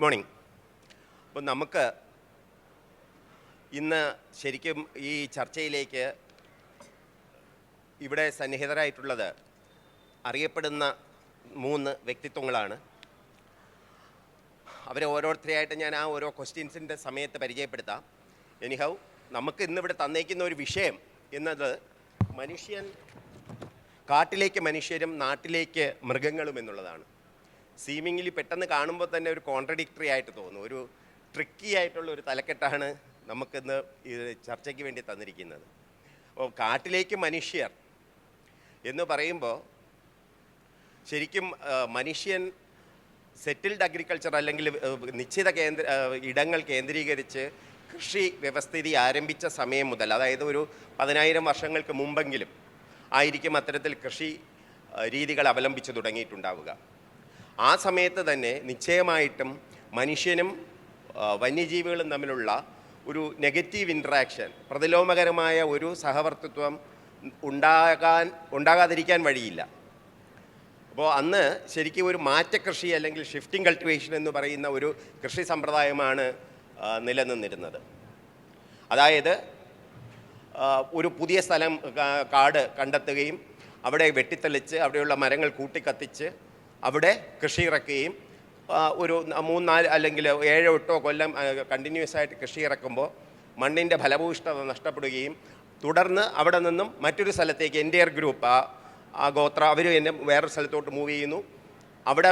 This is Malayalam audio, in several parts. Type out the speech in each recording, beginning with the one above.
Good morning. അപ്പോൾ നമുക്ക് ഇന്ന് ശരിക്കും ഈ ചർച്ചയിലേക്ക് ഇവിടെ സന്നിഹിതരായിട്ടുള്ളത് അറിയപ്പെടുന്ന 3 വ്യക്തിത്വങ്ങളാണ്. അവരെ ഓരോരുത്തരെയായിട്ട് ഞാൻ ആ ഓരോ ക്വസ്റ്റ്യൻസിൻ്റെ സമയത്ത് പരിചയപ്പെടുത്താം. എനിഹൗ നമുക്ക് ഇന്നിവിടെ തന്നേക്കുന്ന ഒരു വിഷയം എന്നത് കാട്ടിലേക്ക് മനുഷ്യരും നാട്ടിലേക്ക് മൃഗങ്ങളും എന്നുള്ളതാണ്. സീമിംഗ്ലി പെട്ടെന്ന് കാണുമ്പോൾ തന്നെ ഒരു കോൺട്രഡിക്ടറി ആയിട്ട് തോന്നും. ഒരു ട്രിക്കി ആയിട്ടുള്ള ഒരു തലക്കെട്ടാണ് നമുക്കിന്ന് ഈ ചർച്ചയ്ക്ക് വേണ്ടി തന്നിരിക്കുന്നത്. അപ്പോൾ കാട്ടിലേക്ക് മനുഷ്യർ എന്ന് പറയുമ്പോൾ ശരിക്കും മനുഷ്യൻ സെറ്റിൽഡ് അഗ്രികൾച്ചർ അല്ലെങ്കിൽ നിശ്ചിത ഇടങ്ങൾ കേന്ദ്രീകരിച്ച് കൃഷി വ്യവസ്ഥിതി ആരംഭിച്ച സമയം മുതൽ, അതായത് ഒരു 10,000 വർഷങ്ങൾക്ക് മുമ്പെങ്കിലും ആയിരിക്കും അത്തരത്തിൽ കൃഷി രീതികൾ അവലംബിച്ചു തുടങ്ങിയിട്ടുണ്ടാവുക. ആ സമയത്ത് തന്നെ നിശ്ചയമായിട്ടും മനുഷ്യനും വന്യജീവികളും തമ്മിലുള്ള ഒരു നെഗറ്റീവ് ഇൻട്രാക്ഷൻ, പ്രതിലോമകരമായ ഒരു സഹവർത്തിത്വം ഉണ്ടാകാതിരിക്കാൻ വഴിയില്ല. അപ്പോൾ അന്ന് ശരിക്കും ഒരു മാറ്റക്കൃഷി അല്ലെങ്കിൽ ഷിഫ്റ്റിംഗ് കൾട്ടിവേഷൻ എന്ന് പറയുന്ന ഒരു കൃഷി സമ്പ്രദായമാണ് നിലനിന്നിരുന്നത്. അതായത് ഒരു പുതിയ സ്ഥലം കാട് കണ്ടെത്തുകയും അവിടെ വെട്ടിത്തെളിച്ച് അവിടെയുള്ള മരങ്ങൾ കൂട്ടിക്കത്തിച്ച് അവിടെ കൃഷി ഇറക്കുകയും ഒരു 3-4 അല്ലെങ്കിൽ 7-8 കൊല്ലം കണ്ടിന്യൂസ് ആയിട്ട് കൃഷി ഇറക്കുമ്പോൾ മണ്ണിൻ്റെ ഫലഭൂയിഷ്ഠത നഷ്ടപ്പെടുകയും തുടർന്ന് അവിടെ നിന്നും മറ്റൊരു സ്ഥലത്തേക്ക് എൻ്റെയർ ഗ്രൂപ്പ് ആ ഗോത്ര അവർ തന്നെ വേറൊരു സ്ഥലത്തോട്ട് മൂവ് ചെയ്യുന്നു. അവിടെ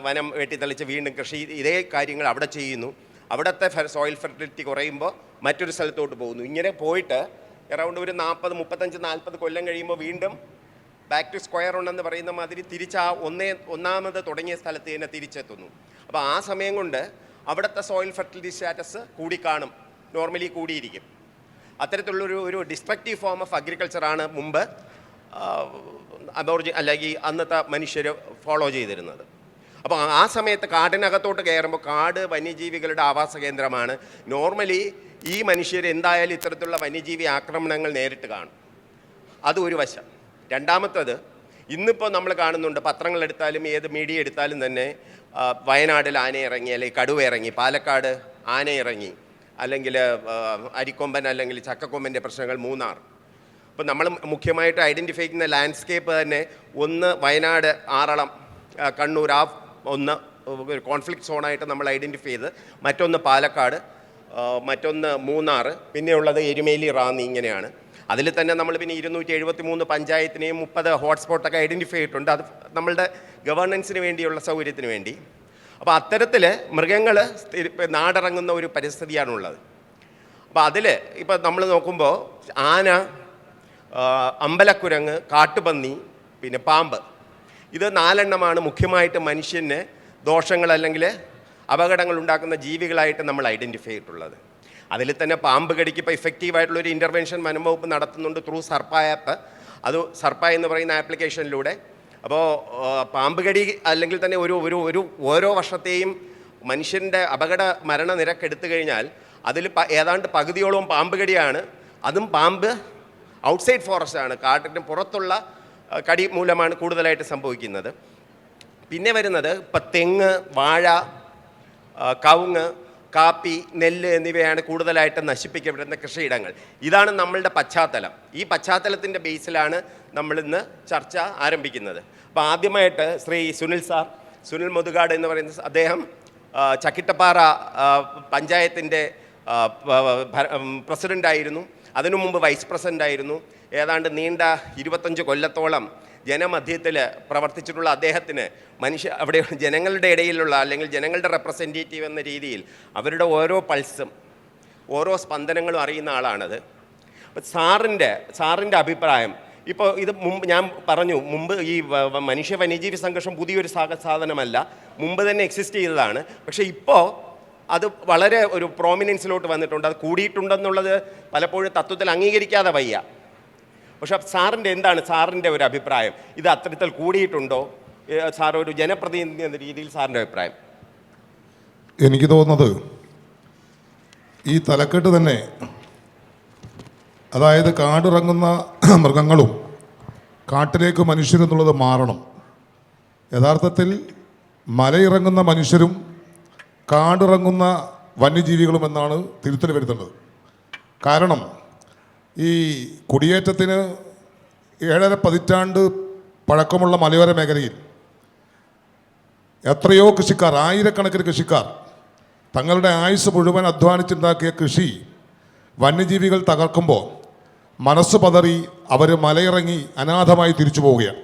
വനം വെട്ടിത്തെളിച്ച് വീണ്ടും കൃഷി ഇതേ കാര്യങ്ങൾ അവിടെ ചെയ്യുന്നു. അവിടുത്തെ സോയിൽ ഫെർട്ടിലിറ്റി കുറയുമ്പോൾ മറ്റൊരു സ്ഥലത്തോട്ട് പോകുന്നു. ഇങ്ങനെ പോയിട്ട് അറൗണ്ട് ഒരു 35-40 കൊല്ലം കഴിയുമ്പോൾ വീണ്ടും ബാക്ക് ടു സ്ക്വയർ ഉണ്ടെന്ന് പറയുന്ന മാതിരി തിരിച്ച് ആ ഒന്നാമത് തുടങ്ങിയ സ്ഥലത്ത് തന്നെ തിരിച്ചെത്തുന്നു. അപ്പോൾ ആ സമയം കൊണ്ട് അവിടുത്തെ സോയിൽ ഫെർട്ടിലിറ്റി സ്റ്റാറ്റസ് കൂടിക്കാണും, നോർമലി കൂടിയിരിക്കും. അത്തരത്തിലുള്ളൊരു ഡിസ്ട്രക്റ്റീവ് ഫോം ഓഫ് അഗ്രികൾച്ചറാണ് മുമ്പ് അല്ലെങ്കിൽ അന്നത്തെ മനുഷ്യർ ഫോളോ ചെയ്തിരുന്നത്. അപ്പോൾ ആ സമയത്ത് കാടിനകത്തോട്ട് കയറുമ്പോൾ കാട് വന്യജീവികളുടെ ആവാസ കേന്ദ്രമാണ്. നോർമലി ഈ മനുഷ്യർ എന്തായാലും ഇത്തരത്തിലുള്ള വന്യജീവി ആക്രമണങ്ങൾ നേരിട്ട് കാണും. അത് ഒരു വശം. രണ്ടാമത്തത്, ഇന്നിപ്പോൾ നമ്മൾ കാണുന്നുണ്ട്, പത്രങ്ങളെടുത്താലും ഏത് മീഡിയ എടുത്താലും തന്നെ വയനാട്ടിൽ ആന ഇറങ്ങി, അല്ലെങ്കിൽ കടുവ ഇറങ്ങി, പാലക്കാട് ആന ഇറങ്ങി, അല്ലെങ്കിൽ അരിക്കൊമ്പൻ അല്ലെങ്കിൽ ചക്കക്കൊമ്പൻ്റെ പ്രശ്നങ്ങൾ, മൂന്നാർ. ഇപ്പോൾ നമ്മൾ മുഖ്യമായിട്ട് ഐഡൻറ്റിഫൈ ചെയ്യുന്ന ലാൻഡ്സ്കേപ്പ് തന്നെ ഒന്ന് വയനാട്, ആറളം, കണ്ണൂർ, ആ ഒന്ന് കോൺഫ്ലിക്റ്റ് സോണായിട്ട് നമ്മൾ ഐഡൻറ്റിഫൈ ചെയ്ത്, മറ്റൊന്ന് പാലക്കാട്, മറ്റൊന്ന് മൂന്നാർ, പിന്നെയുള്ളത് എരുമേലി, റാന്നി. ഇങ്ങനെയാണ്. അതിൽ തന്നെ നമ്മൾ പിന്നെ 273 പഞ്ചായത്തിനെയും 30 ഹോട്ട്സ്പോട്ടൊക്കെ ഐഡൻറ്റിഫൈ ചെയ്തിട്ടുണ്ട്. അത് നമ്മളുടെ ഗവേണൻസിന് വേണ്ടിയുള്ള സൗകര്യത്തിന് വേണ്ടി. അപ്പോൾ അത്തരത്തിൽ മൃഗങ്ങൾ നാടിറങ്ങുന്ന ഒരു പരിസ്ഥിതിയാണുള്ളത്. അപ്പോൾ അതിൽ ഇപ്പോൾ നമ്മൾ നോക്കുമ്പോൾ ആന, അമ്പലക്കുരങ്ങ്, കാട്ടുപന്നി, പിന്നെ പാമ്പ്, ഇത് 4 എണ്ണമാണ് മുഖ്യമായിട്ട് മനുഷ്യന് ദോഷങ്ങൾ അല്ലെങ്കിൽ അപകടങ്ങൾ ഉണ്ടാക്കുന്ന ജീവികളായിട്ട് നമ്മൾ ഐഡൻറ്റിഫൈ ചെയ്തിട്ടുള്ളത്. അതിൽ തന്നെ പാമ്പ് കടിക്ക് ഇപ്പോൾ ഇഫക്റ്റീവായിട്ടുള്ളൊരു ഇൻ്റർവെൻഷൻ വനംവകുപ്പ് നടത്തുന്നുണ്ട് ത്രൂ സർപ്പ ആപ്പ്. അത് സർപ്പ എന്ന് പറയുന്ന ആപ്ലിക്കേഷനിലൂടെ. അപ്പോൾ പാമ്പ് കടി അല്ലെങ്കിൽ തന്നെ ഓരോ വർഷത്തെയും മനുഷ്യൻ്റെ അപകട മരണനിരക്ക് എടുത്തു കഴിഞ്ഞാൽ അതിൽ ഏതാണ്ട് പകുതിയോളം പാമ്പ് കടിയാണ്. അതും പാമ്പ് ഔട്ട്സൈഡ് ഫോറസ്റ്റ് ആണ്, കാട്ടിന് പുറത്തുള്ള കടി മൂലമാണ് കൂടുതലായിട്ട് സംഭവിക്കുന്നത്. പിന്നെ വരുന്നത് ഇപ്പം തെങ്ങ്, വാഴ, കവുങ്ങ്, കാപ്പി, നെല്ല് എന്നിവയാണ് കൂടുതലായിട്ട് നശിപ്പിക്കപ്പെടുന്ന കൃഷിയിടങ്ങൾ. ഇതാണ് നമ്മളുടെ പശ്ചാത്തലം. ഈ പശ്ചാത്തലത്തിൻ്റെ ബേസിലാണ് നമ്മളിന്ന് ചർച്ച ആരംഭിക്കുന്നത്. അപ്പോൾ ആദ്യമായിട്ട് ശ്രീ സുനിൽ മുതുകാട് എന്ന് പറയുന്ന അദ്ദേഹം ചക്കിട്ടപ്പാറ പഞ്ചായത്തിൻ്റെ പ്രസിഡൻ്റായിരുന്നു. അതിനു മുമ്പ് വൈസ് പ്രസിഡൻ്റായിരുന്നു. ഏതാണ്ട് നീണ്ട 25 കൊല്ലത്തോളം ജനമധ്യത്തിൽ പ്രവർത്തിച്ചിട്ടുള്ള അദ്ദേഹത്തിന് അവിടെ ജനങ്ങളുടെ ഇടയിലുള്ള അല്ലെങ്കിൽ ജനങ്ങളുടെ റെപ്രസെൻറ്റേറ്റീവ് എന്ന രീതിയിൽ അവരുടെ ഓരോ പൾസും ഓരോ സ്പന്ദനങ്ങളും അറിയുന്ന ആളാണത്. അപ്പോൾ സാറിൻ്റെ അഭിപ്രായം, ഇപ്പോൾ ഇത് ഞാൻ പറഞ്ഞു മുമ്പ് ഈ മനുഷ്യ വന്യജീവി സംഘർഷം പുതിയൊരു സാധനമല്ല, മുമ്പ് തന്നെ എക്സിസ്റ്റ് ചെയ്തതാണ്. പക്ഷേ ഇപ്പോൾ അത് വളരെ ഒരു പ്രോമിനൻസിലോട്ട് വന്നിട്ടുണ്ട്. അത് കൂടിയിട്ടുണ്ടെന്നുള്ളത് പലപ്പോഴും തത്വത്തിൽ അംഗീകരിക്കാതെ വയ്യ. പക്ഷേ എന്താണ് സാറിൻ്റെ ഒരു അഭിപ്രായം? ഇത് അത്തരത്തിൽ കൂടിയിട്ടുണ്ടോ? സാർ ഒരു ജനപ്രതിനിധി എന്ന രീതിയിൽ സാറിൻ്റെ അഭിപ്രായം? എനിക്ക് തോന്നുന്നത് ഈ തലക്കെട്ട് തന്നെ, അതായത് കാടിറങ്ങുന്ന മൃഗങ്ങളും കാട്ടിലേക്ക് മനുഷ്യരെന്നുള്ളത് മാറണം. യഥാർത്ഥത്തിൽ മലയിറങ്ങുന്ന മനുഷ്യരും കാടിറങ്ങുന്ന വന്യജീവികളും എന്നാണ് തിരുത്തൽ വരുത്തേണ്ടത്. കാരണം ഈ കുടിയേറ്റത്തിന് 7.5 പതിറ്റാണ്ട് പഴക്കമുള്ള മലയോര മേഖലയിൽ എത്രയോ കൃഷിക്കാർ, ആയിരക്കണക്കിന് കൃഷിക്കാർ തങ്ങളുടെ ആയുസ് മുഴുവൻ അധ്വാനിച്ചുണ്ടാക്കിയ കൃഷി വന്യജീവികൾ തകർക്കുമ്പോൾ മനസ്സ് പതറി അവർ മലയിറങ്ങി അനാഥമായി തിരിച്ചു പോവുകയാണ്.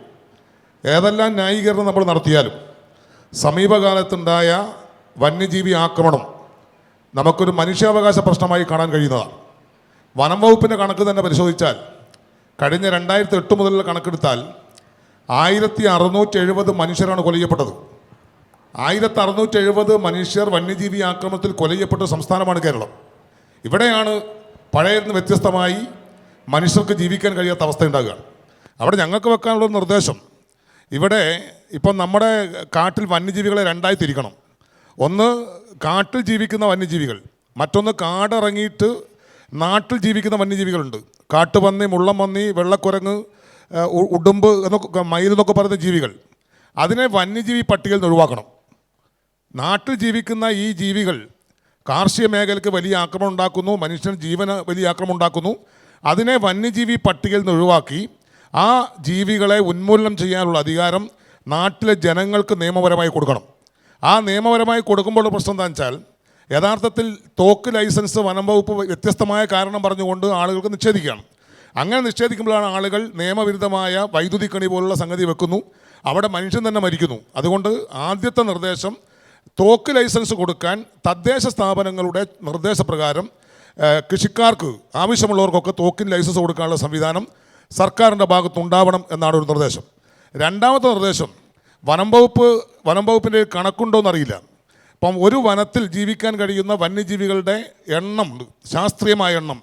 ഏതെല്ലാം ന്യായീകരണം നമ്മൾ നടത്തിയാലും സമീപകാലത്തുണ്ടായ വന്യജീവി ആക്രമണം നമുക്കൊരു മനുഷ്യാവകാശ പ്രശ്നമായി കാണാൻ കഴിയുന്നതാണ്. വനം വകുപ്പിൻ്റെ കണക്ക് തന്നെ പരിശോധിച്ചാൽ കഴിഞ്ഞ 2008 മുതലുള്ള കണക്കെടുത്താൽ 1670 മനുഷ്യരാണ് കൊല്ലപ്പെട്ടത്. 1670 മനുഷ്യർ വന്യജീവി ആക്രമണത്തിൽ കൊല്ലപ്പെട്ട സംസ്ഥാനമാണ് കേരളം. ഇവിടെയാണ് പഴയതിന് വ്യത്യസ്തമായി മനുഷ്യർക്ക് ജീവിക്കാൻ കഴിയാത്ത അവസ്ഥ ഉണ്ടാകുകയാണ്. അവിടെ ഞങ്ങൾക്ക് വെക്കാനുള്ള നിർദ്ദേശം, ഇവിടെ ഇപ്പം നമ്മുടെ കാട്ടിൽ വന്യജീവികളെ രണ്ടായി തിരിക്കണം. ഒന്ന് കാട്ടിൽ ജീവിക്കുന്ന വന്യജീവികൾ, മറ്റൊന്ന് കാടിറങ്ങിയിട്ട് നാട്ടിൽ ജീവിക്കുന്ന വന്യജീവികളുണ്ട്. കാട്ടുപന്നി, മുള്ളംപന്നി, വെള്ളക്കുരങ്ങ്, ഉടുമ്പ് എന്നൊക്കെ മയിൽ എന്നൊക്കെ പറയുന്ന ജീവികൾ. അതിനെ വന്യജീവി പട്ടികയിൽ നിന്ന് ഒഴിവാക്കണം. നാട്ടിൽ ജീവിക്കുന്ന ഈ ജീവികൾ കാർഷിക മേഖലയ്ക്ക് വലിയ ആക്രമണം ഉണ്ടാക്കുന്നു, മനുഷ്യൻ ജീവന് വലിയ ആക്രമണം ഉണ്ടാക്കുന്നു. അതിനെ വന്യജീവി പട്ടികയിൽ നിന്ന് ഒഴിവാക്കി ആ ജീവികളെ ഉന്മൂലനം ചെയ്യാനുള്ള അധികാരം നാട്ടിലെ ജനങ്ങൾക്ക് നിയമപരമായി കൊടുക്കണം. ആ നിയമപരമായി കൊടുക്കുമ്പോൾ പ്രശ്നം എന്താണെന്ന് വെച്ചാൽ, യഥാർത്ഥത്തിൽ തോക്ക് ലൈസൻസ് വനം വകുപ്പ് വ്യത്യസ്തമായ കാരണം പറഞ്ഞുകൊണ്ട് ആളുകൾക്ക് നിഷേധിക്കുകയാണ്. അങ്ങനെ നിഷേധിക്കുമ്പോഴാണ് ആളുകൾ നിയമവിരുദ്ധമായ വൈദ്യുതി കണി പോലുള്ള സംഗതി വെക്കുന്നു, അവിടെ മനുഷ്യൻ തന്നെ മരിക്കുന്നു. അതുകൊണ്ട് ആദ്യത്തെ നിർദ്ദേശം, തോക്ക് ലൈസൻസ് കൊടുക്കാൻ തദ്ദേശ സ്ഥാപനങ്ങളുടെ നിർദ്ദേശപ്രകാരം കൃഷിക്കാർക്ക് ആവശ്യമുള്ളവർക്കൊക്കെ തോക്കിന് ലൈസൻസ് കൊടുക്കാനുള്ള സംവിധാനം സർക്കാരിൻ്റെ ഭാഗത്തുണ്ടാവണം എന്നാണ് ഒരു നിർദ്ദേശം. രണ്ടാമത്തെ നിർദ്ദേശം, വനം വകുപ്പിൻ്റെ കണക്കുണ്ടോ എന്നറിയില്ല. ഇപ്പം ഒരു വനത്തിൽ ജീവിക്കാൻ കഴിയുന്ന വന്യജീവികളുടെ എണ്ണം, ശാസ്ത്രീയമായ എണ്ണം,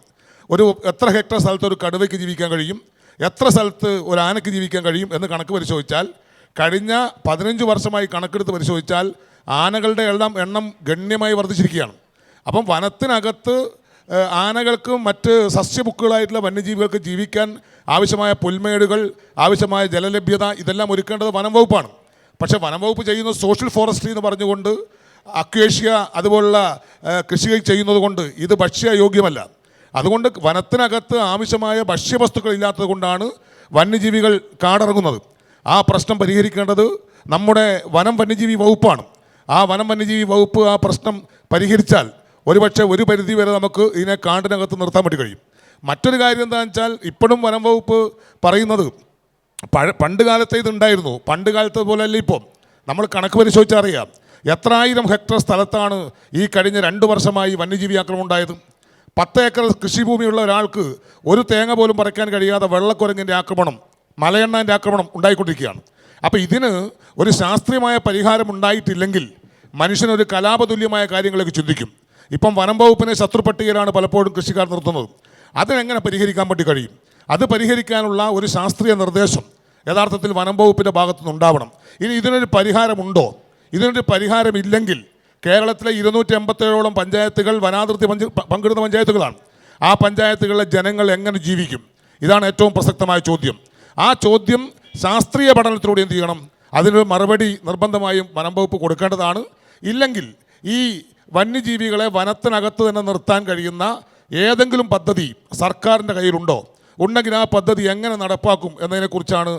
എത്ര ഹെക്ടർ സ്ഥലത്ത് ഒരു കടുവയ്ക്ക് ജീവിക്കാൻ കഴിയും, എത്ര സ്ഥലത്ത് ഒരു ആനയ്ക്ക് ജീവിക്കാൻ കഴിയും എന്ന് കണക്ക് പരിശോധിച്ചാൽ, കഴിഞ്ഞ 15 വർഷമായി കണക്കെടുത്ത് പരിശോധിച്ചാൽ ആനകളുടെ എണ്ണം ഗണ്യമായി വർദ്ധിച്ചിരിക്കുകയാണ്. അപ്പം വനത്തിനകത്ത് ആനകൾക്കും മറ്റ് സസ്യബുക്കുകളായിട്ടുള്ള വന്യജീവികൾക്ക് ജീവിക്കാൻ ആവശ്യമായ പുൽമേടുകൾ, ആവശ്യമായ ജലലഭ്യത, ഇതെല്ലാം ഒരുക്കേണ്ടത് വനം വകുപ്പാണ്. പക്ഷേ വനം വകുപ്പ് ചെയ്യുന്ന സോഷ്യൽ ഫോറസ്ട്രി എന്ന് പറഞ്ഞുകൊണ്ട് അക്വേഷ്യ അതുപോലുള്ള കൃഷി ചെയ്യുന്നത് കൊണ്ട് ഇത് ഭക്ഷ്യയോഗ്യമല്ല. അതുകൊണ്ട് വനത്തിനകത്ത് ആവശ്യമായ ഭക്ഷ്യവസ്തുക്കൾ ഇല്ലാത്തത് കൊണ്ടാണ് വന്യജീവികൾ കാടിറങ്ങുന്നത്. ആ പ്രശ്നം പരിഹരിക്കേണ്ടത് നമ്മുടെ വനം വന്യജീവി വകുപ്പാണ്. ആ വനം വന്യജീവി വകുപ്പ് ആ പ്രശ്നം പരിഹരിച്ചാൽ ഒരുപക്ഷെ ഒരു പരിധി വരെ നമുക്ക് ഇതിനെ കാടിനകത്ത് നിർത്താൻ വേണ്ടി കഴിയും. മറ്റൊരു കാര്യം എന്താണെന്ന് വെച്ചാൽ, ഇപ്പോഴും വനം വകുപ്പ് പറയുന്നത് പണ്ട് കാലത്തെ ഇതുണ്ടായിരുന്നു, പണ്ട് കാലത്തെ പോലെയല്ല. ഇപ്പം നമ്മൾ കണക്ക് പരിശോധിച്ചാൽ അറിയാം എത്ര ആയിരം ഹെക്ടർ സ്ഥലത്താണ് ഈ കഴിഞ്ഞ 2 വർഷമായി വന്യജീവി ആക്രമണം ഉണ്ടായത്. 10 ഏക്കർ കൃഷിഭൂമിയുള്ള ഒരാൾക്ക് ഒരു തേങ്ങ പോലും പറിക്കാൻ കഴിയാതെ വെള്ളക്കുരങ്ങിൻ്റെ ആക്രമണം, മലയെണ്ണാൻ്റെ ആക്രമണം ഉണ്ടായിക്കൊണ്ടിരിക്കുകയാണ്. അപ്പോൾ ഇതിന് ഒരു ശാസ്ത്രീയമായ പരിഹാരം ഉണ്ടായിട്ടില്ലെങ്കിൽ മനുഷ്യനൊരു കലാപതുല്യമായ കാര്യങ്ങളൊക്കെ ചിന്തിക്കും. ഇപ്പം വനം വകുപ്പിനെ ശത്രുപട്ടികയിലാണ് പലപ്പോഴും കൃഷിക്കാർ നിർത്തുന്നത്. അതിനെങ്ങനെ പരിഹരിക്കാൻ വേണ്ടി കഴിയും? അത് പരിഹരിക്കാനുള്ള ഒരു ശാസ്ത്രീയ നിർദ്ദേശം യഥാർത്ഥത്തിൽ വനം വകുപ്പിൻ്റെ ഭാഗത്തുനിന്ന് ഉണ്ടാവണം. ഇനി ഇതിനൊരു പരിഹാരമുണ്ടോ? ഇതിനൊരു പരിഹാരമില്ലെങ്കിൽ കേരളത്തിലെ 287ഓളം പഞ്ചായത്തുകൾ വനാതിർത്തി പങ്കിടുന്ന പഞ്ചായത്തുകളാണ്. ആ പഞ്ചായത്തുകളിലെ ജനങ്ങൾ എങ്ങനെ ജീവിക്കും? ഇതാണ് ഏറ്റവും പ്രസക്തമായ ചോദ്യം. ആ ചോദ്യം ശാസ്ത്രീയ പഠനത്തിലൂടെ എന്ത് ചെയ്യണം? അതിനൊരു മറുപടി നിർബന്ധമായും വനം വകുപ്പ് കൊടുക്കേണ്ടതാണ്. ഇല്ലെങ്കിൽ ഈ വന്യജീവികളെ വനത്തിനകത്ത് തന്നെ നിർത്താൻ കഴിയുന്ന ഏതെങ്കിലും പദ്ധതി സർക്കാരിൻ്റെ കയ്യിലുണ്ടോ? ഉണ്ടെങ്കിൽ ആ പദ്ധതി എങ്ങനെ നടപ്പാക്കും എന്നതിനെക്കുറിച്ചാണ്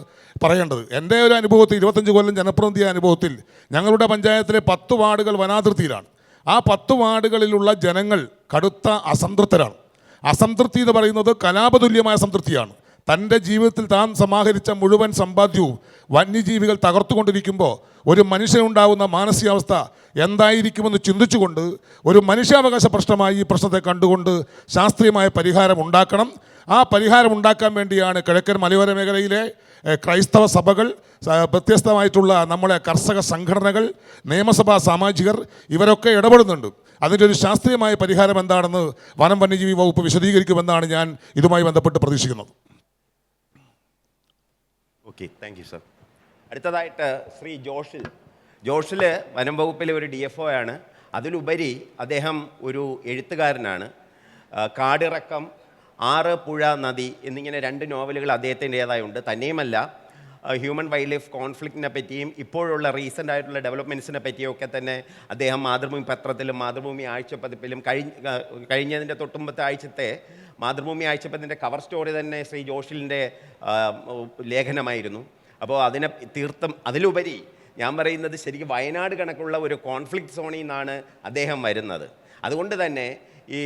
പറയേണ്ടത്. എൻ്റെ ഒരു അനുഭവത്തിൽ, 25 കൊല്ലം ജനപ്രതിനിധിയായ അനുഭവത്തിൽ, ഞങ്ങളുടെ പഞ്ചായത്തിലെ 10 വാർഡുകൾ വനാതിർത്തിയിലാണ്. ആ 10 വാർഡുകളിലുള്ള ജനങ്ങൾ കടുത്ത അസംതൃപ്തരാണ്. അസംതൃപ്തി എന്ന് പറയുന്നത് കലാപതുല്യമായ സംതൃപ്തിയാണ്. തൻ്റെ ജീവിതത്തിൽ താൻ സമാഹരിച്ച മുഴുവൻ സമ്പാദ്യവും വന്യജീവികൾ തകർത്തുകൊണ്ടിരിക്കുമ്പോൾ ഒരു മനുഷ്യനുണ്ടാകുന്ന മാനസികാവസ്ഥ എന്തായിരിക്കുമെന്ന് ചിന്തിച്ചുകൊണ്ട് ഒരു മനുഷ്യാവകാശ പ്രശ്നമായി ഈ പ്രശ്നത്തെ കണ്ടുകൊണ്ട് ശാസ്ത്രീയമായ പരിഹാരം ഉണ്ടാക്കണം. ആ പരിഹാരം ഉണ്ടാക്കാൻ വേണ്ടിയാണ് കിഴക്കൻ മലയോര മേഖലയിലെ ക്രൈസ്തവ സഭകൾ, വ്യത്യസ്തമായിട്ടുള്ള നമ്മളെ കർഷക സംഘടനകൾ, നിയമസഭാ സാമാജികർ ഇവരൊക്കെ ഇടപെടുന്നുണ്ട്. അതിൻ്റെ ഒരു ശാസ്ത്രീയമായ പരിഹാരം എന്താണെന്ന് വനം വന്യജീവി വകുപ്പ് വിശദീകരിക്കുമെന്നാണ് ഞാൻ ഇതുമായി ബന്ധപ്പെട്ട് പ്രതീക്ഷിക്കുന്നത്. Okay, thank you sir. അടുത്തതായിട്ട് ശ്രീ ജോഷിൽ വനം വകുപ്പിലെ ഒരു DFO ആണ്. അതിലുപരി അദ്ദേഹം ഒരു എഴുത്തുകാരനാണ്. കാടിറക്കം, 6 പുഴ നദി എന്നിങ്ങനെ 2 നോവലുകൾ അദ്ദേഹത്തിൻ്റേതായുണ്ട്. തന്നെയുമല്ല, ഹ്യൂമൻ വൈൽഡ് ലൈഫ് കോൺഫ്ലിക്റ്റിനെ പറ്റിയും ഇപ്പോഴുള്ള റീസെൻ്റ് ആയിട്ടുള്ള ഡെവലപ്മെൻറ്റ്സിനെ പറ്റിയൊക്കെ തന്നെ അദ്ദേഹം മാതൃഭൂമി പത്രത്തിലും മാതൃഭൂമി ആഴ്ചപ്പതിപ്പിലും കഴിഞ്ഞതിൻ്റെ തൊട്ടുമ്പത്തെ ആഴ്ചത്തെ മാതൃഭൂമി ആഴ്ചപ്പതിൻ്റെ കവർ സ്റ്റോറി തന്നെ ശ്രീ ജോഷിലിൻ്റെ ലേഖനമായിരുന്നു. അപ്പോൾ അതിനെ തീർത്തും അതിലുപരി ഞാൻ പറയുന്നത് ശരിക്കും വയനാട് കണക്കുള്ള ഒരു കോൺഫ്ലിക്റ്റ് സോണിൽ നിന്നാണ് അദ്ദേഹം വരുന്നത്. അതുകൊണ്ട് തന്നെ ഈ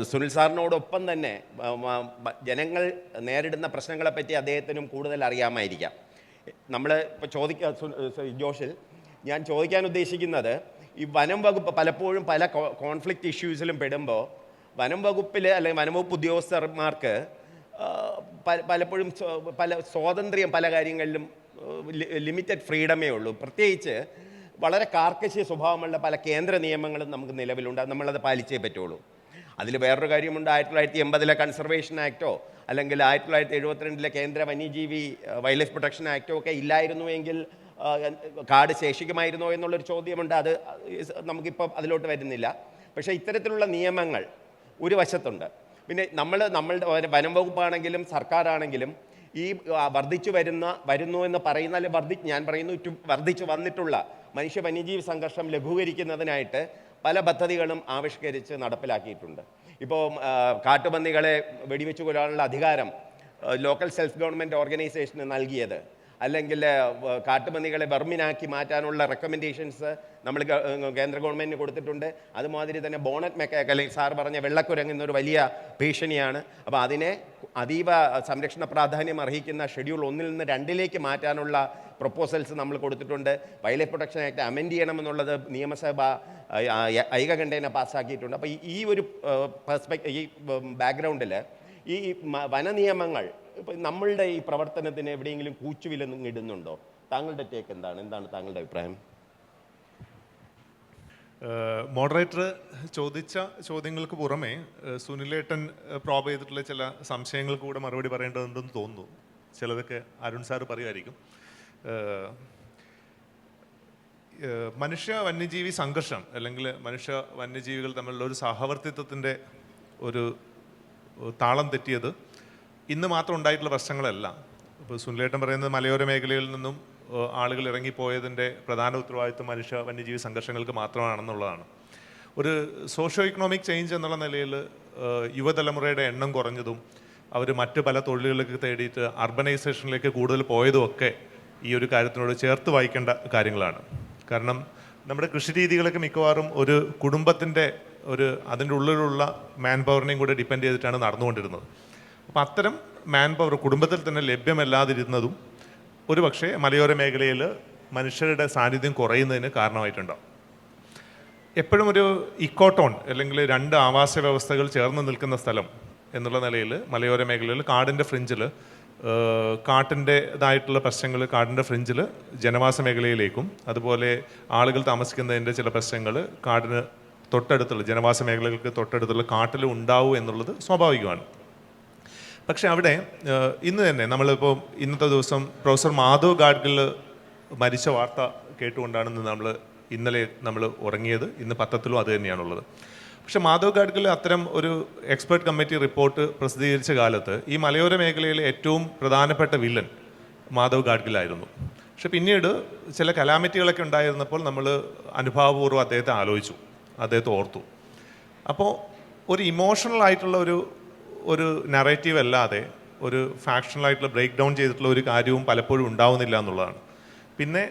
സുനിൽ സാറിനോടൊപ്പം തന്നെ ജനങ്ങൾ നേരിടുന്ന പ്രശ്നങ്ങളെപ്പറ്റി അദ്ദേഹത്തിനും കൂടുതൽ അറിയാമായിരിക്കാം. നമ്മൾ ഇപ്പോൾ ജോഷിൽ ഞാൻ ചോദിക്കാൻ ഉദ്ദേശിക്കുന്നത്, ഈ വനം വകുപ്പ് പലപ്പോഴും പല കോൺഫ്ലിക്റ്റ് ഇഷ്യൂസിലും പെടുമ്പോൾ വനം വകുപ്പിൽ അല്ലെങ്കിൽ വനംവകുപ്പ് ഉദ്യോഗസ്ഥന്മാർക്ക് പലപ്പോഴും പല സ്വാതന്ത്ര്യം പല കാര്യങ്ങളിലും ലിമിറ്റഡ് ഫ്രീഡമേ ഉള്ളൂ. പ്രത്യേകിച്ച് വളരെ കാർക്കശ്യ സ്വഭാവമുള്ള പല കേന്ദ്ര നിയമങ്ങളും നമുക്ക് നിലവിലുണ്ട്. നമ്മളത് പാലിച്ചേ പറ്റുള്ളൂ. അതിൽ വേറൊരു കാര്യമുണ്ട്, 1980 കൺസർവേഷൻ ആക്റ്റോ അല്ലെങ്കിൽ 1972 കേന്ദ്ര വന്യജീവി വൈൽഡ് ലൈഫ് പ്രൊട്ടക്ഷൻ ആക്റ്റോ ഒക്കെ ഇല്ലായിരുന്നുവെങ്കിൽ കാട് ശേഷിക്കുമായിരുന്നോ എന്നുള്ളൊരു ചോദ്യമുണ്ട്. അത് നമുക്കിപ്പം അതിലോട്ട് വരുന്നില്ല. പക്ഷേ ഇത്തരത്തിലുള്ള നിയമങ്ങൾ ഒരു വശത്തുണ്ട്. പിന്നെ നമ്മളുടെ വനം വകുപ്പാണെങ്കിലും സർക്കാരാണെങ്കിലും ഈ വരുന്നു എന്ന് പറയുന്ന, അല്ലെങ്കിൽ ഞാൻ പറയുന്നു വർദ്ധിച്ചു വന്നിട്ടുള്ള മനുഷ്യ വന്യജീവി സംഘർഷം ലഘൂകരിക്കുന്നതിനായിട്ട് പല പദ്ധതികളും ആവിഷ്കരിച്ച് നടപ്പിലാക്കിയിട്ടുണ്ട്. ഇപ്പോൾ കാട്ടുപന്നികളെ വെടിവെച്ച് കൊല്ലാനുള്ള അധികാരം ലോക്കൽ സെൽഫ് ഗവൺമെൻറ് ഓർഗനൈസേഷന് നൽകിയത്, അല്ലെങ്കിൽ കാട്ടുപന്നികളെ വെർമിനാക്കി മാറ്റാനുള്ള റെക്കമെൻഡേഷൻസ് നമ്മൾ കേന്ദ്ര ഗവൺമെൻറ്റിന് കൊടുത്തിട്ടുണ്ട്. അതുമാതിരി തന്നെ ബോണറ്റ് മെക്കാക്ക്, അല്ലെങ്കിൽ സാർ പറഞ്ഞ വെള്ളക്കുരങ്ങ് എന്നൊരു വലിയ ഭീഷണിയാണ്. അപ്പോൾ അതിനെ അതീവ സംരക്ഷണ പ്രാധാന്യം അർഹിക്കുന്ന ഷെഡ്യൂൾ 1 നിന്ന് 2 മാറ്റാനുള്ള പ്രൊപ്പോസൽസ് നമ്മൾ കൊടുത്തിട്ടുണ്ട്. Wildlife protection act amend ചെയ്യണമെന്നുള്ളത് നിയമസഭ ഐകകണ്ഠേന പാസ്സാക്കിയിട്ടുണ്ട്. അപ്പോൾ ഈ ഒരു ഈ ബാക്ക്ഗ്രൗണ്ടിൽ ഈ വനനിയമങ്ങൾ ഇപ്പം നമ്മളുടെ ഈ പ്രവർത്തനത്തിന് എവിടെയെങ്കിലും കൂച്ചുവിലൊന്നും ഇടുന്നുണ്ടോ? താങ്കളുടെ ടേക്ക് എന്താണ് താങ്കളുടെ അഭിപ്രായം? മോഡറേറ്റർ ചോദിച്ച ചോദ്യങ്ങൾക്ക് പുറമെ സുനിലേട്ടൻ പ്രോബ് ചെയ്തിട്ടുള്ള ചില സംശയങ്ങൾക്ക് കൂടെ മറുപടി പറയേണ്ടതുണ്ടെന്ന് തോന്നുന്നു. ചിലതൊക്കെ അരുൺ സാറ് പറയുമായിരിക്കും. മനുഷ്യ വന്യജീവി സംഘർഷം അല്ലെങ്കിൽ മനുഷ്യ വന്യജീവികൾ തമ്മിലുള്ള ഒരു സഹവർത്തിത്വത്തിൻ്റെ ഒരു താളം തെറ്റിയത് ഇന്ന് മാത്രം ഉണ്ടായിട്ടുള്ള പ്രശ്നങ്ങളല്ല. ഇപ്പോൾ സുനിലേട്ടൻ പറയുന്നത് മലയോര മേഖലയിൽ നിന്നും ആളുകൾ ഇറങ്ങിപ്പോയതിൻ്റെ പ്രധാന ഉത്തരവാദിത്വം മനുഷ്യ വന്യജീവി സംഘർഷങ്ങൾക്ക് മാത്രമാണെന്നുള്ളതാണ്. ഒരു സോഷ്യോ ഇക്കണോമിക് ചേഞ്ച് എന്നുള്ള നിലയിൽ യുവതലമുറയുടെ എണ്ണം കുറഞ്ഞതും അവർ മറ്റ് പല തൊഴിലുകൾക്ക് തേടിയിട്ട് അർബനൈസേഷനിലേക്ക് കൂടുതൽ പോയതും ഒക്കെ ഈ ഒരു കാര്യത്തിനോട് ചേർത്ത് വായിക്കേണ്ട കാര്യങ്ങളാണ്. കാരണം നമ്മുടെ കൃഷി രീതികളൊക്കെ മിക്കവാറും ഒരു കുടുംബത്തിൻ്റെ അതിൻ്റെ ഉള്ളിലുള്ള മാൻ പവറിനെയും കൂടെ ഡിപ്പെൻഡ് ചെയ്തിട്ടാണ് നടന്നുകൊണ്ടിരുന്നത്. അപ്പം അത്തരം മാൻ പവർ കുടുംബത്തിൽ തന്നെ ലഭ്യമല്ലാതിരുന്നതും ഒരു പക്ഷേ മലയോര മേഖലയിൽ മനുഷ്യരുടെ സാന്നിധ്യം കുറയുന്നതിന് കാരണമായിട്ടുണ്ടാവും. എപ്പോഴും ഒരു ഇക്കോട്ടോൺ അല്ലെങ്കിൽ 2 ആവാസ വ്യവസ്ഥകൾ ചേർന്ന് നിൽക്കുന്ന സ്ഥലം എന്നുള്ള നിലയിൽ മലയോര മേഖലയിൽ കാടിൻ്റെ ഫ്രിഞ്ചിൽ കാട്ടിൻ്റെതായിട്ടുള്ള പ്രശ്നങ്ങൾ കാടിൻ്റെ ഫ്രിഞ്ചിൽ ജനവാസ മേഖലയിലേക്കും അതുപോലെ ആളുകൾ താമസിക്കുന്നതിൻ്റെ ചില പ്രശ്നങ്ങൾ കാടിന് തൊട്ടടുത്തുള്ള ജനവാസ മേഖലകൾക്ക് തൊട്ടടുത്തുള്ള കാട്ടിൽ ഉണ്ടാവും എന്നുള്ളത് സ്വാഭാവികമാണ്. പക്ഷെ അവിടെ ഇന്ന് തന്നെ നമ്മളിപ്പോൾ ഇന്നത്തെ ദിവസം പ്രൊഫസർ മാധവ് ഗാഡ്ഗിൽ മരിച്ച വാർത്ത കേട്ടുകൊണ്ടാണ് ഇന്നലെ നമ്മൾ ഉറങ്ങിയത്. ഇന്ന് പത്രത്തിലും അത് തന്നെയാണുള്ളത്. പക്ഷെ മാധവ് ഗാഡ്ഗിൽ അത്തരം ഒരു എക്സ്പെർട്ട് കമ്മിറ്റി റിപ്പോർട്ട് പ്രസിദ്ധീകരിച്ച കാലത്ത് ഈ മലയോര മേഖലയിലെ ഏറ്റവും പ്രധാനപ്പെട്ട വില്ലൻ മാധവ് ഗാഡ്ഗിലായിരുന്നു. പക്ഷെ പിന്നീട് ചില കലാമിറ്റികളൊക്കെ ഉണ്ടായിരുന്നപ്പോൾ നമ്മൾ അനുഭാവപൂർവ്വം അദ്ദേഹത്തെ ഓർത്തു. അപ്പോൾ ഒരു ഇമോഷണൽ ആയിട്ടുള്ള ഒരു നറേറ്റീവ് അല്ലാതെ ഒരു ഫാക്ഷണലായിട്ടുള്ള ബ്രേക്ക് ഡൗൺ ചെയ്തിട്ടുള്ള ഒരു കാര്യവും പലപ്പോഴും ഉണ്ടാവുന്നില്ല എന്നുള്ളതാണ്. പിന്നെ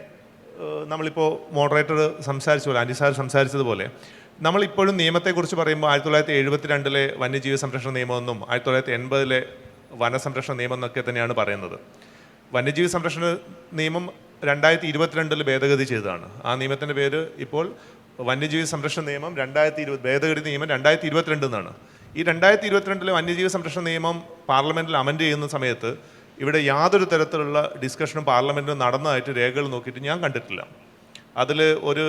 നമ്മളിപ്പോൾ മോഡറേറ്റർ സംസാരിച്ചതുപോലെ ആൻറ്റി സാർ സംസാരിച്ചതുപോലെ നമ്മളിപ്പോഴും നിയമത്തെക്കുറിച്ച് പറയുമ്പോൾ 1972 വന്യജീവി സംരക്ഷണ നിയമമെന്നും 1980 വനസംരക്ഷണ നിയമം എന്നൊക്കെ തന്നെയാണ് പറയുന്നത്. വന്യജീവി സംരക്ഷണ നിയമം 2022 ഭേദഗതി ചെയ്തതാണ്. ആ നിയമത്തിൻ്റെ പേര് ഇപ്പോൾ വന്യജീവി സംരക്ഷണ നിയമം 2020 ഭേദഗതി നിയമം 2022 എന്നാണ്. ഈ 2022 വന്യജീവി സംരക്ഷണ നിയമം പാർലമെൻറ്റിൽ അമെൻഡ് ചെയ്യുന്ന സമയത്ത് ഇവിടെ യാതൊരു തരത്തിലുള്ള ഡിസ്കഷനും പാർലമെൻറ്റിൽ നടന്നതായിട്ട് രേഖകൾ നോക്കിയിട്ട് ഞാൻ കണ്ടിട്ടില്ല. അതിൽ ഒരു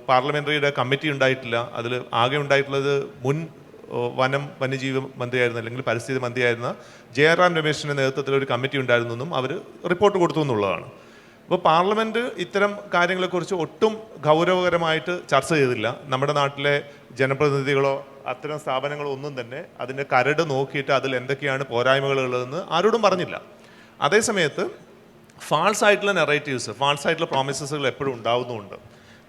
പാർലമെൻ്ററിയുടെ കമ്മിറ്റി ഉണ്ടായിട്ടില്ല. അതിൽ ആകെ ഉണ്ടായിട്ടുള്ളത് മുൻ വന്യജീവി മന്ത്രിയായിരുന്ന അല്ലെങ്കിൽ പരിസ്ഥിതി മന്ത്രിയായിരുന്ന ജയറാം രമേശിൻ്റെ നേതൃത്വത്തിൽ ഒരു കമ്മിറ്റി ഉണ്ടായിരുന്നെന്നും അവർ റിപ്പോർട്ട് കൊടുത്തു എന്നുള്ളതാണ്. അപ്പോൾ പാർലമെൻറ്റ് ഇത്തരം കാര്യങ്ങളെക്കുറിച്ച് ഒട്ടും ഗൗരവകരമായിട്ട് ചർച്ച ചെയ്തില്ല. നമ്മുടെ നാട്ടിലെ ജനപ്രതിനിധികളോ അത്തരം സ്ഥാപനങ്ങളോ ഒന്നും തന്നെ അതിൻ്റെ കരട് നോക്കിയിട്ട് അതിൽ എന്തൊക്കെയാണ് പോരായ്മകളുള്ളതെന്ന് ആരോടും പറഞ്ഞില്ല. അതേസമയത്ത് ഫാൾസ് ആയിട്ടുള്ള നെറേറ്റീവ്സ്, ഫാൾസ് ആയിട്ടുള്ള പ്രോമിസസുകൾ എപ്പോഴും ഉണ്ടാവുന്നുമുണ്ട്.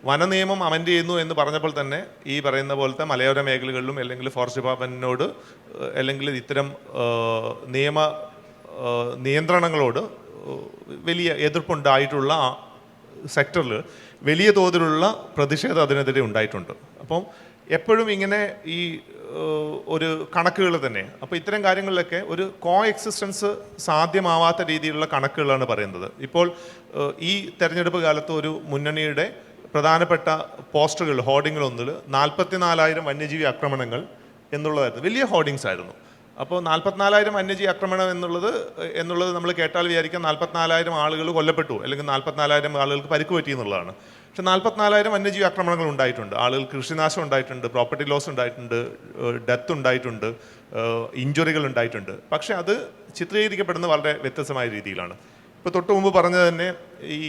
വനനിയമം അമെൻഡ് ചെയ്യുന്നു എന്ന് പറഞ്ഞപ്പോൾ തന്നെ ഈ പറയുന്ന പോലത്തെ മലയോര മേഖലകളിലും അല്ലെങ്കിൽ ഫോറസ്റ്റ് ഡിപ്പാർട്ട്മെൻറ്റിനോട് അല്ലെങ്കിൽ ഇത്തരം നിയന്ത്രണങ്ങളോട് വലിയ എതിർപ്പുണ്ടായിട്ടുള്ള സെക്ടറിൽ വലിയ തോതിലുള്ള പ്രതിഷേധം അതിനെതിരെ ഉണ്ടായിട്ടുണ്ട്. അപ്പം എപ്പോഴും ഇങ്ങനെ ഈ ഒരു കണക്കുകൾ തന്നെ, അപ്പോൾ ഇത്തരം കാര്യങ്ങളിലൊക്കെ ഒരു കോ എക്സിസ്റ്റൻസ് സാധ്യമാവാത്ത രീതിയിലുള്ള കണക്കുകളാണ് പറയുന്നത്. ഇപ്പോൾ ഈ തെരഞ്ഞെടുപ്പ് കാലത്ത് ഒരു മുന്നണിയുടെ പ്രധാനപ്പെട്ട പോസ്റ്ററുകൾ, ഹോർഡിങ്ങുകളൊന്നിൽ 44,000 വന്യജീവി ആക്രമണങ്ങൾ എന്നുള്ളതായിരുന്നു. വലിയ ഹോർഡിങ്സ് ആയിരുന്നു. അപ്പോൾ 44,000 വന്യജീവി ആക്രമണം എന്നുള്ളത് നമ്മൾ കേട്ടാൽ വിചാരിക്കാം 44,000 ആളുകൾ കൊല്ലപ്പെട്ടു അല്ലെങ്കിൽ 44,000 ആളുകൾക്ക് പരിക്ക് പറ്റി എന്നുള്ളതാണ്. പക്ഷെ 44,000 വന്യജീവി ആക്രമണങ്ങൾ ഉണ്ടായിട്ടുണ്ട്. ആളുകൾക്ക് കൃഷിനാശം ഉണ്ടായിട്ടുണ്ട്, പ്രോപ്പർട്ടി ലോസ് ഉണ്ടായിട്ടുണ്ട്, ഡെത്ത് ഉണ്ടായിട്ടുണ്ട്, ഇഞ്ചുറികൾ ഉണ്ടായിട്ടുണ്ട്. പക്ഷെ അത് ചിത്രീകരിക്കപ്പെടുന്നത് വളരെ വ്യത്യസ്തമായ രീതിയിലാണ്. ഇപ്പോൾ തൊട്ട് മുമ്പ് പറഞ്ഞത് തന്നെ ഈ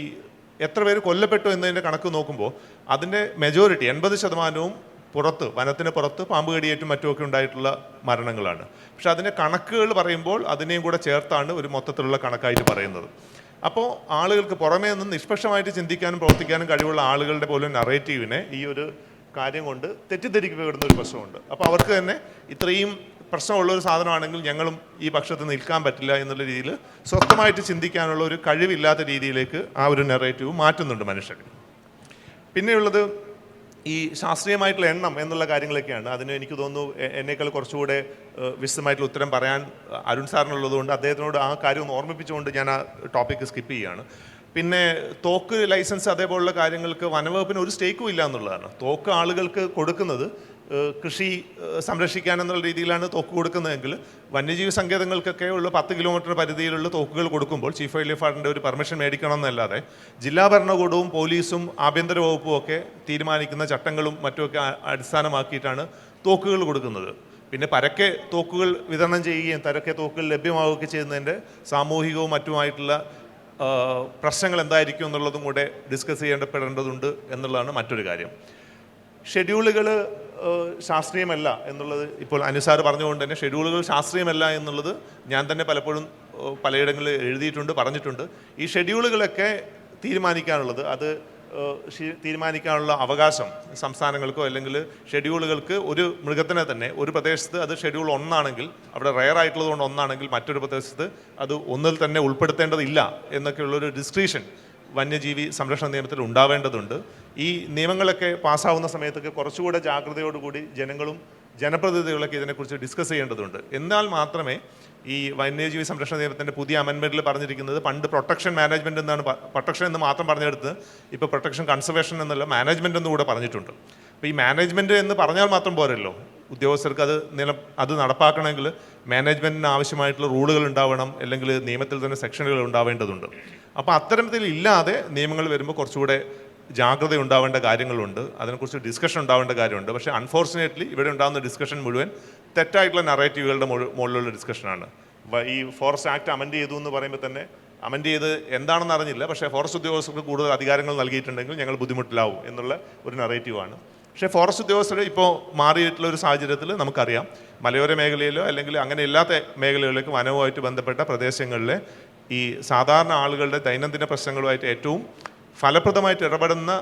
എത്ര പേര് കൊല്ലപ്പെട്ടു എന്നതിൻ്റെ കണക്ക് നോക്കുമ്പോൾ അതിൻ്റെ മെജോറിറ്റി 80% പുറത്ത്, വനത്തിന് പുറത്ത് പാമ്പ് കടിയേറ്റും മറ്റുമൊക്കെ ഉണ്ടായിട്ടുള്ള മരണങ്ങളാണ്. പക്ഷെ അതിൻ്റെ കണക്കുകൾ പറയുമ്പോൾ അതിനെയും കൂടെ ചേർത്താണ് ഒരു മൊത്തത്തിലുള്ള കണക്കായിട്ട് പറയുന്നത്. അപ്പോൾ ആളുകൾക്ക് പുറമേ നിന്ന് നിഷ്പക്ഷമായിട്ട് ചിന്തിക്കാനും പ്രവർത്തിക്കാനും കഴിവുള്ള ആളുകളുടെ പോലും നറേറ്റീവിനെ ഈ ഒരു കാര്യം കൊണ്ട് തെറ്റിദ്ധരിക്കപ്പെടുന്ന ഒരു പ്രശ്നമുണ്ട്. അപ്പോൾ അവർക്ക് തന്നെ ഇത്രയും പ്രശ്നമുള്ളൊരു സാധനമാണെങ്കിൽ ഞങ്ങളും ഈ പക്ഷത്ത് നിൽക്കാൻ പറ്റില്ല എന്നുള്ള രീതിയിൽ സ്വസ്ഥമായിട്ട് ചിന്തിക്കാനുള്ള ഒരു കഴിവില്ലാത്ത രീതിയിലേക്ക് ആ ഒരു നെറേറ്റീവ് മാറ്റുന്നുണ്ട് മനുഷ്യർ. പിന്നെയുള്ളത് ഈ ശാസ്ത്രീയമായിട്ടുള്ള എണ്ണം എന്നുള്ള കാര്യങ്ങളൊക്കെയാണ്. അതിന് എനിക്ക് തോന്നുന്നു എന്നേക്കാൾ കുറച്ചുകൂടെ വിശദമായിട്ടുള്ള ഉത്തരം പറയാൻ അരുൺ സാറിനുള്ളതുകൊണ്ട് അദ്ദേഹത്തിനോട് ആ കാര്യം ഒന്ന് ഓർമ്മിപ്പിച്ചുകൊണ്ട് ഞാൻ ആ ടോപ്പിക്ക് സ്കിപ്പ് ചെയ്യുകയാണ്. പിന്നെ തോക്ക് ലൈസൻസ് അതേപോലുള്ള കാര്യങ്ങൾക്ക് വനവകുപ്പിന് ഒരു സ്റ്റേക്കും ഇല്ല എന്നുള്ളതാണ്. തോക്ക് ആളുകൾക്ക് കൊടുക്കുന്നത് കൃഷി സംരക്ഷിക്കാൻ എന്നുള്ള രീതിയിലാണ് തോക്ക് കൊടുക്കുന്നതെങ്കിൽ വന്യജീവി സങ്കേതങ്ങൾക്കൊക്കെ ഉള്ള 10 കിലോമീറ്റർ പരിധിയിലുള്ള തോക്കുകൾ കൊടുക്കുമ്പോൾ ചീഫ് വൈൽഡ് ലൈഫ് വാർഡൻ്റെ ഒരു പെർമിഷൻ മേടിക്കണം എന്നല്ലാതെ ജില്ലാ ഭരണകൂടവും പോലീസും ആഭ്യന്തര വകുപ്പും ഒക്കെ തീരുമാനിക്കുന്ന ചട്ടങ്ങളും മറ്റുമൊക്കെ അടിസ്ഥാനമാക്കിയിട്ടാണ് തോക്കുകൾ കൊടുക്കുന്നത്. പിന്നെ പരക്കെ തോക്കുകൾ വിതരണം ചെയ്യുകയും പരക്കെ തോക്കുകൾ ലഭ്യമാവുകയൊക്കെ ചെയ്യുന്നതിൻ്റെ സാമൂഹികവും മറ്റുമായിട്ടുള്ള പ്രശ്നങ്ങൾ എന്തായിരിക്കും എന്നുള്ളതും കൂടെ ഡിസ്കസ് ചെയ്യപ്പെടേണ്ടതുണ്ട് എന്നുള്ളതാണ് മറ്റൊരു കാര്യം. ഷെഡ്യൂളുകൾ ശാസ്ത്രീയമല്ല എന്നുള്ളത് ഇപ്പോൾ അനുസാർ പറഞ്ഞുകൊണ്ട് തന്നെ ഷെഡ്യൂളുകൾ ശാസ്ത്രീയമല്ല എന്നുള്ളത് ഞാൻ തന്നെ പലപ്പോഴും പലയിടങ്ങളിൽ എഴുതിയിട്ടുണ്ട്, പറഞ്ഞിട്ടുണ്ട്. ഈ ഷെഡ്യൂളുകളൊക്കെ തീരുമാനിക്കാനുള്ളത് അത് തീരുമാനിക്കാനുള്ള അവകാശം സംസ്ഥാനങ്ങൾക്കോ അല്ലെങ്കിൽ ഷെഡ്യൂളുകൾക്ക് ഒരു മൃഗത്തിനെ തന്നെ ഒരു പ്രദേശത്ത് അത് ഷെഡ്യൂൾ 1 ആണെങ്കിൽ അവിടെ റെയർ ആയിട്ടുള്ളത് കൊണ്ട് 1 ആണെങ്കിൽ മറ്റൊരു പ്രദേശത്ത് അത് ഒന്നിൽ തന്നെ ഉൾപ്പെടുത്തേണ്ടതില്ല എന്നൊക്കെയുള്ളൊരു ഡിസ്ക്രിഷൻ വന്യജീവി സംരക്ഷണ നിയമത്തിൽ ഉണ്ടാവേണ്ടതുണ്ട്. ഈ നിയമങ്ങളൊക്കെ പാസ്സാവുന്ന സമയത്തൊക്കെ കുറച്ചുകൂടെ ജാഗ്രതയോടുകൂടി ജനങ്ങളും ജനപ്രതിനിധികളൊക്കെ ഇതിനെക്കുറിച്ച് ഡിസ്കസ് ചെയ്യേണ്ടതുണ്ട്. എന്നാൽ മാത്രമേ ഈ വന്യജീവി സംരക്ഷണ നിയമത്തിൻ്റെ പുതിയ അമെൻമെൻറ്റിൽ പറഞ്ഞിരിക്കുന്നത് പണ്ട് പ്രൊട്ടക്ഷൻ മാനേജ്മെൻറ്റ് എന്നാണ്, പ്രൊട്ടക്ഷൻ എന്ന് മാത്രം പറഞ്ഞെടുത്ത് ഇപ്പോൾ പ്രൊട്ടക്ഷൻ കൺസർവേഷൻ എന്നുള്ള മാനേജ്മെൻറ്റ് എന്ന് കൂടെ പറഞ്ഞിട്ടുണ്ട്. അപ്പോൾ ഈ മാനേജ്മെൻറ്റ് എന്ന് പറഞ്ഞാൽ മാത്രം പോരല്ലോ, ഉദ്യോഗസ്ഥർക്ക് അത് നടപ്പാക്കണമെങ്കിൽ മാനേജ്മെൻറ്റിന് ആവശ്യമായിട്ടുള്ള റൂളുകൾ ഉണ്ടാവണം, അല്ലെങ്കിൽ നിയമത്തിൽ തന്നെ സെക്ഷനുകൾ ഉണ്ടാവേണ്ടതുണ്ട്. അപ്പോൾ അത്തരത്തിലില്ലാതെ നിയമങ്ങൾ വരുമ്പോൾ കുറച്ചുകൂടെ ജാഗ്രത ഉണ്ടാവേണ്ട കാര്യങ്ങളുണ്ട്, അതിനെക്കുറിച്ച് ഡിസ്കഷൻ ഉണ്ടാവേണ്ട കാര്യമുണ്ട്. പക്ഷേ അൺഫോർച്ചുനേറ്റ്ലി ഇവിടെ ഉണ്ടാകുന്ന ഡിസ്കഷൻ മുഴുവൻ തെറ്റായിട്ടുള്ള നറേറ്റീവുകളുടെ മുകളിലുള്ള ഡിസ്കഷനാണ്. ഈ ഫോറസ്റ്റ് ആക്ട് അമെൻഡ് ചെയ്തു എന്ന് പറയുമ്പോൾ തന്നെ അമെൻഡ് ചെയ്ത് എന്താണെന്ന് അറിഞ്ഞില്ല, പക്ഷേ ഫോറസ്റ്റ് ഉദ്യോഗസ്ഥർക്ക് കൂടുതൽ അധികാരങ്ങൾ നൽകിയിട്ടുണ്ടെങ്കിൽ ഞങ്ങൾ ബുദ്ധിമുട്ടിലാവും എന്നുള്ള ഒരു നറേറ്റീവാണ്. പക്ഷേ ഫോറസ്റ്റ് ഉദ്യോഗസ്ഥർ ഇപ്പോൾ മാറിയിട്ടുള്ള ഒരു സാഹചര്യത്തിൽ നമുക്കറിയാം മലയോര മേഖലയിലോ അല്ലെങ്കിൽ അങ്ങനെ ഇല്ലാത്ത മേഖലകളിലേക്ക് വനവുമായിട്ട് ബന്ധപ്പെട്ട പ്രദേശങ്ങളിലെ ഈ സാധാരണ ആളുകളുടെ ദൈനംദിന പ്രശ്നങ്ങളുമായിട്ട് ഏറ്റവും ഫലപ്രദമായിട്ട് ഇടപെടുന്ന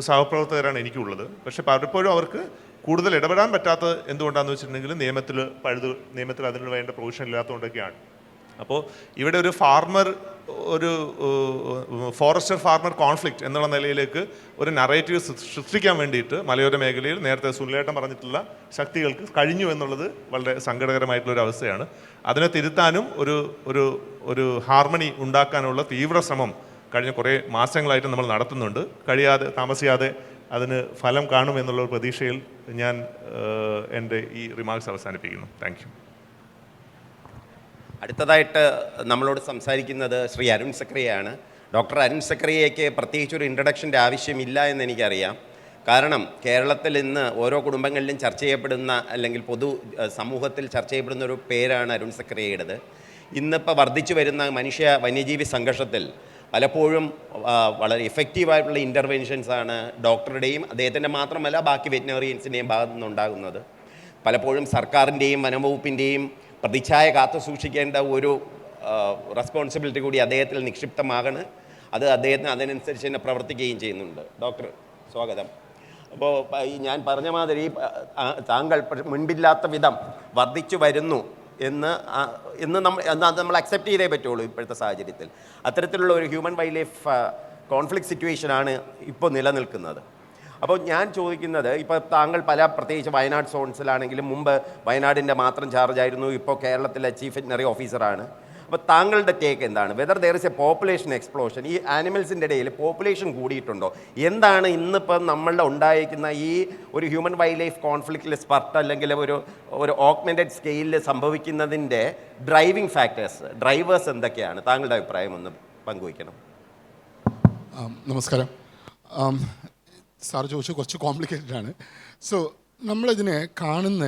സഹപ്രവർത്തകരാണ് എനിക്കുള്ളത്. പക്ഷേ പലപ്പോഴും അവർക്ക് കൂടുതൽ ഇടപെടാൻ പറ്റാത്തത് എന്തുകൊണ്ടാണെന്ന് വെച്ചിട്ടുണ്ടെങ്കിൽ നിയമത്തിൽ അതിന് വേണ്ട പ്രൊവിഷൻ ഇല്ലാത്തതുകൊണ്ടൊക്കെയാണ്. അപ്പോൾ ഇവിടെ ഒരു ഫോറസ്റ്റർ ഫാർമർ കോൺഫ്ലിക്റ്റ് എന്നുള്ള നിലയിലേക്ക് ഒരു നറേറ്റീവ് സൃഷ്ടിക്കാൻ വേണ്ടിയിട്ട് മലയോര മേഖലയിൽ നേരത്തെ സുനിലേട്ടൻ പറഞ്ഞിട്ടുള്ള ശക്തികൾക്ക് കഴിഞ്ഞു എന്നുള്ളത് വളരെ സങ്കടകരമായിട്ടുള്ളൊരു അവസ്ഥയാണ്. അതിനെ തിരുത്താനും ഒരു ഹാർമണി ഉണ്ടാക്കാനുള്ള തീവ്ര ശ്രമം കഴിഞ്ഞ കുറേ മാസങ്ങളായിട്ട് നമ്മൾ നടത്തുന്നുണ്ട്. താമസിയാതെ അതിന് ഫലം കാണുമെന്നുള്ള പ്രതീക്ഷയിൽ ഞാൻ എൻ്റെ ഈ റിമാർക്സ് അവസാനിപ്പിക്കുന്നു. Thank you. അടുത്തതായിട്ട് നമ്മളോട് സംസാരിക്കുന്നത് ശ്രീ അരുൺ സക്രിയയാണ്. ഡോക്ടർ അരുൺ സക്രിയയ്ക്ക് പ്രത്യേകിച്ചൊരു ഇൻട്രഡക്ഷൻ്റെ ആവശ്യമില്ല എന്ന് എനിക്കറിയാം. കാരണം കേരളത്തിൽ ഇന്ന് ഓരോ കുടുംബങ്ങളിലും ചർച്ച ചെയ്യപ്പെടുന്ന അല്ലെങ്കിൽ പൊതു സമൂഹത്തിൽ ചർച്ച ചെയ്യപ്പെടുന്ന ഒരു പേരാണ് അരുൺ സക്രിയയുടേത്. ഇന്നിപ്പോൾ വർദ്ധിച്ചു വരുന്ന വന്യജീവി സംഘർഷത്തിൽ പലപ്പോഴും വളരെ ഇഫക്റ്റീവായിട്ടുള്ള ഇൻ്റർവെൻഷൻസാണ് ഡോക്ടറുടെയും അദ്ദേഹത്തിൻ്റെ മാത്രമല്ല ബാക്കി വെറ്റിനറിയൻസിൻ്റെയും ഭാഗത്തു നിന്നുണ്ടാകുന്നത്. പലപ്പോഴും സർക്കാരിൻ്റെയും വനംവകുപ്പിൻ്റെയും പ്രതിച്ഛായ കാത്തു സൂക്ഷിക്കേണ്ട ഒരു റെസ്പോൺസിബിലിറ്റി കൂടി അദ്ദേഹത്തിൽ നിക്ഷിപ്തമാകണ്. അത് അദ്ദേഹത്തിന് അതിനനുസരിച്ച് തന്നെ പ്രവർത്തിക്കുകയും ചെയ്യുന്നുണ്ട്. ഡോക്ടർ സ്വാഗതം. അപ്പോൾ ഞാൻ പറഞ്ഞ മാതിരി താങ്കൾ മുൻപില്ലാത്ത വിധം വർദ്ധിച്ചു വരുന്നു എന്ന് നമ്മൾ അക്സെപ്റ്റ് ചെയ്തേ പറ്റുള്ളൂ ഇപ്പോഴത്തെ സാഹചര്യത്തിൽ. അത്തരത്തിലുള്ള ഒരു ഹ്യൂമൻ വൈൽഡ് ലൈഫ് കോൺഫ്ലിക്റ്റ് സിറ്റുവേഷനാണ് ഇപ്പോൾ നിലനിൽക്കുന്നത്. അപ്പോൾ ഞാൻ ചോദിക്കുന്നത്, ഇപ്പോൾ താങ്കൾ പ്രത്യേകിച്ച് വയനാട് സോൺസിലാണെങ്കിലും മുമ്പ് വയനാടിൻ്റെ മാത്രം ചാർജായിരുന്നു, ഇപ്പോൾ കേരളത്തിലെ ചീഫ് വെറ്ററിനറി ഓഫീസറാണ്. അപ്പോൾ താങ്കളുടെ ടേക്ക് എന്താണ്? Whether there is A population explosion, ഈ ആനിമൽസിൻ്റെ ഇടയിൽ പോപ്പുലേഷൻ കൂടിയിട്ടുണ്ടോ? എന്താണ് ഇന്നിപ്പോൾ നമ്മളുടെ ഉണ്ടായിരിക്കുന്ന ഈ ഒരു ഹ്യൂമൻ വൈൽഡ് ലൈഫ് കോൺഫ്ലിക്റ്റിൽ സ്പർട്ട് അല്ലെങ്കിൽ ഒരു ഓഗ്മെൻറ്റഡ് സ്കെയിലിൽ സംഭവിക്കുന്നതിൻ്റെ ഡ്രൈവിംഗ് ഫാക്ടേഴ്സ്, ഡ്രൈവേഴ്സ് എന്തൊക്കെയാണ്? താങ്കളുടെ അഭിപ്രായം ഒന്ന് പങ്കുവയ്ക്കണം. നമസ്കാരം. സാർ ചോദിച്ചത് കുറച്ച് കോംപ്ലിക്കേറ്റഡ് ആണ്. സോ നമ്മളിതിനെ കാണുന്ന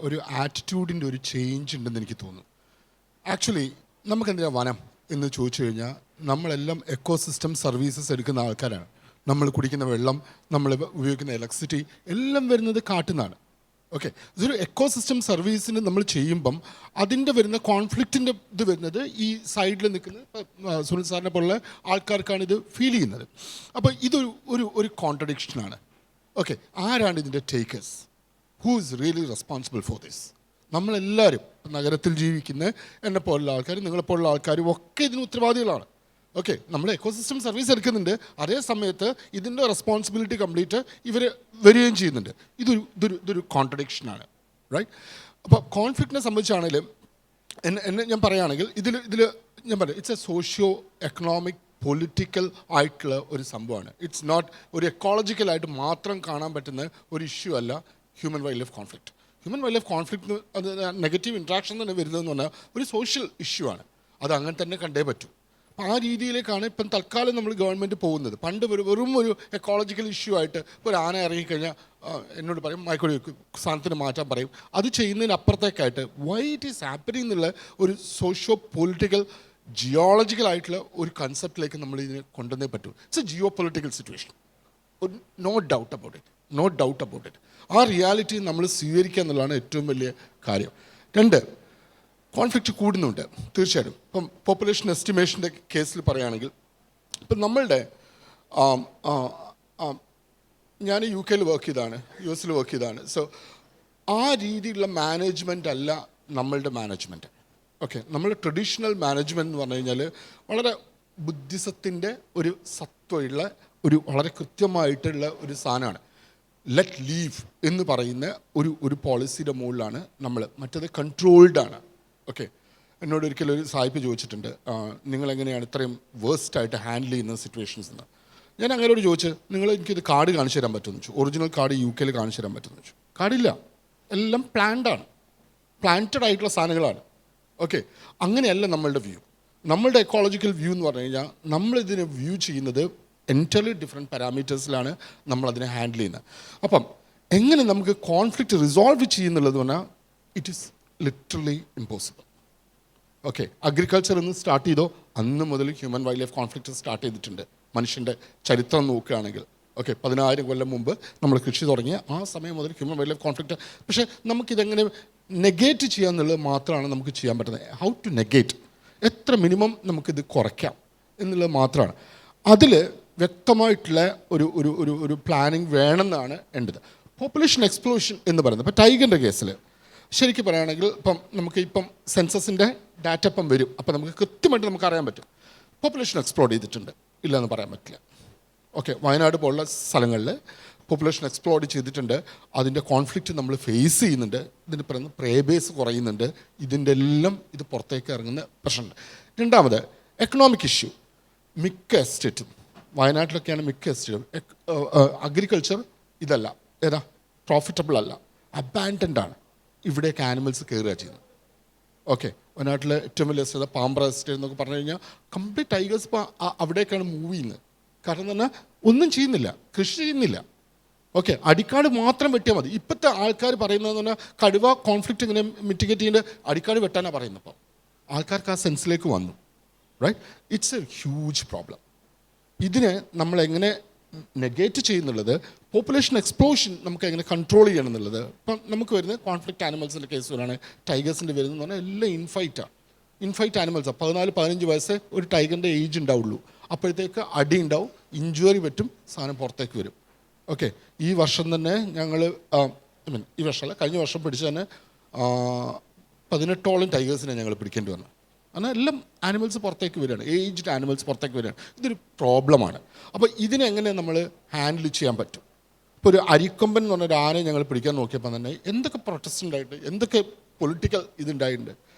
ഒരു ആറ്റിറ്റ്യൂഡിൻ്റെ ഒരു ചേഞ്ച് ഉണ്ടെന്ന് എനിക്ക് തോന്നുന്നു. ആക്ച്വലി നമുക്കെന്തിനാ വനം എന്ന് ചോദിച്ചു കഴിഞ്ഞാൽ നമ്മളെല്ലാം എക്കോസിസ്റ്റം സർവീസസ് എടുക്കുന്ന ആൾക്കാരാണ്. നമ്മൾ കുടിക്കുന്ന വെള്ളം, നമ്മൾ ഉപയോഗിക്കുന്ന ഇലക്ട്രിസിറ്റി എല്ലാം വരുന്നത് കാട്ടിൽ നിന്നാണ്. ഓക്കെ, ഇതൊരു എക്കോസിസ്റ്റം സർവീസിന് നമ്മൾ ചെയ്യുമ്പം അതിൻ്റെ വരുന്ന കോൺഫ്ലിക്റ്റിൻ്റെ ഇത് വരുന്നത് ഈ സൈഡിൽ നിൽക്കുന്ന സുനിൽ സാറിനെ പോലുള്ള ആൾക്കാർക്കാണ് ഇത് ഫീൽ ചെയ്യുന്നത്. അപ്പോൾ ഇതൊരു കോൺട്രഡിക്ഷനാണ്. ഓക്കെ, ആരാണ് ഇതിൻ്റെ takers? Who is really responsible for this? നമ്മളെല്ലാവരും നഗരത്തിൽ ജീവിക്കുന്ന എന്നെ പോലുള്ള ആൾക്കാരും നിങ്ങളെപ്പോലുള്ള ആൾക്കാരും ഒക്കെ ഇതിന് ഉത്തരവാദികളാണ്. ഓക്കെ, നമ്മൾ എക്കോസിസ്റ്റം സർവീസ് എടുക്കുന്നുണ്ട്, അതേ സമയത്ത് ഇതിൻ്റെ റെസ്പോൺസിബിലിറ്റി കംപ്ലീറ്റ് ഇവർ വരികയും ചെയ്യുന്നുണ്ട്. ഇതൊരു കോൺട്രഡിക്ഷനാണ്, റൈറ്റ്? അപ്പോൾ കോൺഫ്ലിക്റ്റിനെ സംബന്ധിച്ചാണെങ്കിലും എന്നെ ഞാൻ പറയുകയാണെങ്കിൽ ഇതിൽ ഞാൻ പറയാം, it's A socio economic political ആയിട്ടുള്ള ഒരു സംഭവമാണ്. ഇറ്റ്സ് നോട്ട് ഒരു എക്കോളജിക്കലായിട്ട് മാത്രം കാണാൻ പറ്റുന്ന ഒരു ഇഷ്യൂ അല്ല human wild life conflict. Human wild life conflict അത് നെഗറ്റീവ് ഇൻട്രാക്ഷൻ തന്നെ വരുന്നതെന്ന് പറഞ്ഞാൽ ഒരു സോഷ്യൽ ഇഷ്യൂ ആണ്. അത് അങ്ങനെ തന്നെ കണ്ടേ പറ്റൂ. അപ്പോൾ ആ രീതിയിലേക്കാണ് ഇപ്പം തൽക്കാലം നമ്മൾ ഗവൺമെൻറ് പോകുന്നത്. പണ്ട് വെറും ഒരു എക്കോളജിക്കൽ ഇഷ്യൂ ആയിട്ട് ഒരു ആന ഇറങ്ങിക്കഴിഞ്ഞാൽ എന്നോട് പറയും മയക്കൊടി സ്ഥാനത്തിന് മാറ്റാൻ പറയും. അത് ചെയ്യുന്നതിനപ്പുറത്തേക്കായിട്ട് വൈ ഇറ്റ് ഈസ് ഹാപ്പനിങ് എന്നുള്ള ഒരു സോഷ്യോ പൊളിറ്റിക്കൽ ജിയോളജിക്കൽ ആയിട്ടുള്ള ഒരു കൺസെപ്റ്റിലേക്ക് നമ്മൾ ഇതിനെ കൊണ്ടുവന്നേ പറ്റൂ. It's a geopolitical situation, no doubt about it. ആ റിയാലിറ്റി നമ്മൾ സ്വീകരിക്കുക എന്നുള്ളതാണ് ഏറ്റവും വലിയ കാര്യം. രണ്ട്, കോൺഫ്ലിക്റ്റ് കൂടുന്നുണ്ട് തീർച്ചയായിട്ടും. ഇപ്പം പോപ്പുലേഷൻ എസ്റ്റിമേഷൻ്റെ കേസിൽ പറയുകയാണെങ്കിൽ ഇപ്പം നമ്മളുടെ ഞാൻ UK വർക്ക് ചെയ്താണ്, US വർക്ക് ചെയ്താണ്. സോ ആ രീതിയിലുള്ള മാനേജ്മെൻ്റ് അല്ല നമ്മളുടെ മാനേജ്മെൻറ്റ്. ഓക്കെ, നമ്മൾ ട്രഡീഷണൽ മാനേജ്മെൻറ്റ് എന്ന് പറഞ്ഞു കഴിഞ്ഞാൽ വളരെ ബുദ്ധിസത്തിൻ്റെ ഒരു സത്വമുള്ള വളരെ കൃത്യമായിട്ടുള്ള ഒരു സാധനമാണ്. ലെറ്റ് ലീവ് എന്ന് പറയുന്ന ഒരു പോളിസിയുടെ മുകളിലാണ് നമ്മൾ. മറ്റേത് കൺട്രോൾഡാണ്. ഓക്കെ, എന്നോട് ഒരിക്കലും ഒരു സായിപ്പ് ചോദിച്ചിട്ടുണ്ട്, നിങ്ങളെങ്ങനെയാണ് ഇത്രയും വേഴ്സ്റ്റായിട്ട് ഹാൻഡിൽ ചെയ്യുന്ന സിറ്റുവേഷൻസ് എന്ന്. ഞാൻ അങ്ങനെയോട് ചോദിച്ച്, നിങ്ങൾ എനിക്കിത് കാർഡ് കാണിച്ചു തരാൻ പറ്റുമെന്ന് വെച്ചു. ഒറിജിനൽ കാർഡ് UK കാണിച്ചു തരാൻ പറ്റുമെന്ന് വെച്ചു. കാർഡില്ല, എല്ലാം പ്ലാന്റഡ് ആയിട്ടുള്ള സാധനങ്ങളാണ്. ഓക്കെ, അങ്ങനെയല്ല നമ്മളുടെ വ്യൂ. നമ്മളുടെ എക്കോളജിക്കൽ വ്യൂ എന്ന് പറഞ്ഞു കഴിഞ്ഞാൽ നമ്മളിതിനെ വ്യൂ ചെയ്യുന്നത് എൻറ്റയർലി ഡിഫറെൻറ്റ് പാരാമീറ്റേഴ്സിലാണ് നമ്മളതിനെ ഹാൻഡിൽ ചെയ്യുന്നത്. അപ്പം എങ്ങനെ നമുക്ക് കോൺഫ്ലിക്റ്റ് റിസോൾവ് ചെയ്യുന്നുള്ളത് പറഞ്ഞാൽ it is literally impossible. Okay, agriculture എന്ന് സ്റ്റാർട്ട് ചെയ്തോ അന്ന് മുതൽ human wild life conflict start ചെയ്തിട്ടുണ്ട്. മനുഷ്യൻ്റെ ചരിത്രം നോക്കുകയാണെങ്കിൽ ഓക്കെ, 10,000 കൊല്ലം മുമ്പ് നമ്മൾ കൃഷി തുടങ്ങിയ ആ സമയം മുതൽ ഹ്യൂമൻ വൈൽഡ് ലൈഫ് കോൺഫ്ലിക്റ്റ്. പക്ഷേ നമുക്കിതെങ്ങനെ നെഗേറ്റ് ചെയ്യാന്നുള്ളത് മാത്രമാണ് നമുക്ക് ചെയ്യാൻ പറ്റുന്നത്. ഹൗ ടു നെഗേറ്റ്, എത്ര മിനിമം നമുക്കിത് കുറയ്ക്കാം എന്നുള്ളത് മാത്രമാണ്. അതിൽ വ്യക്തമായിട്ടുള്ള ഒരു പ്ലാനിങ് വേണമെന്നാണ് എൻ്റെത്. പോപ്പുലേഷൻ എക്സ്പ്ലോഷൻ എന്ന് പറയുന്നത് ഇപ്പോൾ ടൈഗറിൻ്റെ കേസിൽ ശരിക്കും പറയുകയാണെങ്കിൽ ഇപ്പം സെൻസസിൻ്റെ ഡാറ്റ ഇപ്പം വരും. അപ്പം നമുക്ക് കൃത്യമായിട്ട് നമുക്ക് അറിയാൻ പറ്റും പോപ്പുലേഷൻ എക്സ്പ്ലോഡ് ചെയ്തിട്ടുണ്ട്, ഇല്ലയെന്ന് പറയാൻ പറ്റില്ല. ഓക്കെ, വയനാട് പോലുള്ള സ്ഥലങ്ങളിൽ പോപ്പുലേഷൻ എക്സ്പ്ലോഡ് ചെയ്തിട്ടുണ്ട്. അതിൻ്റെ കോൺഫ്ലിക്റ്റ് നമ്മൾ ഫേസ് ചെയ്യുന്നുണ്ട്. ഇതിന് പറയുന്ന പ്രേബേസ് കുറയുന്നുണ്ട്. ഇതിൻ്റെ എല്ലാം ഇത് പുറത്തേക്ക് ഇറങ്ങുന്ന പ്രശ്നമുണ്ട്. രണ്ടാമത് എക്കണോമിക് ഇഷ്യൂ. മിക്ക എസ്റ്റേറ്റും വയനാട്ടിലൊക്കെയാണ് മിക്ക എസ്റ്റേറ്റും അഗ്രികൾച്ചർ ഇതല്ല, ഏതാ പ്രോഫിറ്റബിൾ അല്ല, അബാൻഡൻഡ് ആണ്. ഇവിടേക്ക് ആനിമൽസ് കയറുക ചെയ്യുന്നത്. ഓക്കെ, വയനാട്ടിലെ ഏറ്റവും വലിയ എസ്റ്റേറ്റ് പാമ്പ്ര എസ്റ്റേറ്റ് എന്നൊക്കെ പറഞ്ഞു കഴിഞ്ഞാൽ കംപ്ലീറ്റ് ടൈഗേഴ്സ് ഇപ്പോൾ അവിടേക്കാണ് മൂവ് ചെയ്യുന്നത്. കാരണം എന്ന് പറഞ്ഞാൽ ഒന്നും ചെയ്യുന്നില്ല, കൃഷി ചെയ്യുന്നില്ല. ഓക്കെ, അടിക്കാട് മാത്രം വെട്ടിയാൽ മതി. ഇപ്പോഴത്തെ ആൾക്കാർ പറയുന്നതെന്ന് പറഞ്ഞാൽ കടുവ കോൺഫ്ലിക്റ്റ് ഇങ്ങനെ മിറ്റിഗേറ്റ് ചെയ്യേണ്ട അടിക്കാട് വെട്ടാനാണ് പറയുന്നത്. അപ്പോൾ ആൾക്കാർക്ക് ആ സെൻസിലേക്ക് വന്നു, right? It's a huge problem. ഇതിനെ നമ്മളെങ്ങനെ നെഗേറ്റ് ചെയ്യുന്നുള്ളത്, പോപ്പുലേഷൻ എക്സ്പ്ലോഷൻ നമുക്ക് എങ്ങനെ കൺട്രോൾ ചെയ്യണം എന്നുള്ളത്. ഇപ്പം നമുക്ക് വരുന്ന കോൺഫ്ലിക്റ്റ് ആനിമൽസിൻ്റെ കേസ് വരാണ്, ടൈഗേഴ്സിൻ്റെ വരുന്നതെന്ന് പറഞ്ഞാൽ എല്ലാം ഇൻഫൈറ്റാണ്. ഇൻഫൈറ്റ് ആനിമൽസാണ്. 14-15 വയസ്സേ ഒരു ടൈഗറിൻ്റെ ഏജ് ഉണ്ടാവുള്ളൂ. അപ്പോഴത്തേക്ക് അടി ഉണ്ടാവും, ഇഞ്ചുറി പറ്റും, സാധനം പുറത്തേക്ക് വരും. ഓക്കെ, ഈ വർഷം തന്നെ ഞങ്ങൾ ഈ വർഷമല്ല, കഴിഞ്ഞ വർഷം പിടിച്ച തന്നെ 18ഓളം ടൈഗേഴ്സിനെ ഞങ്ങൾ പിടിക്കേണ്ടി വന്നു. അങ്ങനെ എല്ലാം ആനിമൽസ് പുറത്തേക്ക് വരികയാണ്, ഏജ്ഡ് ആനിമൽസ് പുറത്തേക്ക് വരികയാണ്. ഇതൊരു പ്രോബ്ലമാണ്. അപ്പോൾ ഇതിനെങ്ങനെ നമ്മൾ ഹാൻഡിൽ ചെയ്യാൻ പറ്റും? ഇപ്പോൾ ഒരു അരിക്കൊമ്പൻ എന്ന് പറഞ്ഞൊരു ആനയെ ഞങ്ങൾ പിടിക്കാൻ നോക്കിയപ്പോൾ തന്നെ എന്തൊക്കെ പ്രൊട്ടസ്റ്റ് ഉണ്ടായിട്ട്, എന്തൊക്കെ പൊളിറ്റിക്കൽ ഇതുണ്ടായിട്ടുണ്ട്.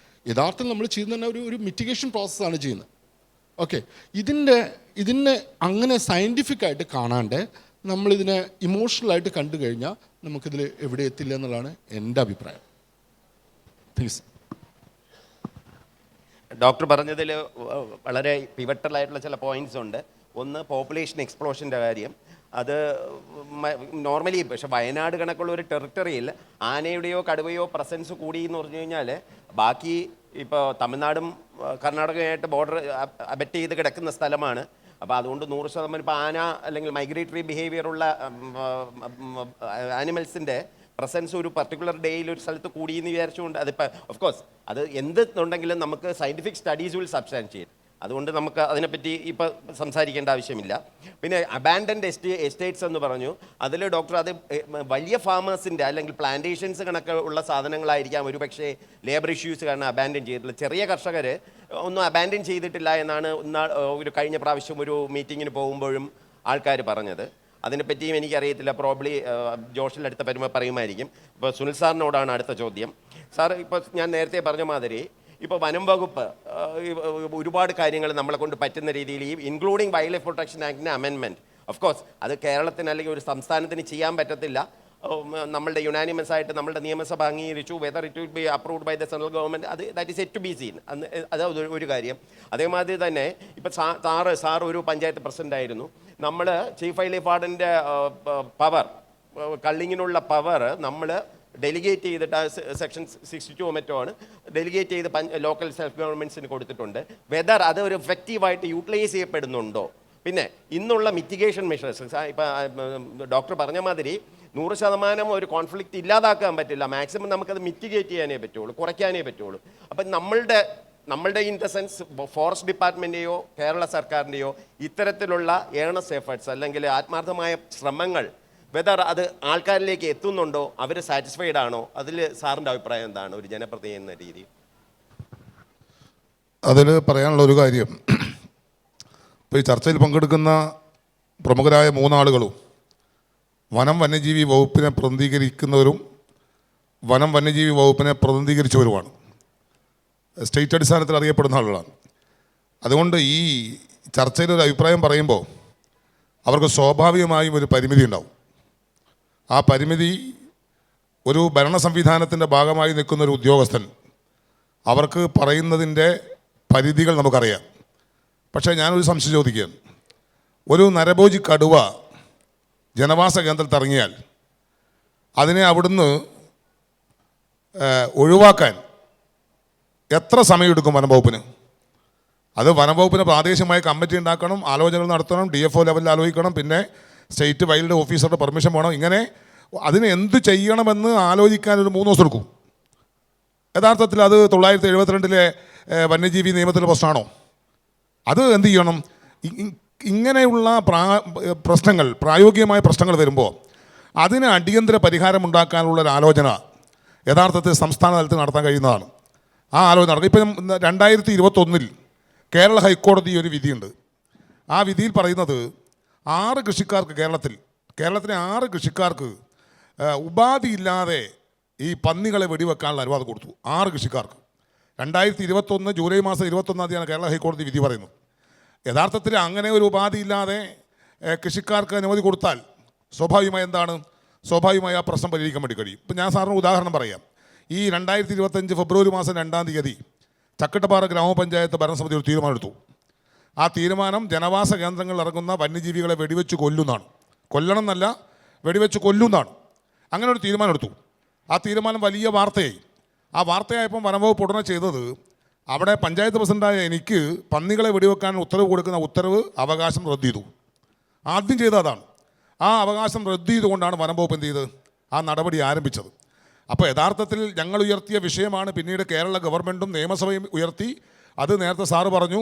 യഥാർത്ഥത്തിൽ നമ്മൾ ചെയ്യുന്ന തന്നെ ഒരു മിറ്റിഗേഷൻ പ്രോസസ്സാണ് ചെയ്യുന്നത്. ഓക്കെ, ഇതിനെ അങ്ങനെ സയൻറ്റിഫിക്കായിട്ട് കാണാണ്ട് നമ്മളിതിനെ ഇമോഷണലായിട്ട് കണ്ടു കഴിഞ്ഞാൽ നമുക്കിതിൽ എവിടെ എത്തില്ല എന്നുള്ളതാണ് എൻ്റെ അഭിപ്രായം. പ്ലീസ്. ഡോക്ടർ പറഞ്ഞതിൽ വളരെ പിവട്ടലായിട്ടുള്ള ചില പോയിന്റ്സ് ഉണ്ട്. ഒന്ന്, പോപ്പുലേഷൻ എക്സ്പ്ലോഷൻ്റെ കാര്യം. അത് നോർമലി പക്ഷെ വയനാട് കണക്കുള്ള ഒരു ടെറിട്ടറിയിൽ ആനയുടെയോ കടുവയോ പ്രസൻസ് കൂടി എന്ന് പറഞ്ഞു കഴിഞ്ഞാൽ ബാക്കി ഇപ്പോൾ തമിഴ്നാടും കർണാടകയുമായിട്ട് ബോർഡർ അബറ്റ് ചെയ്ത് കിടക്കുന്ന സ്ഥലമാണ്. അപ്പോൾ അതുകൊണ്ട് 100% ഇപ്പോൾ ആന അല്ലെങ്കിൽ മൈഗ്രേറ്ററി ബിഹേവിയറുള്ള ആനിമൽസിൻ്റെ പ്രസൻസ് ഒരു പർട്ടിക്കുലർ ഡേയിൽ ഒരു സ്ഥലത്ത് കൂടിയെന്ന് വിചാരിച്ചുകൊണ്ട് അതിപ്പോൾ ഓഫ് കോഴ്സ് അത് എന്തുണ്ടെങ്കിലും നമുക്ക് സയൻറ്റിഫിക് സ്റ്റഡീസ് വിൽ സബ്സ്റ്റാൻഷിയേറ്റ്. അതുകൊണ്ട് നമുക്ക് അതിനെപ്പറ്റി ഇപ്പോൾ സംസാരിക്കേണ്ട ആവശ്യമില്ല. പിന്നെ അബാൻഡൻഡ് എസ്റ്റേറ്റ്സ് എന്ന് പറഞ്ഞു, അതിൽ ഡോക്ടർ അത് വലിയ ഫാമേഴ്സിൻ്റെ അല്ലെങ്കിൽ പ്ലാന്റേഷൻസ് കണക്ക് ഉള്ള സാധനങ്ങളായിരിക്കാം ഒരു പക്ഷേ ലേബർ ഇഷ്യൂസ് കാരണം അബാൻഡൻ ചെയ്തിട്ടുള്ളത്. ചെറിയ കർഷകർ ഒന്നും അബാൻഡൻ ചെയ്തിട്ടില്ല എന്നാണ് ഒരു കഴിഞ്ഞ പ്രാവശ്യം ഒരു മീറ്റിങ്ങിന് പോകുമ്പോഴും ആൾക്കാർ പറഞ്ഞത്. അതിനെപ്പറ്റിയും എനിക്കറിയത്തില്ല, പ്രോബ്ലി ജോഷിൻ്റെ അടുത്ത പറയുമായിരിക്കും. ഇപ്പോൾ സുനിൽ സാറിനോടാണ് അടുത്ത ചോദ്യം. സാർ, ഇപ്പോൾ ഞാൻ നേരത്തെ പറഞ്ഞ മാതിരി ഇപ്പോൾ വനം വകുപ്പ് ഒരുപാട് കാര്യങ്ങൾ നമ്മളെ കൊണ്ട് പറ്റുന്ന രീതിയിൽ ഇൻക്ലൂഡിങ് വൈൽഡ് ലൈഫ് പ്രൊട്ടക്ഷൻ ആക്ടിൻ്റെ അമെൻമെൻറ്റ്, ഓഫ് കോഴ്സ് അത് കേരളത്തിന് അല്ലെങ്കിൽ ഒരു സംസ്ഥാനത്തിന് ചെയ്യാൻ പറ്റത്തില്ല. നമ്മളുടെ യുനാനിമസ് ആയിട്ട് നമ്മളുടെ നിയമസഭ അംഗീകരിച്ചു. Whether it will be approved by the central government, that is yet to be seen. അത് ഒരു കാര്യം. അതേമാതിരി തന്നെ ഇപ്പോൾ സാർ ഒരു പഞ്ചായത്ത് പ്രസിഡൻ്റ് ആയിരുന്നു. നമ്മൾ ചീഫ് വൈൽഡ് ലൈഫ് വാർഡൻ്റെ പവർ, കള്ളിങ്ങിനുള്ള പവർ നമ്മൾ ഡെലിഗേറ്റ് ചെയ്തിട്ട് സെക്ഷൻ 62 മറ്റോ ആണ് ഡെലിഗേറ്റ് ചെയ്ത് ലോക്കൽ സെൽഫ് ഗവൺമെൻറ്റ്സിന് കൊടുത്തിട്ടുണ്ട്. വെദർ അത് ഒരു എഫക്റ്റീവായിട്ട് യൂട്ടിലൈസ് ചെയ്യപ്പെടുന്നുണ്ടോ? പിന്നെ ഇന്നുള്ള മിറ്റിഗേഷൻ മെഷേഴ്സ്, ഇപ്പം ഡോക്ടർ പറഞ്ഞ മാതിരി 100% ഒരു കോൺഫ്ലിക്റ്റ് ഇല്ലാതാക്കാൻ പറ്റില്ല. മാക്സിമം നമുക്കത് മിറ്റിഗേറ്റ് ചെയ്യാനേ പറ്റുള്ളൂ, കുറയ്ക്കാനേ പറ്റുള്ളൂ. അപ്പം നമ്മളുടെ ഇൻ ദ സെൻസ് ഫോറസ്റ്റ് ഡിപ്പാർട്ട്മെൻറ്റെയോ കേരള സർക്കാരിൻ്റെയോ ഇത്തരത്തിലുള്ള ഏണസ് എഫേർട്സ് അല്ലെങ്കിൽ ആത്മാർത്ഥമായ ശ്രമങ്ങൾ വെദർ അത് ആൾക്കാരിലേക്ക് എത്തുന്നുണ്ടോ, അവർ സാറ്റിസ്ഫൈഡ് ആണോ? അതിൽ സാറിൻ്റെ അഭിപ്രായം എന്താണ് ഒരു ജനപ്രതിനിധി എന്ന രീതിയിൽ? അതിൽ പറയാനുള്ള ഒരു കാര്യം, ഇപ്പോൾ ഈ ചർച്ചയിൽ പങ്കെടുക്കുന്ന പ്രമുഖരായ 3 ആളുകളും വനം വന്യജീവി വകുപ്പിനെ പ്രതിനിധീകരിക്കുന്നവരും വനം വന്യജീവി വകുപ്പിനെ പ്രതിനിധീകരിച്ചവരുമാണ്. സ്റ്റേറ്റ് അടിസ്ഥാനത്തിൽ അറിയപ്പെടുന്ന ആളുകളാണ്. അതുകൊണ്ട് ഈ ചർച്ചയിലൊരു അഭിപ്രായം പറയുമ്പോൾ അവർക്ക് സ്വാഭാവികമായും ഒരു പരിമിതി ഉണ്ടാവും. ആ പരിമിതി ഒരു ഭരണ സംവിധാനത്തിൻ്റെ ഭാഗമായി നിൽക്കുന്ന ഒരു ഉദ്യോഗസ്ഥൻ അവർക്ക് പറയുന്നതിൻ്റെ പരിധികൾ നമുക്കറിയാം. പക്ഷേ ഞാനൊരു സംശയം ചോദിക്കുകയാണ്. ഒരു നരഭോജി കടുവ ജനവാസ കേന്ദ്രത്തിൽ ഇറങ്ങിയാൽ അതിനെ അവിടുന്ന് ഒഴിവാക്കാൻ എത്ര സമയമെടുക്കും വനംവകുപ്പിന്? അത് വനംവകുപ്പിന് പ്രാദേശികമായ കമ്മിറ്റി ഉണ്ടാക്കണം, ആലോചനകൾ നടത്തണം, DFO ലെവലിൽ ആലോചിക്കണം, പിന്നെ സ്റ്റേറ്റ് വൈൽഡ് ഓഫീസറുടെ പെർമിഷൻ വേണം. ഇങ്ങനെ അതിന് എന്ത് ചെയ്യണമെന്ന് ആലോചിക്കാൻ ഒരു 3 ദിവസം എടുക്കും. യഥാർത്ഥത്തിൽ അത് 1972 വന്യജീവി നിയമത്തിലെ പ്രശ്നമാണോ? അത് എന്ത് ചെയ്യണം? ഇങ്ങനെയുള്ള പ്രശ്നങ്ങൾ, പ്രായോഗികമായ പ്രശ്നങ്ങൾ വരുമ്പോൾ അതിന് അടിയന്തര പരിഹാരമുണ്ടാക്കാനുള്ള ഒരു ആലോചന യഥാർത്ഥത്തിൽ സംസ്ഥാന തലത്തിൽ നടത്താൻ കഴിയുന്നതാണ്. ആ ആലോചന നടക്കും. ഇപ്പം 2021 കേരള ഹൈക്കോടതി ഒരു വിധിയുണ്ട്. ആ വിധിയിൽ പറയുന്നത് 6 കൃഷിക്കാർക്ക് കേരളത്തിലെ 6 കൃഷിക്കാർക്ക് ഉപാധിയില്ലാതെ ഈ പന്നികളെ വെടിവെക്കാനുള്ള അനുവാദം കൊടുത്തു. 6 കൃഷിക്കാർക്ക് 2021 ജൂലൈ മാസം 21-ാം തീയതിയാണ് കേരള ഹൈക്കോടതി വിധി പറയുന്നത്. യഥാർത്ഥത്തിൽ അങ്ങനെ ഒരു ഉപാധിയില്ലാതെ കൃഷിക്കാർക്ക് അനുമതി കൊടുത്താൽ സ്വാഭാവികമായി ആ പ്രശ്നം പരിഹരിക്കാൻ വേണ്ടി കഴിയും. ഇപ്പം ഞാൻ സാറിന് ഉദാഹരണം പറയാം. ഈ 2025 ഫെബ്രുവരി മാസം 2-ാം തീയതി ചക്കട്ടപ്പാറ ഗ്രാമപഞ്ചായത്ത് ഭരണസമിതി ഒരു തീരുമാനമെടുത്തു. ആ തീരുമാനം ജനവാസ കേന്ദ്രങ്ങളിൽ ഇറങ്ങുന്ന വന്യജീവികളെ വെടിവെച്ച് കൊല്ലുന്നതാണ്. കൊല്ലണം എന്നല്ല, വെടിവെച്ച് കൊല്ലുന്നതാണ്. അങ്ങനെ ഒരു തീരുമാനം എടുത്തു. ആ തീരുമാനം വലിയ വാർത്തയായി. ആ വാർത്തയായപ്പം വനംവകുപ്പ് ഉടനെ ചെയ്തത് അവിടെ പഞ്ചായത്ത് പ്രസിഡൻ്റായ എനിക്ക് പന്നികളെ വെടിവെക്കാൻ ഉത്തരവ് കൊടുക്കുന്ന ഉത്തരവ് അവകാശം റദ്ദ് ചെയ്തു. ആദ്യം ചെയ്തത് അതാണ്. ആ അവകാശം റദ്ദ് ചെയ്തുകൊണ്ടാണ് വനംവകുപ്പ് എന്ത് ചെയ്തത്? ആ നടപടി ആരംഭിച്ചത്. അപ്പോൾ യഥാർത്ഥത്തിൽ ഞങ്ങൾ ഉയർത്തിയ വിഷയമാണ് പിന്നീട് കേരള ഗവൺമെൻറ്റും നിയമസഭയും ഉയർത്തി. അത് നേരത്തെ സാറ് പറഞ്ഞു,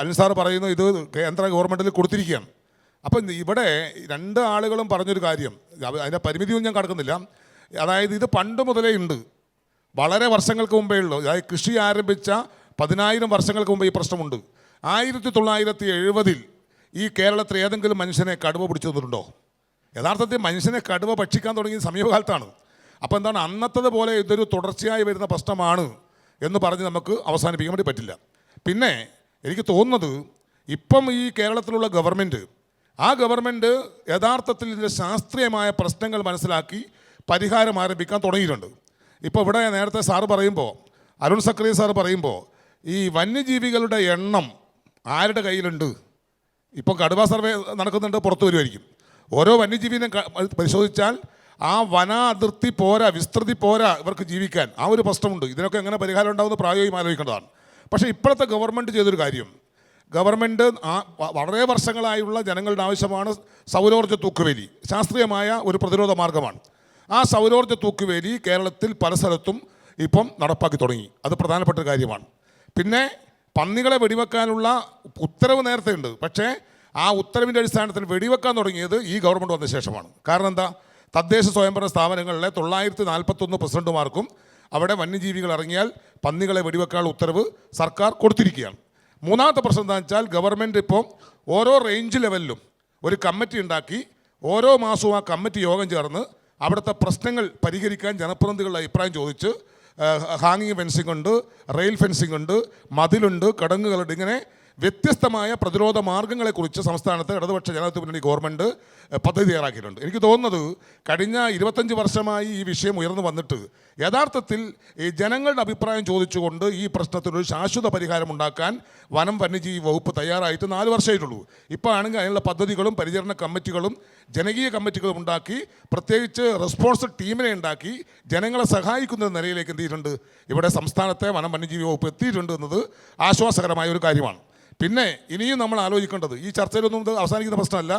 അനിൽ സാറ് പറയുന്നു ഇത് കേന്ദ്ര ഗവൺമെൻറ്റിൽ കൊടുത്തിരിക്കുകയാണ്. അപ്പം ഇവിടെ രണ്ട് ആളുകളും പറഞ്ഞൊരു കാര്യം, അതിൻ്റെ പരിമിതിയൊന്നും ഞാൻ കടക്കുന്നില്ല. അതായത് ഇത് പണ്ട് മുതലേ ഉണ്ട്, വളരെ വർഷങ്ങൾക്ക് മുമ്പേ ഉള്ളൂ. അതായത് കൃഷി ആരംഭിച്ച 10,000 വർഷങ്ങൾക്ക് മുമ്പ് ഈ പ്രശ്നമുണ്ട്. 1970 ഈ കേരളത്തിൽ ഏതെങ്കിലും മനുഷ്യനെ കടുവ പിടിച്ചു തന്നിട്ടുണ്ടോ? യഥാർത്ഥത്തിൽ മനുഷ്യനെ കടുവ ഭക്ഷിക്കാൻ തുടങ്ങിയത് സമീപകാലത്താണ്. അപ്പോൾ എന്താണ്, അന്നത്തത് പോലെ ഇതൊരു തുടർച്ചയായി വരുന്ന പ്രശ്നമാണ് എന്ന് പറഞ്ഞ് നമുക്ക് അവസാനിപ്പിക്കാൻ വേണ്ടി പറ്റില്ല. പിന്നെ എനിക്ക് തോന്നുന്നത് ഇപ്പം ഈ കേരളത്തിലുള്ള ഗവൺമെൻറ്, ആ ഗവൺമെൻറ് യഥാർത്ഥത്തിൽ ഇതിൻ്റെ ശാസ്ത്രീയമായ പ്രശ്നങ്ങൾ മനസ്സിലാക്കി പരിഹാരം ആരംഭിക്കാൻ തുടങ്ങിയിട്ടുണ്ട്. ഇപ്പോൾ ഇവിടെ നേരത്തെ സാറ് പറയുമ്പോൾ, അരുൺ സക്രി സാറ് പറയുമ്പോൾ, ഈ വന്യജീവികളുടെ എണ്ണം ആരുടെ കയ്യിലുണ്ട്? ഇപ്പോൾ കടുവ സർവേ നടക്കുന്നുണ്ട്, പുറത്തു വരുമായിരിക്കും. ഓരോ വന്യജീവിനെ പരിശോധിച്ചാൽ ആ വന അതിർത്തി പോരാ, വിസ്തൃതി പോരാ ഇവർക്ക് ജീവിക്കാൻ. ആ ഒരു പ്രശ്നമുണ്ട്. ഇതിനൊക്കെ എങ്ങനെ പരിഹാരം ഉണ്ടാകുമെന്ന് പ്രായോഗികം ആലോചിക്കേണ്ടതാണ്. പക്ഷേ ഇപ്പോഴത്തെ ഗവൺമെൻറ് ചെയ്തൊരു കാര്യം, ഗവൺമെൻറ് വളരെ വർഷങ്ങളായുള്ള ജനങ്ങളുടെ ആവശ്യമാണ് സൗരോർജ്ജ തൂക്കുവേലി. ശാസ്ത്രീയമായ ഒരു പ്രതിരോധ മാർഗമാണ്. ആ സൗരോർജ്ജ തൂക്കുവേലി കേരളത്തിൽ പല സ്ഥലത്തും ഇപ്പം നടപ്പാക്കി തുടങ്ങി. അത് പ്രധാനപ്പെട്ട ഒരു കാര്യമാണ്. പിന്നെ പന്നികളെ വെടിവെക്കാനുള്ള ഉത്തരവ് നേരത്തെ ഉണ്ട്, പക്ഷേ ആ ഉത്തരവിൻ്റെ അടിസ്ഥാനത്തിൽ വെടിവെക്കാൻ തുടങ്ങിയത് ഈ ഗവൺമെൻറ് വന്ന ശേഷമാണ്. കാരണം എന്താ, തദ്ദേശ സ്വയംഭരണ സ്ഥാപനങ്ങളിലെ 941 പ്രസിഡന്റുമാർക്കും അവിടെ വന്യജീവികൾ ഇറങ്ങിയാൽ പന്നികളെ വെടിവെക്കാനുള്ള ഉത്തരവ് സർക്കാർ കൊടുത്തിരിക്കുകയാണ്. മൂന്നാമത്തെ പ്രശ്നം എന്താണെന്ന് വെച്ചാൽ, ഗവൺമെൻറ് ഇപ്പോൾ ഓരോ റേഞ്ച് ലെവലിലും ഒരു കമ്മിറ്റി ഉണ്ടാക്കി ഓരോ മാസവും ആ കമ്മിറ്റി യോഗം ചേർന്ന് അവിടുത്തെ പ്രശ്നങ്ങൾ പരിഹരിക്കാൻ ജനപ്രതിനിധികളുടെ അഭിപ്രായം ചോദിച്ച് ഹാങ്ങിങ് ഫെൻസിംഗ് ഉണ്ട്, റെയിൽ ഫെൻസിംഗ് ഉണ്ട്, മതിലുണ്ട്, കിടങ്ങുകളുണ്ട്, ഇങ്ങനെ വ്യത്യസ്തമായ പ്രതിരോധ മാർഗ്ഗങ്ങളെക്കുറിച്ച് സംസ്ഥാനത്ത് ഇടതുപക്ഷ ജനാധിപത്യ മുന്നണി ഗവൺമെൻറ് പദ്ധതി തയ്യാറാക്കിയിട്ടുണ്ട്. എനിക്ക് തോന്നുന്നത് കഴിഞ്ഞ 25 വർഷമായി ഈ വിഷയം ഉയർന്നു വന്നിട്ട് യഥാർത്ഥത്തിൽ ഈ ജനങ്ങളുടെ അഭിപ്രായം ചോദിച്ചുകൊണ്ട് ഈ പ്രശ്നത്തിനൊരു ശാശ്വത പരിഹാരം ഉണ്ടാക്കാൻ വനം വന്യജീവി വകുപ്പ് തയ്യാറായിട്ട് 4 വർഷമായിട്ടുള്ളൂ. ഇപ്പോൾ ആണെങ്കിൽ അതിനുള്ള പദ്ധതികളും പരിചരണ കമ്മിറ്റികളും ജനകീയ കമ്മിറ്റികളും ഉണ്ടാക്കി, പ്രത്യേകിച്ച് റെസ്പോൺസ് ടീമിനെ ഉണ്ടാക്കി ജനങ്ങളെ സഹായിക്കുന്ന നിലയിലേക്ക് എന്തിയിട്ടുണ്ട് ഇവിടെ സംസ്ഥാനത്തെ വനം വന്യജീവി വകുപ്പ് എത്തിയിട്ടുണ്ട് എന്നത് ആശ്വാസകരമായ ഒരു കാര്യമാണ്. പിന്നെ ഇനിയും നമ്മൾ ആലോചിക്കേണ്ടത്, ഈ ചർച്ചയിലൊന്നും ഇത് അവസാനിക്കുന്ന പ്രശ്നമല്ല,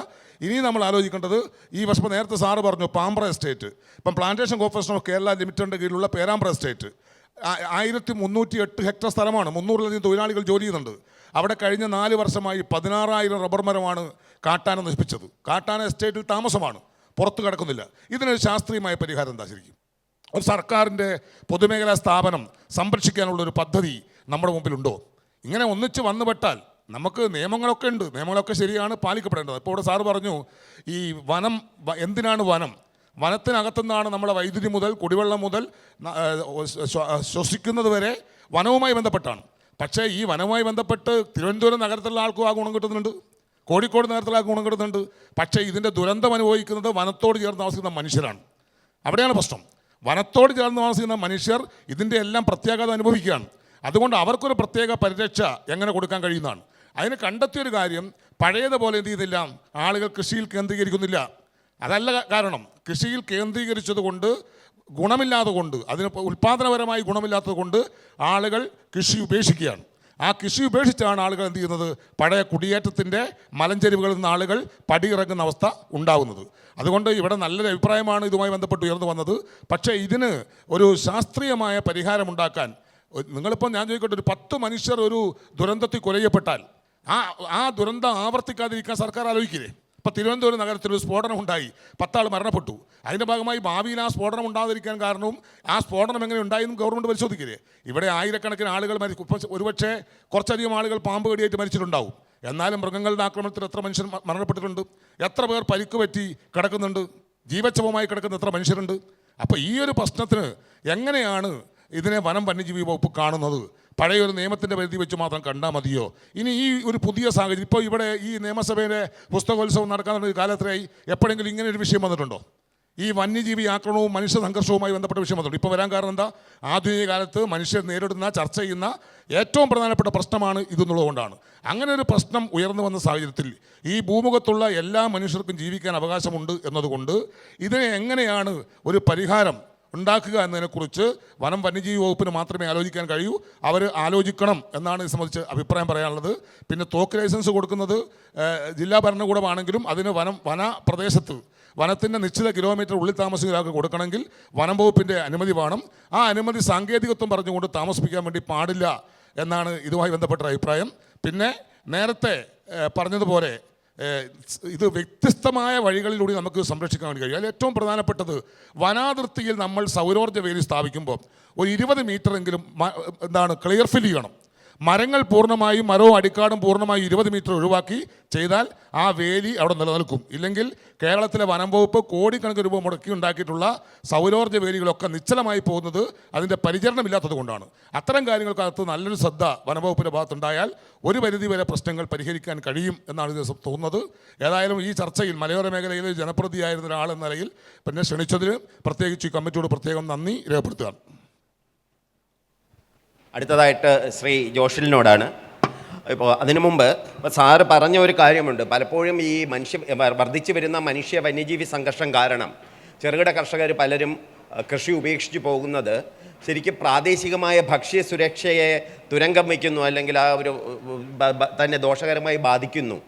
ഇനിയും നമ്മൾ ആലോചിക്കേണ്ടത് ഈ വർഷം നേരത്തെ സാറ് പറഞ്ഞു പാമ്പ്ര എസ്റ്റേറ്റ്, ഇപ്പം പ്ലാന്റേഷൻ കോർപ്പറേഷൻ ഓഫ് കേരള ലിമിറ്റഡിൻ്റെ കീഴിലുള്ള പേരാമ്പ്ര എസ്റ്റേറ്റ് 1308 ഹെക്ടർ സ്ഥലമാണ്. 300-ലധികം തൊഴിലാളികൾ ജോലി ചെയ്യുന്നുണ്ട്. അവിടെ കഴിഞ്ഞ 4 വർഷമായി 16,000 റബ്ബർ മരമാണ് കാട്ടാന നശിപ്പിച്ചത്. കാട്ടാന എസ്റ്റേറ്റിൽ താമസമാണ്, പുറത്ത് കിടക്കുന്നില്ല. ഇതിനൊരു ശാസ്ത്രീയമായ പരിഹാരം എന്താ? ശരിക്കും ഒരു സർക്കാരിൻ്റെ പൊതുമേഖലാ സ്ഥാപനം സംരക്ഷിക്കാനുള്ളൊരു പദ്ധതി നമ്മുടെ മുമ്പിലുണ്ടോ? ഇങ്ങനെ ഒന്നിച്ച് വന്നുപെട്ടാൽ നമുക്ക് നിയമങ്ങളൊക്കെ ഉണ്ട്, നിയമങ്ങളൊക്കെ ശരിയാണ്, പാലിക്കപ്പെടേണ്ടത്. ഇപ്പോൾ ഇവിടെ സാറ് പറഞ്ഞു ഈ വനം, എന്തിനാണ് വനം? വനത്തിനകത്തുനിന്നാണ് നമ്മുടെ വൈദ്യുതി മുതൽ കുടിവെള്ളം മുതൽ ശ്വസിക്കുന്നത് വരെ വനവുമായി ബന്ധപ്പെട്ടാണ്. പക്ഷേ ഈ വനവുമായി ബന്ധപ്പെട്ട് തിരുവനന്തപുരം നഗരത്തിലുള്ള ആൾക്കും ആ ഗുണം കിട്ടുന്നുണ്ട്, കോഴിക്കോട് നഗരത്തിലുള്ള ആ ഗുണം കിട്ടുന്നുണ്ട്. പക്ഷേ ഇതിൻ്റെ ദുരന്തം അനുഭവിക്കുന്നത് വനത്തോട് ചേർന്ന് താമസിക്കുന്ന മനുഷ്യരാണ്. അവിടെയാണ് പ്രശ്നം. വനത്തോട് ചേർന്ന് താമസിക്കുന്ന മനുഷ്യർ ഇതിൻ്റെ എല്ലാം പ്രത്യാഘാതം അനുഭവിക്കുകയാണ്. അതുകൊണ്ട് അവർക്കൊരു പ്രത്യേക പരിരക്ഷ എങ്ങനെ കൊടുക്കാൻ കഴിയുന്നതാണ്. അതിന് കണ്ടെത്തിയൊരു കാര്യം, പഴയതുപോലെ എന്ത് ചെയ്തില്ല, ആളുകൾ കൃഷിയിൽ കേന്ദ്രീകരിക്കുന്നില്ല. അതല്ല കാരണം, കൃഷിയിൽ കേന്ദ്രീകരിച്ചത് കൊണ്ട് ഗുണമില്ലാതെ കൊണ്ട്, അതിന് ഉൽപ്പാദനപരമായി ഗുണമില്ലാത്തത് കൊണ്ട് ആളുകൾ കൃഷി ഉപേക്ഷിക്കുകയാണ്. ആ കൃഷി ഉപേക്ഷിച്ചാണ് ആളുകൾ എന്ത് ചെയ്യുന്നത്, പഴയ കുടിയേറ്റത്തിൻ്റെ മലഞ്ചെരിവുകളിൽ നിന്ന് ആളുകൾ പടിയിറങ്ങുന്ന അവസ്ഥ ഉണ്ടാകുന്നത്. അതുകൊണ്ട് ഇവിടെ നല്ലൊരു അഭിപ്രായമാണ് ഇതുമായി ബന്ധപ്പെട്ട് ഉയർന്നു വന്നത്. പക്ഷേ ഇതിന് ഒരു ശാസ്ത്രീയമായ പരിഹാരമുണ്ടാക്കാൻ, നിങ്ങളിപ്പോൾ ഞാൻ ചോദിക്കട്ടെ, ഒരു 10 മനുഷ്യർ ഒരു ദുരന്തത്തിൽ കൊലയപ്പെട്ടാൽ ആ ദുരന്തം ആവർത്തിക്കാതിരിക്കാൻ സർക്കാർ ആലോചിക്കില്ലേ? ഇപ്പോൾ തിരുവനന്തപുരം നഗരത്തിൽ ഒരു സ്ഫോടനം ഉണ്ടായി, 10 ആൾ മരണപ്പെട്ടു. അതിൻ്റെ ഭാഗമായി ഭാവിയിൽ ആ സ്ഫോടനം ഉണ്ടാകാതിരിക്കാൻ കാരണവും ആ സ്ഫോടനം എങ്ങനെ ഉണ്ടായെന്നും ഗവൺമെൻറ് പരിശോധിക്കില്ലേ? ഇവിടെ ആയിരക്കണക്കിന് ആളുകൾ ഒരുപക്ഷെ കുറച്ചധികം ആളുകൾ പാമ്പ് കടിയേറ്റ് മരിച്ചിട്ടുണ്ടാവും. എന്നാലും മൃഗങ്ങളുടെ ആക്രമണത്തിൽ എത്ര മനുഷ്യർ മരണപ്പെട്ടിട്ടുണ്ട്, എത്ര പേർ പരിക്ക് പറ്റി കിടക്കുന്നുണ്ട്, ജീവച്ഛവമായി കിടക്കുന്ന എത്ര മനുഷ്യരുണ്ട്. അപ്പോൾ ഈ ഒരു പ്രശ്നത്തിന് എങ്ങനെയാണ് ഇതിനെ വനം വന്യജീവി വകുപ്പ് കാണുന്നത്? പഴയൊരു നിയമത്തിൻ്റെ പരിധി വെച്ച് മാത്രം കണ്ടാൽ മതിയോ? ഇനി ഈ ഒരു പുതിയ സാഹചര്യം, ഇപ്പോൾ ഇവിടെ ഈ നിയമസഭയിലെ പുസ്തകോത്സവം നടക്കാനുള്ള കാലത്തിലായി എപ്പോഴെങ്കിലും ഇങ്ങനെ ഒരു വിഷയം വന്നിട്ടുണ്ടോ? ഈ വന്യജീവി ആക്രമണവും മനുഷ്യ സംഘർഷവുമായി ബന്ധപ്പെട്ട വിഷയം വന്നിട്ടുണ്ട്. ഇപ്പോൾ വരാൻ കാരണം എന്താ? ആധുനിക കാലത്ത് മനുഷ്യർ നേരിടുന്ന, ചർച്ച ചെയ്യുന്ന ഏറ്റവും പ്രധാനപ്പെട്ട പ്രശ്നമാണ് ഇതെന്നുള്ളതുകൊണ്ടാണ്. അങ്ങനെ ഒരു പ്രശ്നം ഉയർന്നു വന്ന സാഹചര്യത്തിൽ ഈ ഭൂമുഖത്തുള്ള എല്ലാ മനുഷ്യർക്കും ജീവിക്കാൻ അവകാശമുണ്ട് എന്നതുകൊണ്ട് ഇതിനെ എങ്ങനെയാണ് ഒരു പരിഹാരം ഉണ്ടാക്കുക എന്നതിനെക്കുറിച്ച് വനം വന്യജീവി വകുപ്പിന് മാത്രമേ ആലോചിക്കാൻ കഴിയൂ. അവർ ആലോചിക്കണം എന്നാണ് ഇത് സംബന്ധിച്ച് അഭിപ്രായം പറയാനുള്ളത്. പിന്നെ തോക്ക് ലൈസൻസ് കൊടുക്കുന്നത് ജില്ലാ ഭരണകൂടമാണെങ്കിലും അതിന് വന പ്രദേശത്ത് വനത്തിൻ്റെ നിശ്ചിത കിലോമീറ്റർ ഉള്ളിൽ താമസിക്കുന്ന ഒരാൾക്ക് കൊടുക്കണമെങ്കിൽ വനം വകുപ്പിൻ്റെ അനുമതി വേണം. ആ അനുമതി സാങ്കേതികത്വം പറഞ്ഞുകൊണ്ട് താമസിപ്പിക്കാൻ വേണ്ടി പാടില്ല എന്നാണ് ഇതുമായി ബന്ധപ്പെട്ട അഭിപ്രായം. പിന്നെ നേരത്തെ പറഞ്ഞതുപോലെ ഇത് വ്യത്യസ്തമായ വഴികളിലൂടെ നമുക്ക് സംരക്ഷിക്കാൻ വേണ്ടി കഴിയും. അതിൽ ഏറ്റവും പ്രധാനപ്പെട്ടത് വനാതിർത്തിയിൽ നമ്മൾ സൗരോർജ്ജ വേലി സ്ഥാപിക്കുമ്പോൾ ഒരു 20 മീറ്ററെങ്കിലും ക്ലിയർ ഫിൽ ചെയ്യണം. മരങ്ങൾ പൂർണ്ണമായും മരവും അടിക്കാടും പൂർണ്ണമായും 20 മീറ്റർ ഒഴിവാക്കി ചെയ്താൽ ആ വേലി അവിടെ നിലനിൽക്കും. ഇല്ലെങ്കിൽ കേരളത്തിലെ വനം വകുപ്പ് കോടിക്കണക്കിന് രൂപ മുടക്കി ഉണ്ടാക്കിയിട്ടുള്ള സൗരോർജ്ജ വേലികളൊക്കെ നിശ്ചലമായി പോകുന്നത് അതിൻ്റെ പരിചരണമില്ലാത്തത് കൊണ്ടാണ്. അത്തരം കാര്യങ്ങൾക്കകത്ത് നല്ലൊരു ശ്രദ്ധ വനംവകുപ്പിൻ്റെ ഭാഗത്തുണ്ടായാൽ ഒരു പരിധി വരെ പ്രശ്നങ്ങൾ പരിഹരിക്കാൻ കഴിയും എന്നാണ് ഇത് തോന്നുന്നത്. ഏതായാലും ഈ ചർച്ചയിൽ മലയോര മേഖലയിൽ ജനപ്രതിയായിരുന്ന ഒരാളെന്ന നിലയിൽ പിന്നെ ക്ഷണിച്ചതിന് പ്രത്യേകിച്ച് ഈ കമ്മിറ്റിയോട് പ്രത്യേകം നന്ദി രേഖപ്പെടുത്തുകയാണ്. അടുത്തതായിട്ട് ശ്രീ ജോഷിലിനോടാണ്. ഇപ്പോൾ അതിനു മുമ്പ് സാറ് പറഞ്ഞ ഒരു കാര്യമുണ്ട്. പലപ്പോഴും ഈ വർദ്ധിച്ചു വരുന്ന മനുഷ്യ വന്യജീവി സംഘർഷം കാരണം ചെറുകിട കർഷകർ പലരും കൃഷി ഉപേക്ഷിച്ച് പോകുന്നത് ശരിക്കും പ്രാദേശികമായ ഭക്ഷ്യ സുരക്ഷയെ തുരങ്കം വയ്ക്കുന്നു, അല്ലെങ്കിൽ ആ ഒരു തന്നെ ദോഷകരമായി ബാധിക്കുന്നു,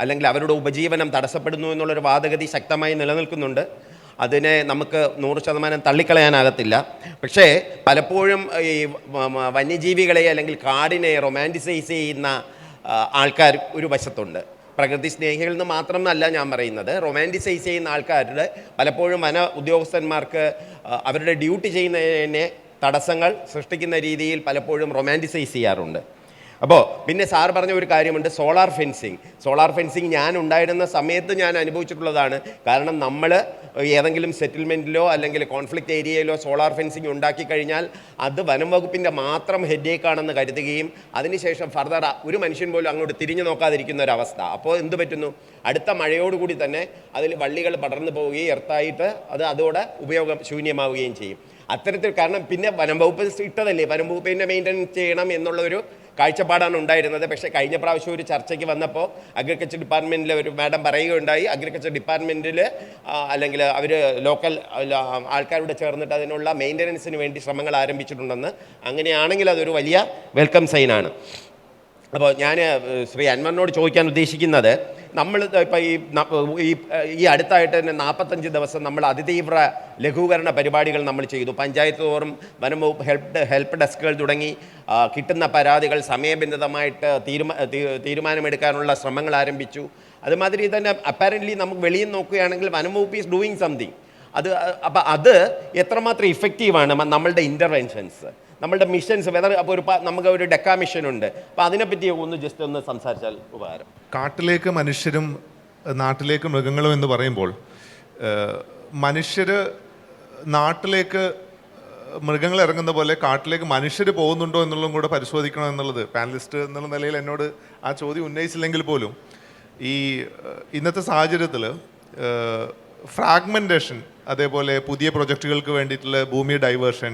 അല്ലെങ്കിൽ അവരുടെ ഉപജീവനം തടസ്സപ്പെടുന്നു എന്നുള്ളൊരു വാദഗതി ശക്തമായി നിലനിൽക്കുന്നുണ്ട്. അതിനെ നമുക്ക് 100% തള്ളിക്കളയാനാകത്തില്ല. പക്ഷേ പലപ്പോഴും ഈ വന്യജീവികളെ അല്ലെങ്കിൽ കാടിനെ റൊമാൻറ്റിസൈസ് ചെയ്യുന്ന ആൾക്കാർ ഒരു വശത്തുണ്ട്. പ്രകൃതി സ്നേഹികളിൽ നിന്ന് മാത്രമല്ല ഞാൻ പറയുന്നത്, റൊമാൻറ്റിസൈസ് ചെയ്യുന്ന ആൾക്കാരുടെ പലപ്പോഴും വന ഉദ്യോഗസ്ഥന്മാർക്ക് അവരുടെ ഡ്യൂട്ടി ചെയ്യുന്നതിനെ തടസ്സങ്ങൾ സൃഷ്ടിക്കുന്ന രീതിയിൽ പലപ്പോഴും റൊമാൻറ്റിസൈസ് ചെയ്യാറുണ്ട്. അപ്പോൾ പിന്നെ സാർ പറഞ്ഞ ഒരു കാര്യമുണ്ട്, സോളാർ ഫെൻസിങ് ഞാൻ ഉണ്ടായിരുന്ന സമയത്ത് ഞാൻ അനുഭവിച്ചിട്ടുള്ളതാണ്. കാരണം നമ്മൾ ഏതെങ്കിലും സെറ്റിൽമെൻറ്റിലോ അല്ലെങ്കിൽ കോൺഫ്ലിക്റ്റ് ഏരിയയിലോ സോളാർ ഫെൻസിങ് ഉണ്ടാക്കി കഴിഞ്ഞാൽ അത് വനം വകുപ്പിൻ്റെ മാത്രം ഹെഡേക്കാണെന്ന് കരുതുകയും അതിനുശേഷം ഫർദർ ഒരു മനുഷ്യൻ പോലും അങ്ങോട്ട് തിരിഞ്ഞു നോക്കാതിരിക്കുന്ന ഒരവസ്ഥ. അപ്പോൾ എന്ത് പറ്റുന്നു, അടുത്ത മഴയോടുകൂടി തന്നെ അതിൽ വള്ളികൾ പടർന്നു പോവുകയും എർത്തായിട്ട് അത് അതോടെ ഉപയോഗശൂന്യമാവുകയും ചെയ്യും. അത്തരത്തിൽ കാരണം പിന്നെ വനം വകുപ്പ് ഇട്ടതല്ലേ, വനം വകുപ്പിനെ മെയിൻ്റെനൻസ് ചെയ്യണം എന്നുള്ളൊരു കാഴ്ചപ്പാടാണ് ഉണ്ടായിരുന്നത്. പക്ഷേ കഴിഞ്ഞ പ്രാവശ്യം ഒരു ചർച്ചയ്ക്ക് വന്നപ്പോൾ അഗ്രികൾച്ചർ ഡിപ്പാർട്ട്മെൻറ്റിലെ ഒരു മാഡം പറയുകയുണ്ടായി, അഗ്രികൾച്ചർ ഡിപ്പാർട്ട്മെൻറ്റിൽ അല്ലെങ്കിൽ അവർ ലോക്കൽ ആൾക്കാരോട് ചേർന്നിട്ട് അതിനുള്ള മെയിൻ്റനൻസിന് വേണ്ടി ശ്രമങ്ങൾ ആരംഭിച്ചിട്ടുണ്ടെന്ന്. അങ്ങനെയാണെങ്കിൽ അതൊരു വലിയ വെൽക്കം സൈനാണ്. അപ്പോൾ ഞാൻ ശ്രീ അൻവറിനോട് ചോദിക്കാൻ ഉദ്ദേശിക്കുന്നത്, നമ്മൾ ഇപ്പോൾ ഈ അടുത്തായിട്ട് തന്നെ 45 ദിവസം നമ്മൾ അതിതീവ്ര ലഘൂകരണ പരിപാടികൾ നമ്മൾ ചെയ്തു. പഞ്ചായത്ത് തോറും വനം വകുപ്പ് ഹെൽപ്പ് ഡെസ്കുകൾ തുടങ്ങി കിട്ടുന്ന പരാതികൾ സമയബന്ധിതമായിട്ട് തീരുമാനമെടുക്കാനുള്ള ശ്രമങ്ങൾ ആരംഭിച്ചു. അതുമാതിരി തന്നെ അപ്പാരൻ്റ്ലി നമുക്ക് വെളിയിൽ നോക്കുകയാണെങ്കിൽ വനം വകുപ്പ് ഈസ് ഡൂയിങ് സംതിങ്. അപ്പോൾ അത് എത്രമാത്രം ഇഫക്റ്റീവാണ് നമ്മളുടെ ഇൻ്റർവെൻഷൻസ്, നമ്മളുടെ മിഷൻസ്, അപ്പോൾ നമുക്ക് ഒരു ഡെക്ക മിഷനുണ്ട്. അപ്പോൾ അതിനെപ്പറ്റി ജസ്റ്റ് ഒന്ന് സംസാരിച്ചാൽ ഉപകാരം. കാട്ടിലേക്ക് മനുഷ്യരും നാട്ടിലേക്ക് മൃഗങ്ങളും എന്ന് പറയുമ്പോൾ മനുഷ്യർ നാട്ടിലേക്ക് മൃഗങ്ങൾ ഇറങ്ങുന്ന പോലെ കാട്ടിലേക്ക് മനുഷ്യർ പോകുന്നുണ്ടോ എന്നുള്ളതും കൂടെ പരിശോധിക്കണം എന്നുള്ളത് പാനലിസ്റ്റ് എന്നുള്ള നിലയിൽ എന്നോട് ആ ചോദ്യം ഉന്നയിച്ചില്ലെങ്കിൽ പോലും ഈ ഇന്നത്തെ സാഹചര്യത്തിൽ ഫ്രാഗ്മെൻറ്റേഷൻ, അതേപോലെ പുതിയ പ്രൊജക്റ്റുകൾക്ക് വേണ്ടിയിട്ടുള്ള ഭൂമി ഡൈവേർഷൻ,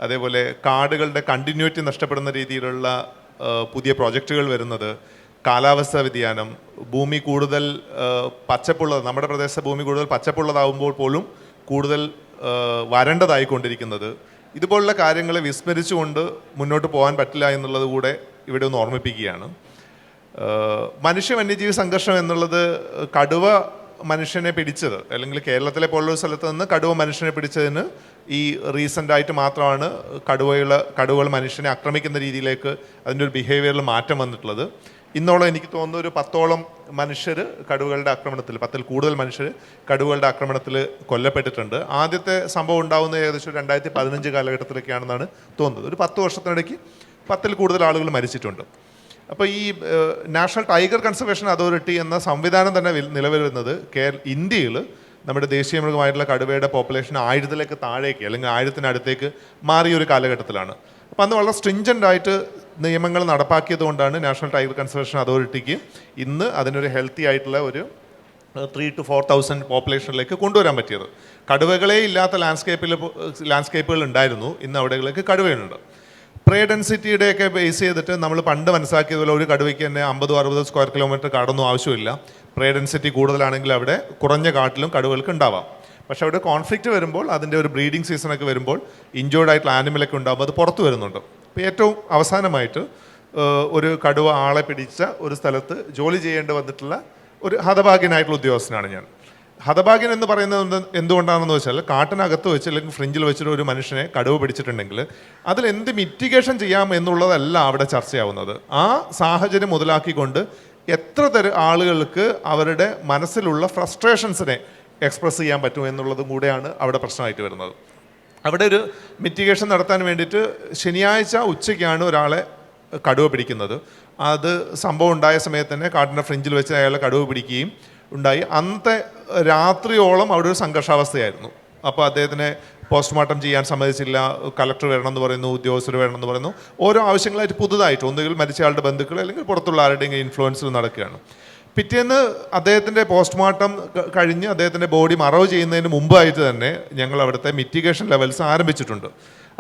അതേപോലെ കാടുകളുടെ കണ്ടിന്യൂറ്റി നഷ്ടപ്പെടുന്ന രീതിയിലുള്ള പുതിയ പ്രോജക്റ്റുകൾ വരുന്നത്, കാലാവസ്ഥാ വ്യതിയാനം, ഭൂമി കൂടുതൽ പച്ചപ്പുള്ളത്, നമ്മുടെ പ്രദേശത്തെ ഭൂമി കൂടുതൽ പച്ചപ്പുള്ളതാവുമ്പോൾ പോലും കൂടുതൽ വരണ്ടതായിക്കൊണ്ടിരിക്കുന്നത്, ഇതുപോലുള്ള കാര്യങ്ങളെ വിസ്മരിച്ചുകൊണ്ട് മുന്നോട്ട് പോകാൻ പറ്റില്ല എന്നുള്ളത് കൂടെ ഇവിടെ ഒന്ന് ഓർമ്മിപ്പിക്കുകയാണ്. മനുഷ്യ വന്യജീവി സംഘർഷം എന്നുള്ളത് കടുവ മനുഷ്യനെ പിടിച്ചത്, അല്ലെങ്കിൽ കേരളത്തിലെ പോലുള്ളൊരു സ്ഥലത്ത് നിന്ന് കടുവ മനുഷ്യനെ പിടിച്ചതിന് ഈ റീസെൻ്റായിട്ട് മാത്രമാണ് കടുവകൾ മനുഷ്യനെ ആക്രമിക്കുന്ന രീതിയിലേക്ക് അതിൻ്റെ ഒരു ബിഹേവിയറിൽ മാറ്റം വന്നിട്ടുള്ളത്. ഇന്നോളം എനിക്ക് തോന്നുന്നു ഒരു 10ഓളം മനുഷ്യർ കടുവകളുടെ ആക്രമണത്തിൽ, 10ൽ കൂടുതൽ മനുഷ്യർ കടുവകളുടെ ആക്രമണത്തിൽ കൊല്ലപ്പെട്ടിട്ടുണ്ട്. ആദ്യത്തെ സംഭവം ഉണ്ടാകുന്നത് ഏകദേശം 2015 കാലഘട്ടത്തിലൊക്കെയാണെന്നാണ് തോന്നുന്നത്. ഒരു 10 വർഷത്തിനിടയ്ക്ക് 10ൽ കൂടുതൽ ആളുകൾ മരിച്ചിട്ടുണ്ട്. അപ്പോൾ ഈ നാഷണൽ ടൈഗർ കൺസർവേഷൻ അതോറിറ്റി എന്ന സംവിധാനം തന്നെ നിലവിൽ വരുന്നത് ഇന്ത്യയിൽ നമ്മുടെ ദേശീയ മൃഗമായിട്ടുള്ള കടുവയുടെ പോപ്പുലേഷൻ 1000ലേക്ക് താഴേക്ക് അല്ലെങ്കിൽ 1000-നടുത്തേക്ക് മാറിയ ഒരു കാലഘട്ടത്തിലാണ്. അപ്പോൾ അന്ന് വളരെ സ്ട്രിഞ്ചൻ്റ് ആയിട്ട് നിയമങ്ങൾ നടപ്പാക്കിയത് കൊണ്ടാണ് നാഷണൽ ടൈഗർ കൺസർവേഷൻ അതോറിറ്റിക്ക് ഇന്ന് അതിനൊരു ഹെൽത്തി ആയിട്ടുള്ള ഒരു 3,000 to 4,000 പോപ്പുലേഷനിലേക്ക് കൊണ്ടുവരാൻ പറ്റിയത്. കടുവകളെ ഇല്ലാത്ത ലാൻഡ്സ്കേപ്പുകൾ ഉണ്ടായിരുന്നു, ഇന്ന് അവിടേക്ക് കടുവയുണ്ട്. പ്രേ ഡെൻസിറ്റിയുടെയൊക്കെ ബേസ് ചെയ്തിട്ട് നമ്മൾ പണ്ട് മനസ്സിലാക്കിയതുപോലെ ഒരു കടുവയ്ക്ക് തന്നെ 50-60 സ്ക്വയർ കിലോമീറ്റർ കാടൊന്നും ആവശ്യമില്ല. പ്രേ ഡെൻസിറ്റി കൂടുതലാണെങ്കിൽ അവിടെ കുറഞ്ഞ കാട്ടിലും കടുവകൾക്ക് ഉണ്ടാവാം. പക്ഷേ അവിടെ കോൺഫ്ലിക്റ്റ് വരുമ്പോൾ, അതിൻ്റെ ഒരു ബ്രീഡിംഗ് സീസണൊക്കെ വരുമ്പോൾ ഇഞ്ചേർഡ് ആയിട്ടുള്ള ആനിമലൊക്കെ ഉണ്ടാകുമ്പോൾ അത് പുറത്ത് വരുന്നുണ്ട്. അപ്പോൾ ഏറ്റവും അവസാനമായിട്ട് ഒരു കടുവ ആളെ പിടിച്ച ഒരു സ്ഥലത്ത് ജോലി ചെയ്യേണ്ടി വന്നിട്ടുള്ള ഒരു ഹതഭാഗ്യനായിട്ടുള്ള ഉദ്യോഗസ്ഥനാണ് ഞാൻ. ഹതഭാഗ്യം എന്ന് പറയുന്നത് എന്തുകൊണ്ടാണെന്ന് വെച്ചാൽ കാട്ടിനകത്ത് വെച്ച് അല്ലെങ്കിൽ ഫ്രിഞ്ചിൽ വെച്ചിട്ട് ഒരു മനുഷ്യനെ കടുവ പിടിച്ചിട്ടുണ്ടെങ്കിൽ അതിൽ എന്ത് മിറ്റിഗേഷൻ ചെയ്യാം എന്നുള്ളതല്ല അവിടെ ചർച്ചയാവുന്നത്. ആ സാഹചര്യം മുതലാക്കിക്കൊണ്ട് എത്ര തരം ആളുകൾക്ക് അവരുടെ മനസ്സിലുള്ള ഫ്രസ്ട്രേഷൻസിനെ എക്സ്പ്രസ് ചെയ്യാൻ പറ്റും എന്നുള്ളതും കൂടെയാണ് അവിടെ പ്രശ്നമായിട്ട് വരുന്നത്. അവിടെ ഒരു മിറ്റിഗേഷൻ നടത്താൻ വേണ്ടിയിട്ട് ശനിയാഴ്ച ഉച്ചയ്ക്കാണ് ഒരാളെ കടുവ പിടിക്കുന്നത്. അത് സംഭവം ഉണ്ടായ സമയത്ത് തന്നെ കാട്ടിൻ്റെ ഫ്രിഞ്ചിൽ വെച്ച് അയാളെ കടുവ പിടിക്കുകയും ഉണ്ടായി. അന്നത്തെ രാത്രിയോളം അവിടെ ഒരു സംഘർഷാവസ്ഥയായിരുന്നു. അപ്പോൾ അദ്ദേഹത്തിനെ പോസ്റ്റ്മോർട്ടം ചെയ്യാൻ സമ്മതിച്ചില്ല, കളക്ടർ വരണമെന്ന് പറയുന്നു, ഉദ്യോഗസ്ഥർ വരണമെന്ന് പറയുന്നു. ഓരോ ആവശ്യങ്ങളായിട്ട് പുതുതായിട്ട് ഒന്നുകിൽ മരിച്ചയാളുടെ ബന്ധുക്കൾ അല്ലെങ്കിൽ പുറത്തുള്ള ആരുടെയെങ്കിലും ഇൻഫ്ലുവൻസിൽ നടക്കുകയാണ്. പിറ്റേന്ന് അദ്ദേഹത്തിൻ്റെ പോസ്റ്റ്മോർട്ടം കഴിഞ്ഞ് അദ്ദേഹത്തിൻ്റെ ബോഡി മറവ് ചെയ്യുന്നതിന് മുമ്പായിട്ട് തന്നെ ഞങ്ങൾ അവിടുത്തെ മിറ്റിഗേഷൻ ലെവൽസ് ആരംഭിച്ചിട്ടുണ്ട്.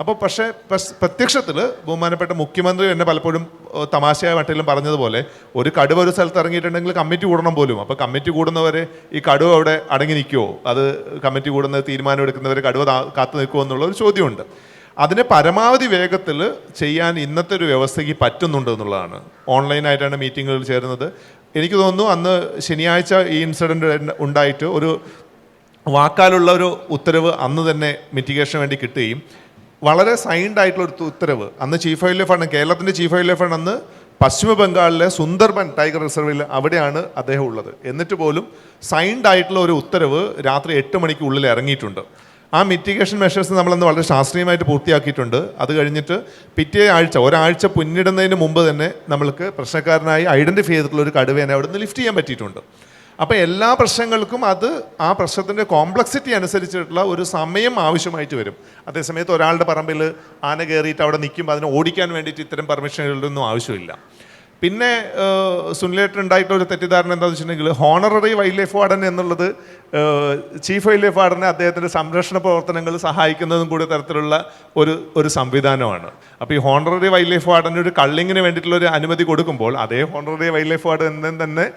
അപ്പോൾ പക്ഷേ പ്രത്യക്ഷത്തിൽ ബഹുമാനപ്പെട്ട മുഖ്യമന്ത്രി എന്നെ പലപ്പോഴും തമാശയായ മട്ടിലും പറഞ്ഞതുപോലെ ഒരു കടുവ ഒരു സ്ഥലത്ത് ഇറങ്ങിയിട്ടുണ്ടെങ്കിൽ കമ്മിറ്റി കൂടണം പോലും. അപ്പോൾ കമ്മിറ്റി കൂടുന്നവരെ ഈ കടുവ അവിടെ അടങ്ങി നിൽക്കുമോ, അത് കമ്മിറ്റി കൂടുന്ന തീരുമാനം എടുക്കുന്നവരെ കടുവ കാത്തു നിൽക്കുമോ എന്നുള്ള ഒരു ചോദ്യമുണ്ട്. അതിനെ പരമാവധി വേഗത്തിൽ ചെയ്യാൻ ഇന്നത്തെ ഒരു വ്യവസ്ഥയ്ക്ക് പറ്റുന്നുണ്ട് എന്നുള്ളതാണ്. ഓൺലൈനായിട്ടാണ് മീറ്റിങ്ങുകൾ ചേരുന്നത്. എനിക്ക് തോന്നുന്നു അന്ന് ശനിയാഴ്ച ഈ ഇൻസിഡൻറ്റ് ഉണ്ടായിട്ട് ഒരു വാക്കാലുള്ള ഒരു ഉത്തരവ് അന്ന് തന്നെ മിറ്റിഗേഷന് വേണ്ടി കിട്ടുകയും വളരെ സൈൻഡ് ആയിട്ടുള്ള ഒരു ഉത്തരവ് അന്ന് ചീഫ് വൈൽഡ് ലൈഫ് ഫണ്ട്, കേരളത്തിൻ്റെ ചീഫ് വൈൽഡ് ലൈഫ് ഫണ്ട് അന്ന് പശ്ചിമ ബംഗാളിലെ സുന്ദർബൻ ടൈഗർ റിസർവിൽ അവിടെയാണ് അദ്ദേഹം ഉള്ളത്. എന്നിട്ട് പോലും സൈൻഡ് ആയിട്ടുള്ള ഒരു ഉത്തരവ് രാത്രി 8 മണിക്കുള്ളിൽ ഇറങ്ങിയിട്ടുണ്ട്. ആ മിറ്റിഗേഷൻ മെഷേഴ്സ് നമ്മളന്ന് വളരെ ശാസ്ത്രീയമായിട്ട് പൂർത്തിയാക്കിയിട്ടുണ്ട്. അത് കഴിഞ്ഞിട്ട് പിറ്റേ ആഴ്ച ഒരാഴ്ച പിന്നിടുന്നതിന് മുമ്പ് തന്നെ നമ്മൾക്ക് പ്രശ്നക്കാരനായി ഐഡൻറ്റിഫൈ ചെയ്തിട്ടുള്ള ഒരു കടുവേനെ അവിടെ നിന്ന് ലിഫ്റ്റ് ചെയ്യാൻ പറ്റിയിട്ടുണ്ട്. അപ്പോൾ എല്ലാ പ്രശ്നങ്ങൾക്കും അത് ആ പ്രശ്നത്തിൻ്റെ കോംപ്ലക്സിറ്റി അനുസരിച്ചിട്ടുള്ള ഒരു സമയം ആവശ്യമായിട്ട് വരും. അതേസമയത്ത് ഒരാളുടെ പറമ്പിൽ ആന കയറിയിട്ട് അവിടെ നിൽക്കുമ്പോൾ അതിനെ ഓടിക്കാൻ വേണ്ടിയിട്ട് ഇത്തരം പെർമിഷനുകളുടെ ഒന്നും ആവശ്യമില്ല. പിന്നെ സുനിലേട്ടനുണ്ടായിട്ടുള്ള ഒരു തെറ്റിദ്ധാരണ എന്താണെന്ന് വെച്ചിട്ടുണ്ടെങ്കിൽ ഹോണററി വൈൽഡ് ലൈഫ് വാർഡൻ എന്നുള്ളത് ചീഫ് വൈൽഡ് ലൈഫ് വാർഡനെ അദ്ദേഹത്തിൻ്റെ സംരക്ഷണ പ്രവർത്തനങ്ങൾ സഹായിക്കുന്നതും കൂടി തരത്തിലുള്ള ഒരു സംവിധാനമാണ്. അപ്പോൾ ഈ ഹോണററി വൈൽഡ് ലൈഫ് വാർഡന് ഒരു കള്ളിങ്ങിന് വേണ്ടിയിട്ടുള്ള ഒരു അനുമതി കൊടുക്കുമ്പോൾ അതേ ഹോണററി വൈൽഡ് ലൈഫ് വാർഡൻ എന്നും തന്നെ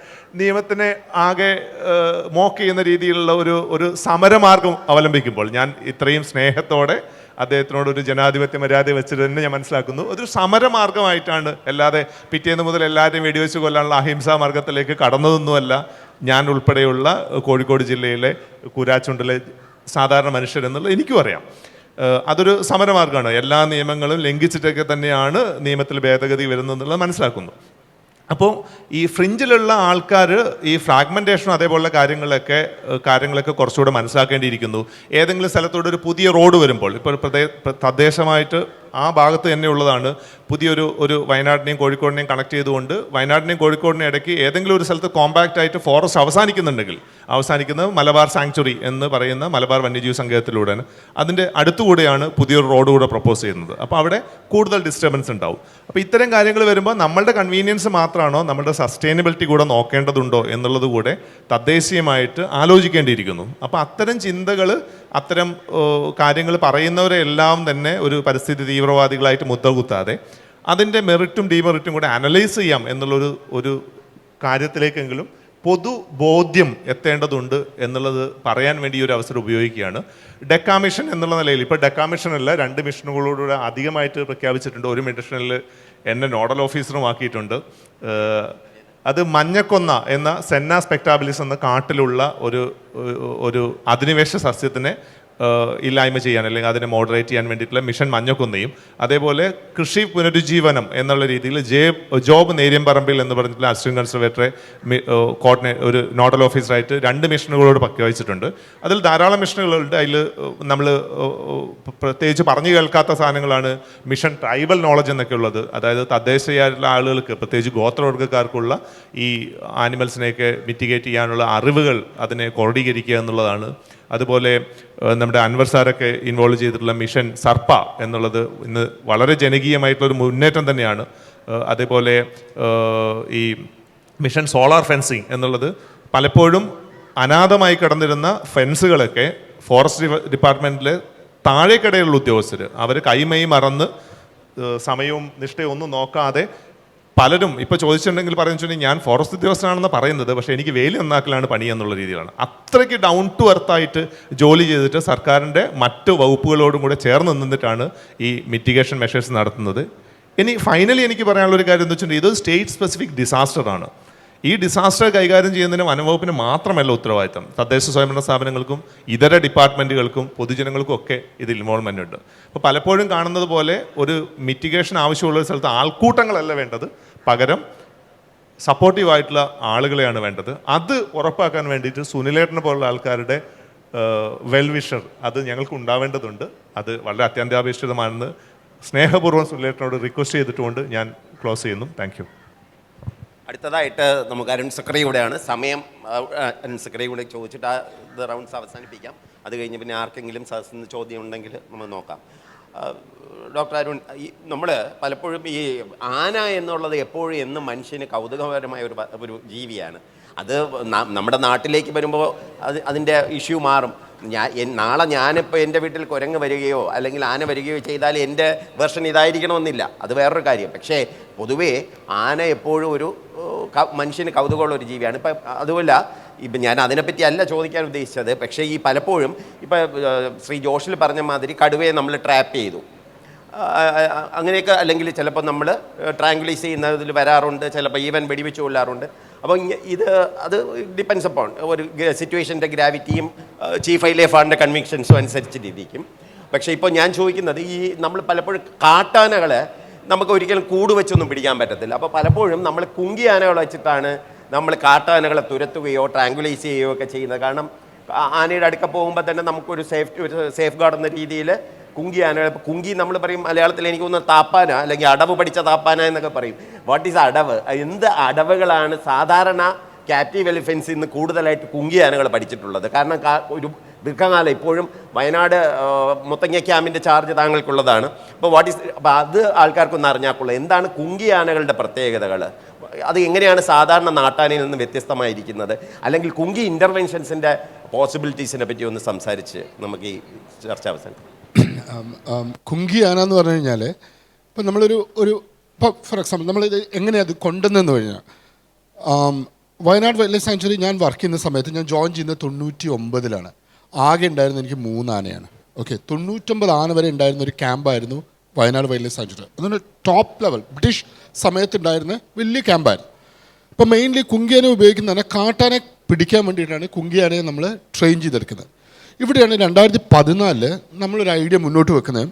നിയമത്തിനെ ആകെ മോക്ക് ചെയ്യുന്ന രീതിയിലുള്ള ഒരു സമരമാർഗം അവലംബിക്കുമ്പോൾ ഞാൻ ഇത്രയും സ്നേഹത്തോടെ അദ്ദേഹത്തിനോട് ഒരു ജനാധിപത്യ മര്യാദ വെച്ചിട്ട് തന്നെ ഞാൻ മനസ്സിലാക്കുന്നു. അതൊരു സമരമാർഗമായിട്ടാണ്, അല്ലാതെ പിറ്റേന്ന് മുതൽ എല്ലാവരെയും വെടിവെച്ച് കൊല്ലാനുള്ള അഹിംസാ മാർഗത്തിലേക്ക് കടന്നതൊന്നുമല്ല. ഞാൻ ഉൾപ്പെടെയുള്ള കോഴിക്കോട് ജില്ലയിലെ കൂരാച്ചുണ്ടിലെ സാധാരണ മനുഷ്യരെന്നുള്ളത് എനിക്കും അറിയാം. അതൊരു സമരമാർഗമാണ്. എല്ലാ നിയമങ്ങളും ലംഘിച്ചിട്ടൊക്കെ തന്നെയാണ് നിയമത്തിൽ ഭേദഗതി വരുന്നതെന്നുള്ളത് മനസ്സിലാക്കുന്നു. അപ്പോൾ ഈ ഫ്രിഞ്ചിലുള്ള ആൾക്കാർ ഈ ഫ്രാഗ്മെൻറ്റേഷനും അതേപോലുള്ള കാര്യങ്ങളൊക്കെ കുറച്ചുകൂടെ മനസ്സിലാക്കേണ്ടിയിരിക്കുന്നു. ഏതെങ്കിലും സ്ഥലത്തോടെ ഒരു പുതിയ റോഡ് വരുമ്പോൾ, ഇപ്പോൾ തദ്ദേശമായിട്ട് ആ ഭാഗത്ത് തന്നെ ഉള്ളതാണ് പുതിയൊരു വയനാടിനെയും കോഴിക്കോടിനെയും കണക്ട് ചെയ്തുകൊണ്ട് വയനാടിനെയും കോഴിക്കോടിനെയും ഇടയ്ക്ക് ഏതെങ്കിലും ഒരു സ്ഥലത്ത് കോമ്പാക്റ്റ് ആയിട്ട് ഫോറസ്റ്റ് അവസാനിക്കുന്നത് മലബാർ സാങ്ച്വറി എന്ന് പറയുന്ന മലബാർ വന്യജീവി സങ്കേതത്തിലൂടെയാണ്. അതിൻ്റെ അടുത്തുകൂടെയാണ് പുതിയൊരു റോഡ് കൂടെ പ്രപ്പോസ് ചെയ്യുന്നത്. അപ്പോൾ അവിടെ കൂടുതൽ ഡിസ്റ്റർബൻസ് ഉണ്ടാവും. അപ്പോൾ ഇത്തരം കാര്യങ്ങൾ വരുമ്പോൾ നമ്മളുടെ കൺവീനിയൻസ് മാത്രമാണോ നമ്മളുടെ സസ്റ്റൈനബിലിറ്റി കൂടെ നോക്കേണ്ടതുണ്ടോ എന്നുള്ളത് കൂടെ തദ്ദേശീയമായിട്ട് ആലോചിക്കേണ്ടിയിരിക്കുന്നു. അപ്പോൾ അത്തരം ചിന്തകൾ, അത്തരം കാര്യങ്ങൾ പറയുന്നവരെല്ലാം തന്നെ ഒരു പരിസ്ഥിതി തീവ്രവാദികളായിട്ട് മുദ്ര കുത്താതെ അതിൻ്റെ മെറിറ്റും ഡീമെറിറ്റും കൂടെ അനലൈസ് ചെയ്യാം എന്നുള്ളൊരു കാര്യത്തിലേക്കെങ്കിലും പൊതുബോധ്യം എത്തേണ്ടതുണ്ട് എന്നുള്ളത് പറയാൻ വേണ്ടി ഒരു അവസരം ഉപയോഗിക്കുകയാണ്. ഡെക്കാ മിഷൻ എന്നുള്ള നിലയിൽ ഇപ്പോൾ ഡെക്കാ മിഷനല്ല, 2 മിഷനുകളോടുകൂടെ അധികമായിട്ട് പ്രഖ്യാപിച്ചിട്ടുണ്ട്. ഒരു മിഷനിൽ എന്നെ നോഡൽ ഓഫീസറും ആക്കിയിട്ടുണ്ട്. അത് മഞ്ഞക്കൊന്ന എന്ന സെന്ന സ്പെക്ടാബിലിസ് എന്ന കാട്ടിലുള്ള ഒരു അധിനിവേശ സസ്യത്തിനെ ഇല്ലായ്മ ചെയ്യാൻ അല്ലെങ്കിൽ അതിനെ മോഡറേറ്റ് ചെയ്യാൻ വേണ്ടിയിട്ടുള്ള മിഷൻ മഞ്ഞക്കൊന്നയും, അതേപോലെ കൃഷി പുനരുജ്ജീവനം എന്നുള്ള രീതിയിൽ ജോബ് നേര്യംപറമ്പിൽ എന്ന് പറഞ്ഞിട്ടുള്ള അസിസ്റ്റന്റ് കൺസർവേറ്ററെ ഒരു നോഡൽ ഓഫീസറായിട്ട് 2 മിഷനുകളോട് പ്രഖ്യാപിച്ചിട്ടുണ്ട്. അതിൽ ധാരാളം മിഷനുകളുണ്ട്. അതിൽ നമ്മൾ പ്രത്യേകിച്ച് പറഞ്ഞു കേൾക്കാത്ത സാധനങ്ങളാണ് മിഷൻ ട്രൈബൽ നോളജ് എന്നൊക്കെ ഉള്ളത്. അതായത് തദ്ദേശീയമായിട്ടുള്ള ആളുകൾക്ക്, പ്രത്യേകിച്ച് ഗോത്രവർഗ്ഗക്കാർക്കുള്ള ഈ ആനിമൽസിനെയൊക്കെ മിറ്റിഗേറ്റ് ചെയ്യാനുള്ള അറിവുകൾ അതിനെ ക്രോഡീകരിക്കുക എന്നുള്ളതാണ്. അതുപോലെ നമ്മുടെ അൻവർ സാറൊക്കെ ഇൻവോൾവ് ചെയ്തിട്ടുള്ള മിഷൻ സർപ്പ എന്നുള്ളത് ഇന്ന് വളരെ ജനകീയമായിട്ടുള്ളൊരു മുന്നേറ്റം തന്നെയാണ്. അതേപോലെ ഈ മിഷൻ സോളാർ ഫെൻസിങ് എന്നുള്ളത് പലപ്പോഴും അനാഥമായി കിടന്നിരുന്ന ഫെൻസുകളൊക്കെ ഫോറസ്റ്റ് ഡിപ്പാർട്ട്മെൻറ്റിലെ താഴേക്കിടയിലുള്ള ഉദ്യോഗസ്ഥർ അവർ കൈമൈ മറന്ന് സമയവും നിഷ്ഠയും ഒന്നും നോക്കാതെ പലരും ഇപ്പോൾ ചോദിച്ചിട്ടുണ്ടെങ്കിൽ പറയുന്നുവെച്ചിട്ടുണ്ടെങ്കിൽ ഞാൻ ഫോറസ്റ്റ് ഉദ്യോഗസ്ഥനാണെന്ന് പറയുന്നത്, പക്ഷേ എനിക്ക് വേലി നന്നാക്കലാണ് പണി എന്നുള്ള രീതിയിലാണ്. അത്രയ്ക്ക് ഡൗൺ ടു എർത്തായിട്ട് ജോലി ചെയ്തിട്ട് സർക്കാരിൻ്റെ മറ്റ് വകുപ്പുകളോടും കൂടെ ചേർന്ന് നിന്നിട്ടാണ് ഈ മിറ്റിഗേഷൻ മെഷേഴ്സ് നടത്തുന്നത്. ഇനി ഫൈനലി എനിക്ക് പറയാനുള്ളൊരു കാര്യം എന്ന് വെച്ചിട്ടുണ്ടെങ്കിൽ ഇത് സ്റ്റേറ്റ് സ്പെസിഫിക് ഡിസാസ്റ്ററാണ്. ഈ ഡിസാസ്റ്റർ കൈകാര്യം ചെയ്യുന്നതിന് വനംവകുപ്പിന് മാത്രമല്ല ഉത്തരവാദിത്തം, തദ്ദേശ സ്വയംഭരണ സ്ഥാപനങ്ങൾക്കും ഇതര ഡിപ്പാർട്ട്മെൻറ്റുകൾക്കും പൊതുജനങ്ങൾക്കും ഒക്കെ ഇതിൽ ഇൻവോൾവ്മെൻ്റ് ഉണ്ട്. അപ്പോൾ പലപ്പോഴും കാണുന്നത് പോലെ ഒരു മിറ്റിഗേഷൻ ആവശ്യമുള്ള ഒരു സ്ഥലത്ത് ആൾക്കൂട്ടങ്ങളല്ല വേണ്ടത്, പകരം സപ്പോർട്ടീവായിട്ടുള്ള ആളുകളെയാണ് വേണ്ടത്. അത് ഉറപ്പാക്കാൻ വേണ്ടിയിട്ട് സുനിലേട്ടനെ പോലുള്ള ആൾക്കാരുടെ വെൽവിഷർ അത് ഞങ്ങൾക്ക് ഉണ്ടാവേണ്ടതുണ്ട്. അത് വളരെ അത്യന്താപേക്ഷിതമാണെന്ന് സ്നേഹപൂർവ്വം സുനിലേട്ടനോട് റിക്വസ്റ്റ് ചെയ്തിട്ടുകൊണ്ട് ഞാൻ ക്ലോസ് ചെയ്യുന്നു. Thank you. അടുത്തതായിട്ട് നമുക്ക് അരുൺ സക്രിയുടെയാണ് സമയം. അരുൺ സക്രിയൂടെ ചോദിച്ചിട്ട് ഇത് റൗണ്ട്സ് അവസാനിപ്പിക്കാം. അത് കഴിഞ്ഞ് പിന്നെ ആർക്കെങ്കിലും സദസ്സിൽ ചോദ്യം ഉണ്ടെങ്കിൽ നമ്മൾ നോക്കാം. ഡോക്ടർ അരുൺ, നമ്മൾ പലപ്പോഴും ഈ ആന എന്നുള്ളത് എപ്പോഴും എന്നും മനുഷ്യന് കൗതുകപരമായ ഒരു ജീവിയാണ്. അത് നമ്മുടെ നാട്ടിലേക്ക് വരുമ്പോൾ അതിൻ്റെ ഇഷ്യൂ മാറും. നാളെ ഞാനിപ്പോൾ എൻ്റെ വീട്ടിൽ കുരങ്ങ് വരികയോ അല്ലെങ്കിൽ ആന വരികയോ ചെയ്താൽ എൻ്റെ വെർഷൻ ഇതായിരിക്കണമെന്നില്ല, അത് വേറൊരു കാര്യം. പക്ഷേ പൊതുവേ ആന എപ്പോഴും ഒരു മനുഷ്യന് കൗതുകമുള്ള ഒരു ജീവിയാണ്. ഇപ്പം അതുമല്ല, ഇപ്പം ഞാൻ അതിനെപ്പറ്റി അല്ല ചോദിക്കാൻ ഉദ്ദേശിച്ചത്. പക്ഷേ ഈ പലപ്പോഴും ഇപ്പം ശ്രീ ജോഷിൽ പറഞ്ഞ മാതിരി കടുവയെ നമ്മൾ ട്രാപ്പ് ചെയ്തു, അങ്ങനെയൊക്കെ, അല്ലെങ്കിൽ ചിലപ്പോൾ നമ്മൾ ട്രാങ്കുലൈസ് ചെയ്യുന്നതിൽ വരാറുണ്ട്, ചിലപ്പോൾ ഈവൻ വെടിവെച്ച് കൊള്ളാറുണ്ട്. അപ്പോൾ അത് ഡിപ്പെൻസ് അപ്പോൺ ഒരു സിറ്റുവേഷൻ്റെ ഗ്രാവിറ്റിയും ചീഫ് വൈൽഡ് ലൈഫ് വാർഡൻ്റെ കൺവിക്ഷൻസും അനുസരിച്ചിട്ടിരിക്കും. പക്ഷേ ഇപ്പോൾ ഞാൻ ചോദിക്കുന്നത്, ഈ നമ്മൾ പലപ്പോഴും കാട്ടാനകളെ നമുക്ക് ഒരിക്കലും കൂട് വെച്ചൊന്നും പിടിക്കാൻ പറ്റത്തില്ല. അപ്പോൾ പലപ്പോഴും നമ്മൾ കുങ്കി ആനകൾ വെച്ചിട്ടാണ് നമ്മൾ കാട്ടാനകളെ തുരത്തുകയോ ട്രാങ്കുലൈസ് ചെയ്യുകയോ ഒക്കെ ചെയ്യുന്നത്. കാരണം ആനയുടെ അടുക്ക പോകുമ്പോൾ തന്നെ നമുക്കൊരു സേഫ് ഗാർഡ് എന്ന രീതിയിൽ കുങ്കി ആനകൾ, ഇപ്പോൾ കുങ്കി നമ്മൾ പറയും മലയാളത്തിൽ എനിക്ക് തോന്നുന്നത് താപ്പാന അല്ലെങ്കിൽ അടവ് പഠിച്ച താപ്പാന എന്നൊക്കെ പറയും. വാട്ട് ഈസ് അടവ്? എന്ത് അടവുകളാണ് സാധാരണ ക്യാപ്റ്റീവ് എലിഫൻസിൽ നിന്ന് കൂടുതലായിട്ട് കുങ്കി ആനകൾ പഠിച്ചിട്ടുള്ളത്? കാരണം ഒരു ദീർഘകാലം ഇപ്പോഴും വയനാട് മുത്തങ്ങ ക്യാമ്പിൻ്റെ ചാർജ് താങ്കൾക്കുള്ളതാണ്. അപ്പോൾ അപ്പോൾ അത് ആൾക്കാർക്കൊന്ന് അറിഞ്ഞാൽക്കുള്ളത് എന്താണ് കുങ്കി ആനകളുടെ പ്രത്യേകതകൾ, അത് എങ്ങനെയാണ് സാധാരണ നാട്ടാനയിൽ നിന്ന് വ്യത്യസ്തമായിരിക്കുന്നത്, അല്ലെങ്കിൽ കുങ്കി ഇൻ്റർവെൻഷൻസിൻ്റെ പോസിബിലിറ്റീസിനെ പറ്റി ഒന്ന് സംസാരിച്ച് നമുക്ക് ഈ ചർച്ച അവസാനിപ്പിക്കാം. കുങ്കി ആന എന്ന് പറഞ്ഞു കഴിഞ്ഞാൽ ഇപ്പം ഇപ്പോൾ ഫോർ എക്സാമ്പിൾ നമ്മളിത് എങ്ങനെയാണ് അത് കൊണ്ടുവന്നെന്ന് കഴിഞ്ഞാൽ, വയനാട് വൈൽഡ് ലൈഫ് സാങ്ച്വറി ഞാൻ വർക്ക് ചെയ്യുന്ന സമയത്ത് ഞാൻ ജോയിൻ ചെയ്യുന്നത് 99-ലാണ്. ആകെ ഉണ്ടായിരുന്ന എനിക്ക് 3 ആനയാണ്. ഓക്കെ, 99 ആന വരെ ഉണ്ടായിരുന്ന ഒരു ക്യാമ്പായിരുന്നു വയനാട് വൈൽഡ് ലൈഫ് സാങ്ച്വറി. അതുകൊണ്ട് ടോപ്പ് ലെവൽ ബ്രിട്ടീഷ് സമയത്തുണ്ടായിരുന്ന വലിയ ക്യാമ്പായിരുന്നു. ഇപ്പോൾ മെയിൻലി കുങ്കിയാനെ ഉപയോഗിക്കുന്നതാണ് കാട്ടാനെ പിടിക്കാൻ വേണ്ടിയിട്ടാണ് കുങ്കിയാനെ നമ്മൾ ട്രെയിൻ ചെയ്തെടുക്കുന്നത്. ഇവിടെയാണ് 2014 നമ്മളൊരു ഐഡിയ മുന്നോട്ട് വെക്കുന്നത്,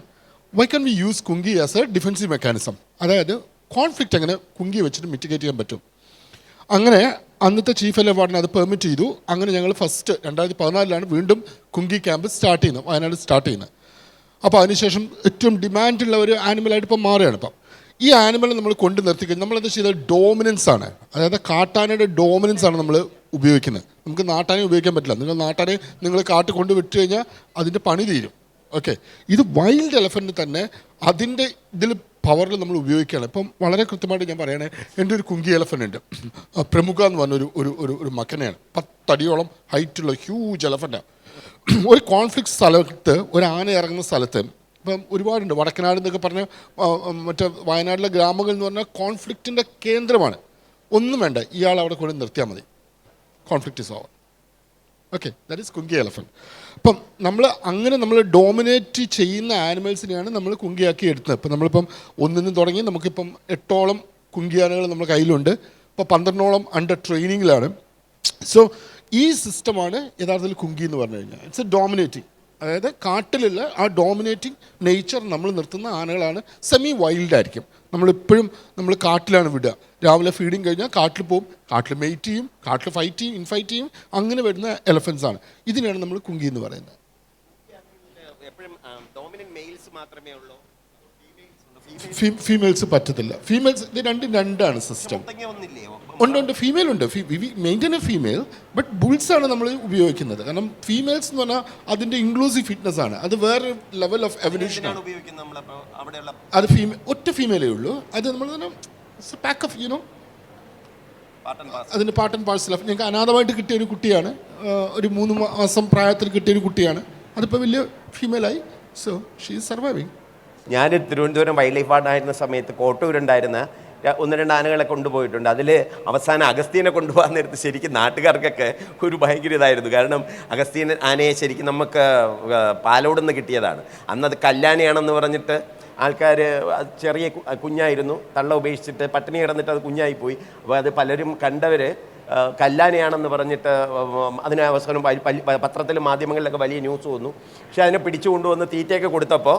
why can we use kumki as a defensive mechanism. അതായത് കോൺഫ്ലിക്റ്റ് എങ്ങനെ കുങ്കി വെച്ചിട്ട് മിറ്റിഗേറ്റ് ചെയ്യാൻ പറ്റും. അങ്ങനെ അന്നത്തെ ചീഫ് വൈൽഡ് ലൈഫ് വാർഡൻ അത് പെർമിറ്റ് ചെയ്തു. അങ്ങനെ ഞങ്ങൾ ഫസ്റ്റ് 2014 വീണ്ടും കുങ്കി ക്യാമ്പ് സ്റ്റാർട്ട് ചെയ്യുന്നത്, വയനാട് സ്റ്റാർട്ട് ചെയ്യുന്നത്. അപ്പോൾ അതിനുശേഷം ഏറ്റവും ഡിമാൻഡുള്ള ഒരു ആനിമലായിട്ട് ഇപ്പോൾ മാറുകയാണ്. ഇപ്പം ഈ ആനിമൽ നമ്മൾ കൊണ്ട് നിർത്തിക്കഴിഞ്ഞാൽ നമ്മളെന്താ ചെയ്താൽ ഡോമിനൻസ് ആണ്, അതായത് കാട്ടാനയുടെ ഡോമിനൻസ് ആണ് നമ്മൾ ഉപയോഗിക്കുന്നത്. നമുക്ക് നാട്ടാനെ ഉപയോഗിക്കാൻ പറ്റില്ല. നിങ്ങൾ കാട്ട് കൊണ്ട് വിട്ട് കഴിഞ്ഞാൽ അതിൻ്റെ പണി തീരും. ഓക്കെ, ഇത് വൈൽഡ് എലഫൻറ്റ് തന്നെ അതിൻ്റെ ഇതിൽ പവറിൽ നമ്മൾ ഉപയോഗിക്കുകയാണ്. ഇപ്പം വളരെ കൃത്യമായിട്ട് ഞാൻ പറയണേ, എൻ്റെ ഒരു കുങ്കി എലഫൻ്റ് ഉണ്ട്, പ്രമുഖ എന്ന് പറഞ്ഞ ഒരു മക്കനെയാണ്. 10 അടിയോളം ഹൈറ്റുള്ള ഹ്യൂജ് എലഫൻ്റാണ്. ഒരു കോൺഫ്ലിക്റ്റ് സ്ഥലത്ത് ഒരു ആന ഇറങ്ങുന്ന സ്ഥലത്ത് ഇപ്പം ഒരുപാടുണ്ട്. വടക്കനാട് എന്നൊക്കെ പറഞ്ഞ മറ്റേ വയനാട്ടിലെ ഗ്രാമങ്ങൾ എന്ന് പറഞ്ഞാൽ കോൺഫ്ലിക്റ്റിൻ്റെ കേന്ദ്രമാണ്. ഒന്നും വേണ്ട, ഇയാൾ അവിടെ കൊണ്ട് നിർത്തിയാൽ മതി, conflict is over. Okay, that is kumki elephant. അപ്പം നമ്മൾ ഡോമിനേറ്റ് ചെയ്യുന്ന ആനിമൽസിനെയാണ് നമ്മൾ കുങ്കിയാക്കി എടുത്തത്. ഇപ്പം നമ്മളിപ്പം 1 തുടങ്ങി നമുക്കിപ്പം 8ഓളം കുങ്കിയാനകൾ നമ്മുടെ കയ്യിലുണ്ട്. ഇപ്പോൾ 12ഓളം അണ്ടർ ട്രെയിനിങ്ങിലാണ്. സോ ഈ സിസ്റ്റമാണ് യഥാർത്ഥത്തിൽ കുങ്കി എന്ന് പറഞ്ഞു കഴിഞ്ഞാൽ ഇറ്റ്സ് എ ഡോമിനേറ്റിംഗ്, അതായത് കാട്ടിലുള്ള ആ ഡോമിനേറ്റിംഗ് നേച്ചർ നമ്മൾ നിർത്തുന്ന ആനകളാണ്. സെമി വൈൽഡായിരിക്കും. നമ്മളിപ്പോഴും നമ്മൾ കാട്ടിലാണ് വിടുക. രാവിലെ ഫീഡിങ് കഴിഞ്ഞാൽ കാട്ടിൽ പോകും, കാട്ടിൽ മെയ്റ്റ് ചെയ്യും, കാട്ടിൽ ഫൈറ്റ് ചെയ്യും, ഇൻഫൈറ്റ് ചെയ്യും, അങ്ങനെ വരുന്ന എലഫൻസ് ആണ്. ഇതിനാണ് നമ്മൾ കുങ്കി എന്ന് പറയുന്നത്. ഫീമെയിൽസ് പറ്റത്തില്ല. ഫീമെയിൽസ് ഇത് രണ്ടാണ് സിസ്റ്റം. ഉണ്ട്, ഫീമെയിൽ ഉണ്ട്. Maintain a female, but bulls ആണ് നമ്മൾ ഉപയോഗിക്കുന്നത്. കാരണം ഫീമെയിൽസ് എന്ന് പറഞ്ഞാൽ അതിൻ്റെ ഇൻക്ലൂസീവ് ഫിറ്റ്നസ് ആണ്, അത് വേറെ ലെവൽ ഓഫ് എവല്യൂഷൻ ആണ്. അത് ഒറ്റ ഫീമെയിലേ ഉള്ളൂ. അത് നമ്മൾ തന്നെ പാക്ക് ഓഫ് അതിൻ്റെ പാർട്ട് ആൻഡ് പാർസൽ ഓഫ്. ഞങ്ങൾക്ക് അനാഥമായിട്ട് കിട്ടിയ ഒരു കുട്ടിയാണ്, ഒരു 3 മാസം പ്രായത്തിൽ കിട്ടിയ ഒരു കുട്ടിയാണ്. അതിപ്പോൾ വലിയ ഫീമെയിലായി. So she is surviving. ഞാൻ തിരുവനന്തപുരം വൈൽഡ് ലൈഫ് വാർഡനായിരുന്ന സമയത്ത് കോട്ടൂരുണ്ടായിരുന്ന 1-2 ആനകളെ കൊണ്ടുപോയിട്ടുണ്ട്. അതിൽ അവസാനം അഗസ്ത്യനെ കൊണ്ടുപോകാൻ നേരത്ത് ശരിക്കും നാട്ടുകാർക്കൊക്കെ ഒരു ഭയങ്കര ഇതായിരുന്നു. കാരണം അഗസ്ത്യൻ ആനയെ ശരിക്കും നമുക്ക് പാലോട് നിന്ന് കിട്ടിയതാണ്. അന്നത് കല്യാണിയാണെന്ന് പറഞ്ഞിട്ട് ആൾക്കാർ ചെറിയ കുഞ്ഞായിരുന്നു, തള്ള ഉപേക്ഷിച്ചിട്ട് പട്ടിണി കിടന്നിട്ട് അത് കുഞ്ഞായിപ്പോയി. അപ്പോൾ അത് പലരും കണ്ടവർ കല്ലാനയാണെന്ന് പറഞ്ഞിട്ട് അതിന് അവസരം പത്രത്തിലും മാധ്യമങ്ങളിലൊക്കെ വലിയ ന്യൂസ് വന്നു. പക്ഷെ അതിനെ പിടിച്ചു കൊണ്ടുവന്ന് തീറ്റയൊക്കെ കൊടുത്തപ്പോൾ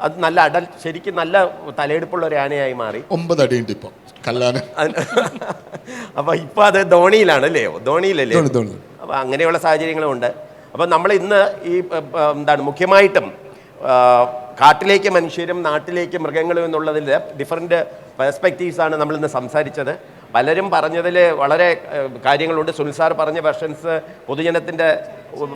അത് നല്ല ശരിക്കും നല്ല തലയെടുപ്പുള്ള ഒരു ആനയായി മാറി. 9 അടിയുണ്ട് ഇപ്പോൾ കല്ലാന. അപ്പോൾ ഇപ്പോൾ അത് ധോണിയിലാണല്ലേ, ധോണിയിലല്ലേ. അപ്പോൾ അങ്ങനെയുള്ള സാഹചര്യങ്ങളുമുണ്ട്. അപ്പോൾ നമ്മൾ ഇന്ന് ഈ മുഖ്യമായിട്ടും കാട്ടിലേക്ക് മനുഷ്യരും നാട്ടിലേക്ക് മൃഗങ്ങളും എന്നുള്ളതിൻ്റെ ഡിഫറൻറ്റ് പെർസ്പെക്റ്റീവ്സാണ് നമ്മളിന്ന് സംസാരിച്ചത്. പലരും പറഞ്ഞതിൽ വളരെ കാര്യങ്ങളുണ്ട്. സുനിൽ സാർ പറഞ്ഞ വെർഷൻസ് പൊതുജനത്തിൻ്റെ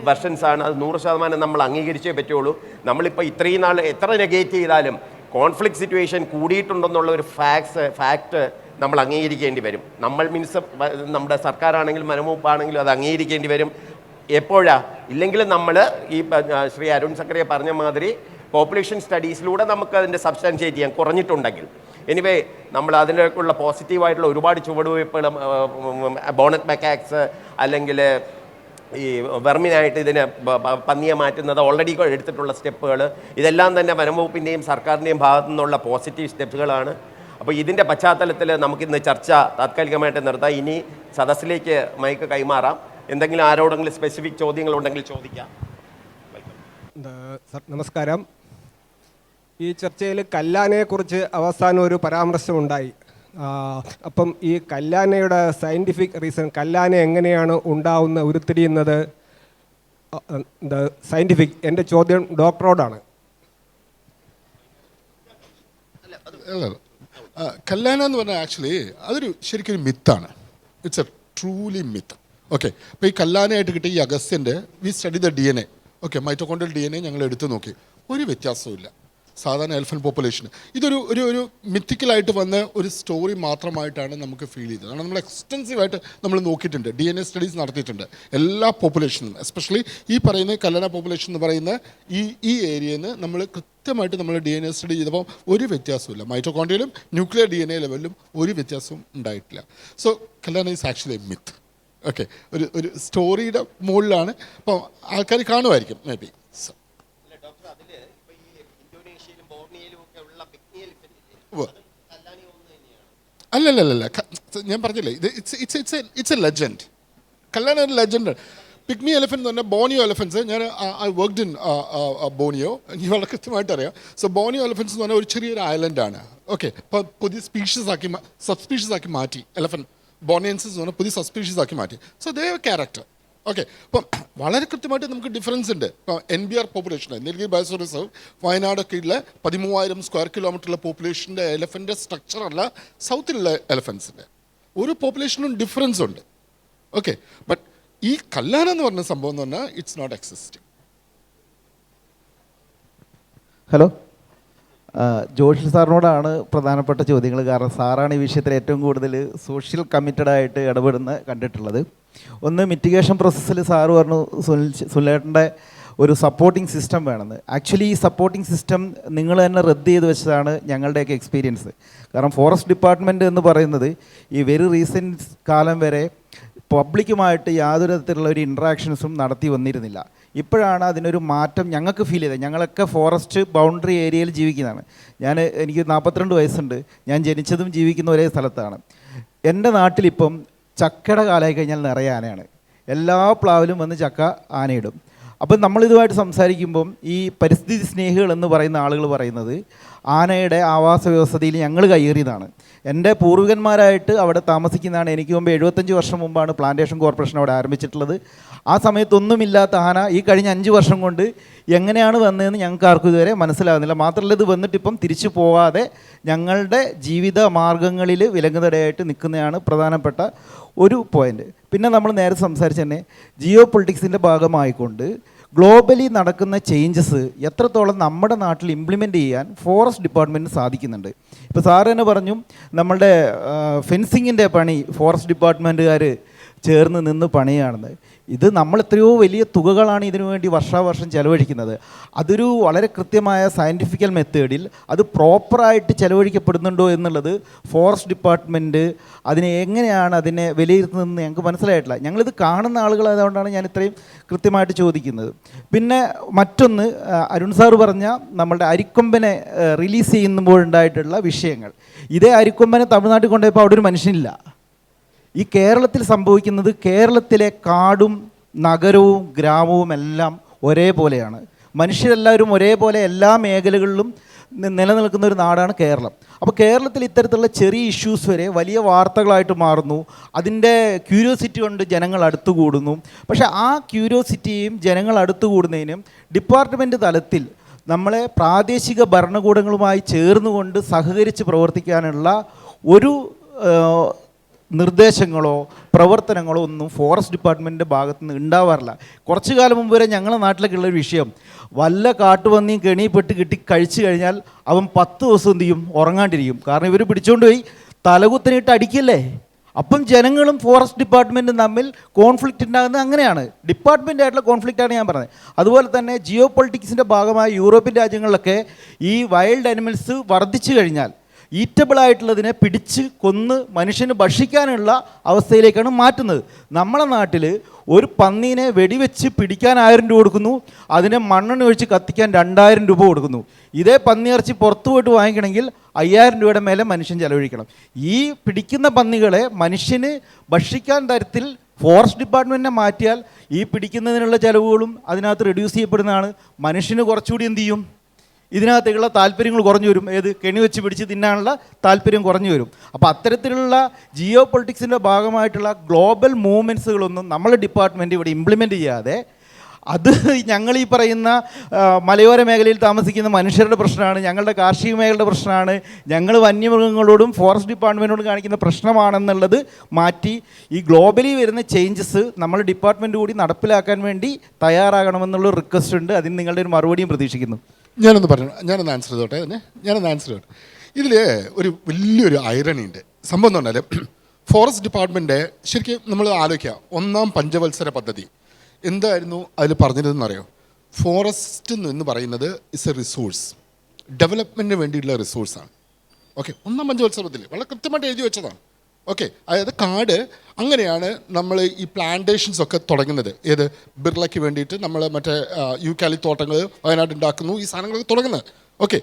വെർഷൻസാണ്. അത് 100% നമ്മൾ അംഗീകരിച്ചേ പറ്റുള്ളൂ. നമ്മളിപ്പോൾ ഇത്രയും നാൾ എത്ര നെഗേറ്റ് ചെയ്താലും കോൺഫ്ലിക്റ്റ് സിറ്റുവേഷൻ കൂടിയിട്ടുണ്ടെന്നുള്ള ഒരു ഫാക്റ്റ് നമ്മൾ അംഗീകരിക്കേണ്ടി വരും. നമ്മൾ മീൻസ് നമ്മുടെ സർക്കാരാണെങ്കിലും വനംവകുപ്പാണെങ്കിലും അത് അംഗീകരിക്കേണ്ടി വരും. എപ്പോഴാ ഇല്ലെങ്കിൽ നമ്മൾ ഈ ശ്രീ അരുൺ സക്കറിയ പറഞ്ഞ മാതിരി പോപ്പുലേഷൻ സ്റ്റഡീസിലൂടെ നമുക്ക് അതിൻ്റെ സബ്സ്റ്റാൻഷിയേറ്റ് ചെയ്യാൻ കുറഞ്ഞിട്ടുണ്ടെങ്കിൽ. എനിവേ നമ്മൾ അതിലേക്കുള്ള പോസിറ്റീവായിട്ടുള്ള ഒരുപാട് ചുവടുവയ്പ്പുകൾ, ബോണറ്റ് മെക്കാക്സ് അല്ലെങ്കിൽ ഈ വെർമിനായിട്ട് ഇതിനെ പന്നിയെ മാറ്റുന്നത് ഓൾറെഡി എടുത്തിട്ടുള്ള സ്റ്റെപ്പുകൾ, ഇതെല്ലാം തന്നെ വനംവകുപ്പിൻ്റെയും സർക്കാരിൻ്റെയും ഭാഗത്തു നിന്നുള്ള പോസിറ്റീവ് സ്റ്റെപ്പുകളാണ്. അപ്പോൾ ഇതിൻ്റെ പശ്ചാത്തലത്തിൽ നമുക്കിന്ന് ചർച്ച താത്കാലികമായിട്ട് നിർത്താം. ഇനി സദസ്സിലേക്ക് മൈക്ക് കൈമാറാം. എന്തെങ്കിലും ആരോടെങ്കിലും സ്പെസിഫിക് ചോദ്യങ്ങളുണ്ടെങ്കിൽ ചോദിക്കാം. സർ നമസ്കാരം. ഈ ചർച്ചയിൽ കല്ലാനയെക്കുറിച്ച് അവസാനം ഒരു പരാമർശമുണ്ടായി. അപ്പം ഈ കല്ലാനയുടെ സയൻറ്റിഫിക് റീസൺ, കല്ലാന എങ്ങനെയാണ് ഉരുത്തിരിയുന്നത്, സയൻറ്റിഫിക്. എൻ്റെ ചോദ്യം ഡോക്ടറോടാണ്. കല്ലാന എന്ന് പറഞ്ഞാൽ ആക്ച്വലി അതൊരു ശരിക്കൊരു മിത്താണ്. It's a truly myth. Okay, അപ്പോൾ ഈ കല്ലാനയായിട്ട് കിട്ടിയ ഈ അഗസ്ത്യൻ്റെ we study the DNA. Okay, mitochondrial DNA ഞങ്ങൾ എടുത്തു നോക്കി, ഒരു വ്യത്യാസവും സാധാരണ എലിഫന്റ് പോപ്പുലേഷൻ. ഇതൊരു ഒരു ഒരു മിത്തിക്കലായിട്ട് വന്ന ഒരു സ്റ്റോറി മാത്രമായിട്ടാണ് നമുക്ക് ഫീൽ ചെയ്തത്. കാരണം നമ്മൾ എക്സ്റ്റെൻസീവായിട്ട് നമ്മൾ നോക്കിയിട്ടുണ്ട്, DNA സ്റ്റഡീസ് നടത്തിയിട്ടുണ്ട് എല്ലാ പോപ്പുലേഷനും. എസ്പെഷ്യലി ഈ പറയുന്ന കല്ലാന പോപ്പുലേഷൻ എന്ന് പറയുന്ന ഈ ഏരിയയിൽ നിന്ന് നമ്മൾ കൃത്യമായിട്ട് നമ്മൾ DNA സ്റ്റഡി ചെയ്തപ്പോൾ ഒരു വ്യത്യാസമില്ല. മൈറ്റോകോൺഡ്രിയയിലും ന്യൂക്ലിയർ DNA ലെവലിലും ഒരു വ്യത്യാസവും ഉണ്ടായിട്ടില്ല. So kallana is actually a myth. Okay, ഒരു സ്റ്റോറിയുടെ മുകളിലാണ്. അപ്പോൾ ആൾക്കാർ കാണുമായിരിക്കും മേ ബി. അല്ലല്ല, ഞാൻ പറഞ്ഞില്ലേ, ഇത് ഇറ്റ്സ് എ ലെജൻഡ്. കല്ലാന ഒരു ലെജൻഡ്. പിഗ്മി എലിഫൻറ്റ് എന്ന് പറഞ്ഞാൽ ബോണിയോ എലിഫൻസ്. ഞാൻ ഐ വർക്ക്ഡ് ഇൻ ബോണിയോ, എനിക്ക് വളരെ കൃത്യമായിട്ട് അറിയാം. സോ ബോണിയോ എലിഫൻസ് എന്ന് പറഞ്ഞാൽ ഒരു ചെറിയൊരു ഐലൻഡാണ്. ഓക്കെ, ഇപ്പോൾ പുതിയ സബ്സ്പീഷീസ് ആക്കി മാറ്റി. എലിഫൻറ്റ് ബോണിയൻസസ് എന്ന് പറഞ്ഞാൽ പുതിയ സബ്സ്പീഷീസ് ആക്കി മാറ്റി. So they have character. Okay, അപ്പം വളരെ കൃത്യമായിട്ട് നമുക്ക് ഡിഫറൻസ് ഉണ്ട്. ഇപ്പോൾ NBR population, Nilgiri biosphere reserve വയനാടൊക്കെ ഉള്ള 13,000 സ്ക്വയർ കിലോമീറ്ററുള്ള പോപ്പുലേഷൻ്റെ എലിഫൻ്റെ സ്ട്രക്ചറല്ല സൗത്തിലുള്ള എലിഫൻസിൻ്റെ. ഒരു പോപ്പുലേഷനും ഡിഫറൻസ് ഉണ്ട്. ഓക്കെ, ബട്ട് ഈ കല്ലാന എന്ന് പറഞ്ഞ സംഭവം എന്ന് പറഞ്ഞാൽ it's not existing. Hello, Joshi സാറിനോടാണ് പ്രധാനപ്പെട്ട ചോദ്യങ്ങൾ. കാരണം സാറാണ് ഈ വിഷയത്തിൽ ഏറ്റവും കൂടുതൽ സോഷ്യൽ കമ്മിറ്റഡായിട്ട് കണ്ടിട്ടുള്ളത്. ഒന്ന്, മിറ്റിഗേഷൻ പ്രോസസ്സിൽ സാറ് പറഞ്ഞു സുനിലേട്ടൻ്റെ ഒരു സപ്പോർട്ടിംഗ് സിസ്റ്റം വേണമെന്ന്. ആക്ച്വലി ഈ സപ്പോർട്ടിംഗ് സിസ്റ്റം നിങ്ങൾ തന്നെ റദ്ദ് ചെയ്ത് വെച്ചതാണ് ഞങ്ങളുടെയൊക്കെ എക്സ്പീരിയൻസ്. കാരണം ഫോറസ്റ്റ് ഡിപ്പാർട്ട്മെൻറ്റ് എന്ന് പറയുന്നത് ഈ വെരി റീസെൻറ്റ് കാലം വരെ പബ്ലിക്കുമായിട്ട് യാതൊരു തരത്തിലുള്ള ഒരു ഇൻട്രാക്ഷൻസും നടത്തി വന്നിരുന്നില്ല. ഇപ്പോഴാണ് അതിനൊരു മാറ്റം ഞങ്ങൾക്ക് ഫീൽ ചെയ്തത്. ഞങ്ങളൊക്കെ ഫോറസ്റ്റ് ബൗണ്ടറി ഏരിയയിൽ ജീവിക്കുന്നതാണ്. എനിക്ക് 42 വയസ്സുണ്ട്. ഞാൻ ജനിച്ചതും ജീവിക്കുന്ന ഒരേ സ്ഥലത്താണ്. എൻ്റെ നാട്ടിലിപ്പം ചക്കയുടെ കാലമായി കഴിഞ്ഞാൽ നിറയെ ആനയാണ്. എല്ലാ പ്ലാവിലും വന്ന് ചക്ക ആനയിടും. അപ്പം നമ്മളിതുമായിട്ട് സംസാരിക്കുമ്പം ഈ പരിസ്ഥിതി സ്നേഹികൾ എന്ന് പറയുന്ന ആളുകൾ പറയുന്നത് ആനയുടെ ആവാസ വ്യവസ്ഥയിൽ ഞങ്ങൾ കയ്യേറിയതാണ്. എൻ്റെ പൂർവികന്മാരായിട്ട് അവിടെ താമസിക്കുന്നതാണ്. എനിക്ക് മുമ്പ് 75 വർഷം മുമ്പാണ് പ്ലാന്റേഷൻ കോർപ്പറേഷൻ അവിടെ ആരംഭിച്ചിട്ടുള്ളത്. ആ സമയത്തൊന്നുമില്ലാത്ത ആന ഈ കഴിഞ്ഞ 5 വർഷം കൊണ്ട് എങ്ങനെയാണ് വന്നതെന്ന് ഞങ്ങൾക്ക് ആർക്കും ഇതുവരെ മനസ്സിലാകുന്നില്ല. മാത്രമല്ല, ഇത് വന്നിട്ടിപ്പം തിരിച്ചു പോകാതെ ഞങ്ങളുടെ ജീവിത മാർഗങ്ങളിൽ വിലങ്ങുതടയായിട്ട് നിൽക്കുന്നതാണ് പ്രധാനപ്പെട്ട ഒരു പോയിൻ്റ്. പിന്നെ നമ്മൾ നേരെ സംസാരിച്ച് തന്നെ ജിയോ പൊളിറ്റിക്സിൻ്റെ ഭാഗമായിക്കൊണ്ട് ഗ്ലോബലി നടക്കുന്ന ചേഞ്ചസ് എത്രത്തോളം നമ്മുടെ നാട്ടിൽ ഇംപ്ലിമെൻ്റ് ചെയ്യാൻ ഫോറസ്റ്റ് ഡിപ്പാർട്ട്മെൻറ്റിന് സാധിക്കുന്നുണ്ട്. ഇപ്പോൾ സാറ് തന്നെ പറഞ്ഞു, നമ്മളുടെ ഫെൻസിങ്ങിൻ്റെ പണി ഫോറസ്റ്റ് ഡിപ്പാർട്ട്മെൻറ്റുകാർ ചേർന്ന് നിന്ന് പണിയാണെന്ന്. ഇത് നമ്മൾ എത്രയോ വലിയ തുകകളാണ് ഇതിനു വേണ്ടി വർഷാവർഷം ചെലവഴിക്കുന്നത്. അതൊരു വളരെ കൃത്യമായ സയൻറ്റിഫിക്കൽ മെത്തേഡിൽ അത് പ്രോപ്പറായിട്ട് ചെലവഴിക്കപ്പെടുന്നുണ്ടോ എന്നുള്ളത് ഫോറസ്റ്റ് ഡിപ്പാർട്ട്മെൻറ്റ് അതിനെ എങ്ങനെയാണ് അതിനെ വിലയിരുത്തുന്നതെന്ന് ഞങ്ങൾക്ക് മനസ്സിലായിട്ടില്ല. ഞങ്ങളിത് കാണുന്ന ആളുകളായതുകൊണ്ടാണ് ഞാൻ ഇത്രയും കൃത്യമായിട്ട് ചോദിക്കുന്നത്. പിന്നെ മറ്റൊന്ന്, അരുൺ സാറ് പറഞ്ഞ നമ്മളുടെ അരിക്കൊമ്പനെ റിലീസ് ചെയ്യുമ്പോഴുണ്ടായിട്ടുള്ള വിഷയങ്ങൾ. ഇതേ അരിക്കൊമ്പനെ തമിഴ്നാട്ടിൽ കൊണ്ടുപോയപ്പോൾ അവിടെ ഒരു മനുഷ്യനില്ല. ഈ കേരളത്തിൽ സംഭവിക്കുന്നത്, കേരളത്തിലെ കാടും നഗരവും ഗ്രാമവും എല്ലാം ഒരേപോലെയാണ്. മനുഷ്യരെല്ലാവരും ഒരേപോലെ എല്ലാ മേഖലകളിലും നിലനിൽക്കുന്ന ഒരു നാടാണ് കേരളം. അപ്പോൾ കേരളത്തിൽ ഇത്തരത്തിലുള്ള ചെറിയ ഇഷ്യൂസ് വരെ വലിയ വാർത്തകളായിട്ട് മാറുന്നു. അതിൻ്റെ ക്യൂരിയോസിറ്റി കൊണ്ട് ജനങ്ങൾ അടുത്തുകൂടുന്നു. പക്ഷേ ആ ക്യൂരിയോസിറ്റിയും ജനങ്ങൾ അടുത്തുകൂടുന്നതിനും ഡിപ്പാർട്ട്മെൻറ്റ് തലത്തിൽ നമ്മളെ പ്രാദേശിക ഭരണകൂടങ്ങളുമായി ചേർന്നുകൊണ്ട് സഹകരിച്ച് പ്രവർത്തിക്കാനുള്ള ഒരു നിർദ്ദേശങ്ങളോ പ്രവർത്തനങ്ങളോ ഒന്നും ഫോറസ്റ്റ് ഡിപ്പാർട്ട്മെൻറ്റിൻ്റെ ഭാഗത്തു നിന്ന് ഉണ്ടാവാറില്ല. കുറച്ചു കാലം മുമ്പ് വരെ ഞങ്ങളുടെ നാട്ടിലേക്കുള്ള ഒരു വിഷയം, വല്ല കാട്ടുപന്നിയും കെണിപ്പെട്ട് കിട്ടി കഴിച്ചു കഴിഞ്ഞാൽ അവൻ 10 ദിവസം എന്ത് ചെയ്യും, ഉറങ്ങാണ്ടിരിക്കും. കാരണം ഇവർ പിടിച്ചുകൊണ്ട് പോയി തലകുത്തനിട്ട് അടിക്കല്ലേ. അപ്പം ജനങ്ങളും ഫോറസ്റ്റ് ഡിപ്പാർട്ട്മെൻറ്റും തമ്മിൽ കോൺഫ്ലിക്റ്റ് ഉണ്ടാകുന്നത് അങ്ങനെയാണ്. ഡിപ്പാർട്ട്മെൻ്റ് ആയിട്ടുള്ള കോൺഫ്ലിക്റ്റാണ് ഞാൻ പറഞ്ഞത്. അതുപോലെ തന്നെ ജിയോ പൊളിറ്റിക്സിൻ്റെ ഭാഗമായി യൂറോപ്യൻ രാജ്യങ്ങളിലൊക്കെ ഈ വൈൽഡ് അനിമൽസ് വർദ്ധിച്ചു കഴിഞ്ഞാൽ ഈറ്റബിളായിട്ടുള്ളതിനെ പിടിച്ച് കൊന്ന് മനുഷ്യന് ഭക്ഷിക്കാനുള്ള അവസ്ഥയിലേക്കാണ് മാറ്റുന്നത്. നമ്മളെ നാട്ടിൽ ഒരു പന്നീനെ വെടിവെച്ച് പിടിക്കാൻ 1000 രൂപ കൊടുക്കുന്നു, അതിനെ മണ്ണെണ്ണ ഒഴിച്ച് കത്തിക്കാൻ 2000 രൂപ കൊടുക്കുന്നു. ഇതേ പന്നിയിറച്ചി പുറത്തു പോയിട്ട് വാങ്ങിക്കണമെങ്കിൽ 5000 രൂപയുടെ മേലെ മനുഷ്യൻ ചെലവഴിക്കണം. ഈ പിടിക്കുന്ന പന്നികളെ മനുഷ്യന് ഭക്ഷിക്കാൻ തരത്തിൽ ഫോറസ്റ്റ് ഡിപ്പാർട്ട്മെൻറ്റിനെ മാറ്റിയാൽ ഈ പിടിക്കുന്നതിനുള്ള ചിലവുകളും അതിനകത്ത് റെഡ്യൂസ് ചെയ്യപ്പെടുന്നതാണ്. മനുഷ്യന് കുറച്ചുകൂടി എന്ത് ചെയ്യും, ഇതിനകത്തേക്കുള്ള താല്പര്യങ്ങൾ കുറഞ്ഞു വരും. ഏത് കെണി വെച്ച് പിടിച്ച് തിന്നാനുള്ള താല്പര്യം കുറഞ്ഞു വരും. അപ്പോൾ അത്തരത്തിലുള്ള ജിയോ പൊളിറ്റിക്സിൻ്റെ ഭാഗമായിട്ടുള്ള ഗ്ലോബൽ മൂവ്മെൻറ്റ്സുകളൊന്നും നമ്മളെ ഡിപ്പാർട്ട്മെൻറ്റ് ഇവിടെ ഇംപ്ലിമെൻറ്റ് ചെയ്യാതെ, അത് ഞങ്ങൾ ഈ പറയുന്ന മലയോര മേഖലയിൽ താമസിക്കുന്ന മനുഷ്യരുടെ പ്രശ്നമാണ്, ഞങ്ങളുടെ കാർഷിക മേഖലയുടെ പ്രശ്നമാണ്, ഞങ്ങൾ വന്യമൃഗങ്ങളോടും ഫോറസ്റ്റ് ഡിപ്പാർട്ട്മെൻറ്റിനോടും കാണിക്കുന്ന പ്രശ്നമാണെന്നുള്ളത് മാറ്റി ഈ ഗ്ലോബലി വരുന്ന ചേഞ്ചസ് നമ്മൾ ഡിപ്പാർട്ട്മെൻറ്റ് കൂടി നടപ്പിലാക്കാൻ വേണ്ടി തയ്യാറാകണമെന്നുള്ള റിക്വസ്റ്റ് ഉണ്ട്. അതിന് നിങ്ങളുടെ ഒരു മറുപടിയും പ്രതീക്ഷിക്കുന്നു. ഞാനൊന്ന് ആൻസർ ചെയ്തോട്ടെ. ഇതിൽ ഒരു വലിയൊരു ഐറണി ഉണ്ട്. സംഭവം എന്ന് പറഞ്ഞാൽ ഫോറസ്റ്റ് ഡിപ്പാർട്ട്മെൻറ്റ് ശരിക്കും നമ്മൾ ആലോചിക്കുക, 1ാം പഞ്ചവത്സര പദ്ധതി എന്തായിരുന്നു അതിൽ പറഞ്ഞിരുന്നറിയോ? ഫോറസ്റ്റ് എന്ന് പറയുന്നത് ഇസ് എ റിസോഴ്സ്, ഡെവലപ്മെൻറ്റിന് വേണ്ടിയിട്ടുള്ള റിസോഴ്സാണ്. ഓക്കെ, 1ാം പഞ്ചവത്സര പദ്ധതി വളരെ കൃത്യമായിട്ട് എഴുതി വെച്ചതാണ്. ഓക്കെ, അതായത് കാട് അങ്ങനെയാണ് നമ്മൾ ഈ പ്ലാന്റേഷൻസ് ഒക്കെ തുടങ്ങുന്നത്. ഏത് ബിർളയ്ക്ക് വേണ്ടിയിട്ട് നമ്മൾ മറ്റേ യൂക്കാലി തോട്ടങ്ങൾ വയനാട് ഉണ്ടാക്കുന്നു, ഈ സാധനങ്ങളൊക്കെ തുടങ്ങുന്നത്. ഓക്കെ,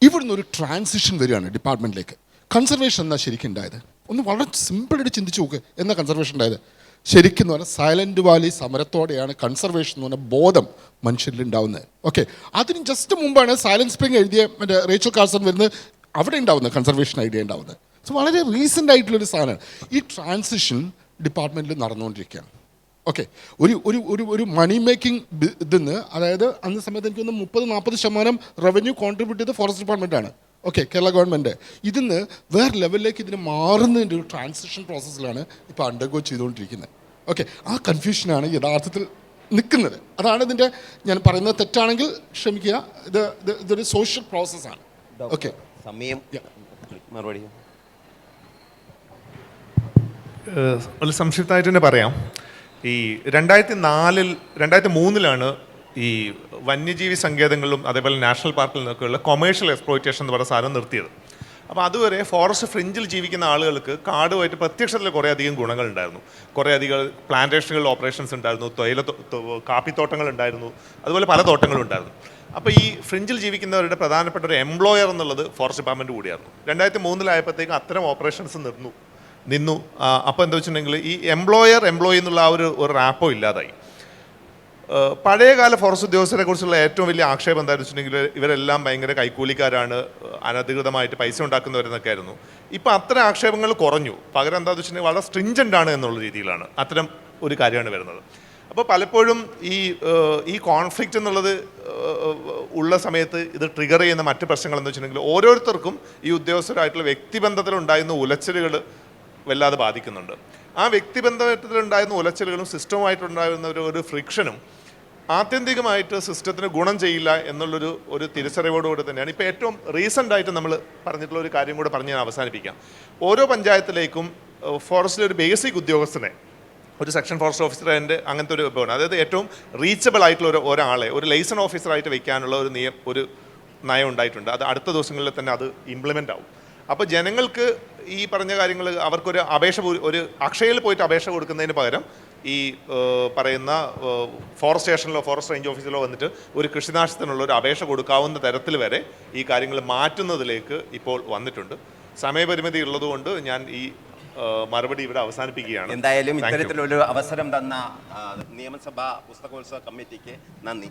ഇവിടുന്ന് ഒരു ട്രാൻസിഷൻ വരികയാണ് ഡിപ്പാർട്ട്മെൻറ്റിലേക്ക്. കൺസർവേഷൻ എന്നാ ശരിക്കും ഉണ്ടായത്? ഒന്ന് വളരെ സിമ്പിളായിട്ട് ചിന്തിച്ച് നോക്ക്. എന്നാ കൺസർവേഷൻ ഉണ്ടായത്? ശരിക്കും എന്ന് പറഞ്ഞാൽ സൈലൻറ്റ് വാലി സമരത്തോടെയാണ് കൺസർവേഷൻ എന്ന് പറഞ്ഞ ബോധം മനുഷ്യരിൽ ഉണ്ടാവുന്നത്. ഓക്കെ, അതിന് ജസ്റ്റ് മുമ്പാണ് സൈലന്റ് സ്പ്രിംഗ് എഴുതിയ മറ്റേ റേച്ചൽ കാർസൺ വരുന്നത്, അവിടെ ഉണ്ടാവുന്നത് കൺസർവേഷൻ ഐഡിയ ഉണ്ടാവുന്നത്. സോ വളരെ റീസെൻ്റ് ആയിട്ടുള്ളൊരു സാധനമാണ്. ഈ ട്രാൻസിഷൻ ഡിപ്പാർട്ട്മെൻറ്റിൽ നടന്നുകൊണ്ടിരിക്കുകയാണ്. ഓക്കെ, ഒരു ഒരു ഒരു ഒരു മണി മേക്കിംഗ് ഇതിന്ന്, അതായത് അന്ന സമയത്ത് എനിക്കൊന്ന് 30-40% റവന്യൂ കോൺട്രിബ്യൂട്ട് ചെയ്ത് ഫോറസ്റ്റ് ഡിപ്പാർട്ട്മെൻറ്റാണ്. ഓക്കെ, കേരള ഗവൺമെൻറ് ഇതിന്ന് വേറെ ലെവലിലേക്ക് ഇതിന് മാറുന്നതിൻ്റെ ഒരു ട്രാൻസിഷൻ പ്രോസസ്സിലാണ് ഇപ്പോൾ അണ്ടർഗോ ചെയ്തുകൊണ്ടിരിക്കുന്നത്. ഓക്കെ, ആ കൺഫ്യൂഷനാണ് യഥാർത്ഥത്തിൽ നിൽക്കുന്നത്. അതാണ് ഇതിൻ്റെ, ഞാൻ പറയുന്നത് തെറ്റാണെങ്കിൽ ക്ഷമിക്കുക, ഇതൊരു സോഷ്യൽ പ്രോസസ്സാണ്. ഓക്കെ, സമയം മറുപടി വളരെ സംക്ഷിപ്തമായിട്ട് തന്നെ പറയാം. ഈ 2003 ഈ വന്യജീവി സങ്കേതങ്ങളിലും അതേപോലെ നാഷണൽ പാർക്കിൽ നിന്നൊക്കെയുള്ള കൊമേഴ്ഷ്യൽ എക്സ്പ്ലോയിറ്റേഷൻ എന്ന് പറയുന്ന സാധനം നിർത്തിയത്. അപ്പോൾ അതുവരെ ഫോറസ്റ്റ് ഫ്രിഞ്ചിൽ ജീവിക്കുന്ന ആളുകൾക്ക് കാടുമായിട്ട് പ്രത്യക്ഷത്തിൽ കുറേയധികം ഗുണങ്ങളുണ്ടായിരുന്നു. കുറേയധികം പ്ലാന്റേഷനുകളിൽ ഓപ്പറേഷൻസ് ഉണ്ടായിരുന്നു, കാപ്പിത്തോട്ടങ്ങൾ ഉണ്ടായിരുന്നു, അതുപോലെ പല തോട്ടങ്ങളും ഉണ്ടായിരുന്നു. അപ്പോൾ ഈ ഫ്രിഞ്ചിൽ ജീവിക്കുന്നവരുടെ പ്രധാനപ്പെട്ട ഒരു എംപ്ലോയർ എന്നുള്ളത് ഫോറസ്റ്റ് ഡിപ്പാർട്ട്മെൻറ്റ് കൂടിയായിരുന്നു. 2003 അത്തരം ഓപ്പറേഷൻസ് നിന്നു. അപ്പോൾ എന്താ വെച്ചിട്ടുണ്ടെങ്കിൽ ഈ എംപ്ലോയി എന്നുള്ള ആ ഒരു റാപ്പോ ഇല്ലാതായി. പഴയകാല ഫോറസ്റ്റ് ഉദ്യോഗസ്ഥരെ കുറിച്ചുള്ള ഏറ്റവും വലിയ ആക്ഷേപം എന്താണെന്ന് വെച്ചിട്ടുണ്ടെങ്കിൽ ഇവരെല്ലാം ഭയങ്കര കൈക്കൂലിക്കാരാണ്, അനധികൃതമായിട്ട് പൈസ ഉണ്ടാക്കുന്നവരെന്നൊക്കെ ആയിരുന്നു. ഇപ്പം അത്തരം ആക്ഷേപങ്ങൾ കുറഞ്ഞു. പകരം എന്താണെന്ന് വെച്ചിട്ടുണ്ടെങ്കിൽ വളരെ സ്ട്രിഞ്ചൻ്റ് ആണ് എന്നുള്ള രീതിയിലാണ് അത്തരം ഒരു കാര്യമാണ് വരുന്നത്. അപ്പോൾ പലപ്പോഴും ഈ കോൺഫ്ലിക്റ്റ് എന്നുള്ളത് ഉള്ള സമയത്ത് ഇത് ട്രിഗർ ചെയ്യുന്ന മറ്റ് പ്രശ്നങ്ങൾ എന്ന് വെച്ചിട്ടുണ്ടെങ്കിൽ ഓരോരുത്തർക്കും ഈ ഉദ്യോഗസ്ഥരായിട്ടുള്ള വ്യക്തിബന്ധത്തിലുണ്ടായിരുന്ന ഉലച്ചിലുകൾ വല്ലാതെ ബാധിക്കുന്നുണ്ട്. ആ വ്യക്തിബന്ധത്തിലുണ്ടായിരുന്ന ഉലച്ചിലുകളും സിസ്റ്റവുമായിട്ടുണ്ടായിരുന്ന ഒരു ഫ്രിക്ഷനും ആത്യന്തികമായിട്ട് സിസ്റ്റത്തിന് ഗുണം ചെയ്യില്ല എന്നുള്ളൊരു തിരിച്ചറിവോടുകൂടി തന്നെയാണ് ഇപ്പോൾ ഏറ്റവും റീസെൻ്റായിട്ട് നമ്മൾ പറഞ്ഞിട്ടുള്ള ഒരു കാര്യം കൂടെ പറഞ്ഞ് ഞാൻ അവസാനിപ്പിക്കാം. ഓരോ പഞ്ചായത്തിലേക്കും ഫോറസ്റ്റിലെ ഒരു ബേസിക് ഉദ്യോഗസ്ഥനെ ഒരു സെക്ഷൻ ഫോറസ്റ്റ് ഓഫീസറിൻ്റെ അങ്ങനത്തെ ഒരു വിഭാഗമാണ്. അതായത് ഏറ്റവും റീച്ചബിൾ ആയിട്ടുള്ള ഒരാളെ ഒരു ലൈസൺ ഓഫീസറായിട്ട് വെക്കാനുള്ള ഒരു നയം ഉണ്ടായിട്ടുണ്ട്. അത് അടുത്ത ദിവസങ്ങളിൽ തന്നെ അത് ഇംപ്ലിമെൻ്റ് ആവും. അപ്പോൾ ജനങ്ങൾക്ക് ഈ പറഞ്ഞ കാര്യങ്ങൾ അവർക്കൊരു ഒരു അക്ഷയയിൽ പോയിട്ട് അപേക്ഷ കൊടുക്കുന്നതിന് പകരം ഈ പറയുന്ന ഫോറസ്റ്റ് സ്റ്റേഷനിലോ ഫോറസ്റ്റ് റേഞ്ച് ഓഫീസിലോ വന്നിട്ട് ഒരു കൃഷിനാശത്തിനുള്ള ഒരു അപേക്ഷ കൊടുക്കാവുന്ന തരത്തിൽ വരെ ഈ കാര്യങ്ങൾ മാറ്റുന്നതിലേക്ക് ഇപ്പോൾ വന്നിട്ടുണ്ട്. സമയപരിമിതി ഉള്ളതുകൊണ്ട് ഞാൻ ഈ മറുപടി ഇവിടെ അവസാനിപ്പിക്കുകയാണ്. എന്തായാലും ഇത്തരത്തിലൊരു അവസരം തന്ന നിയമസഭാ പുസ്തകോത്സവ കമ്മിറ്റിക്ക് നന്ദി.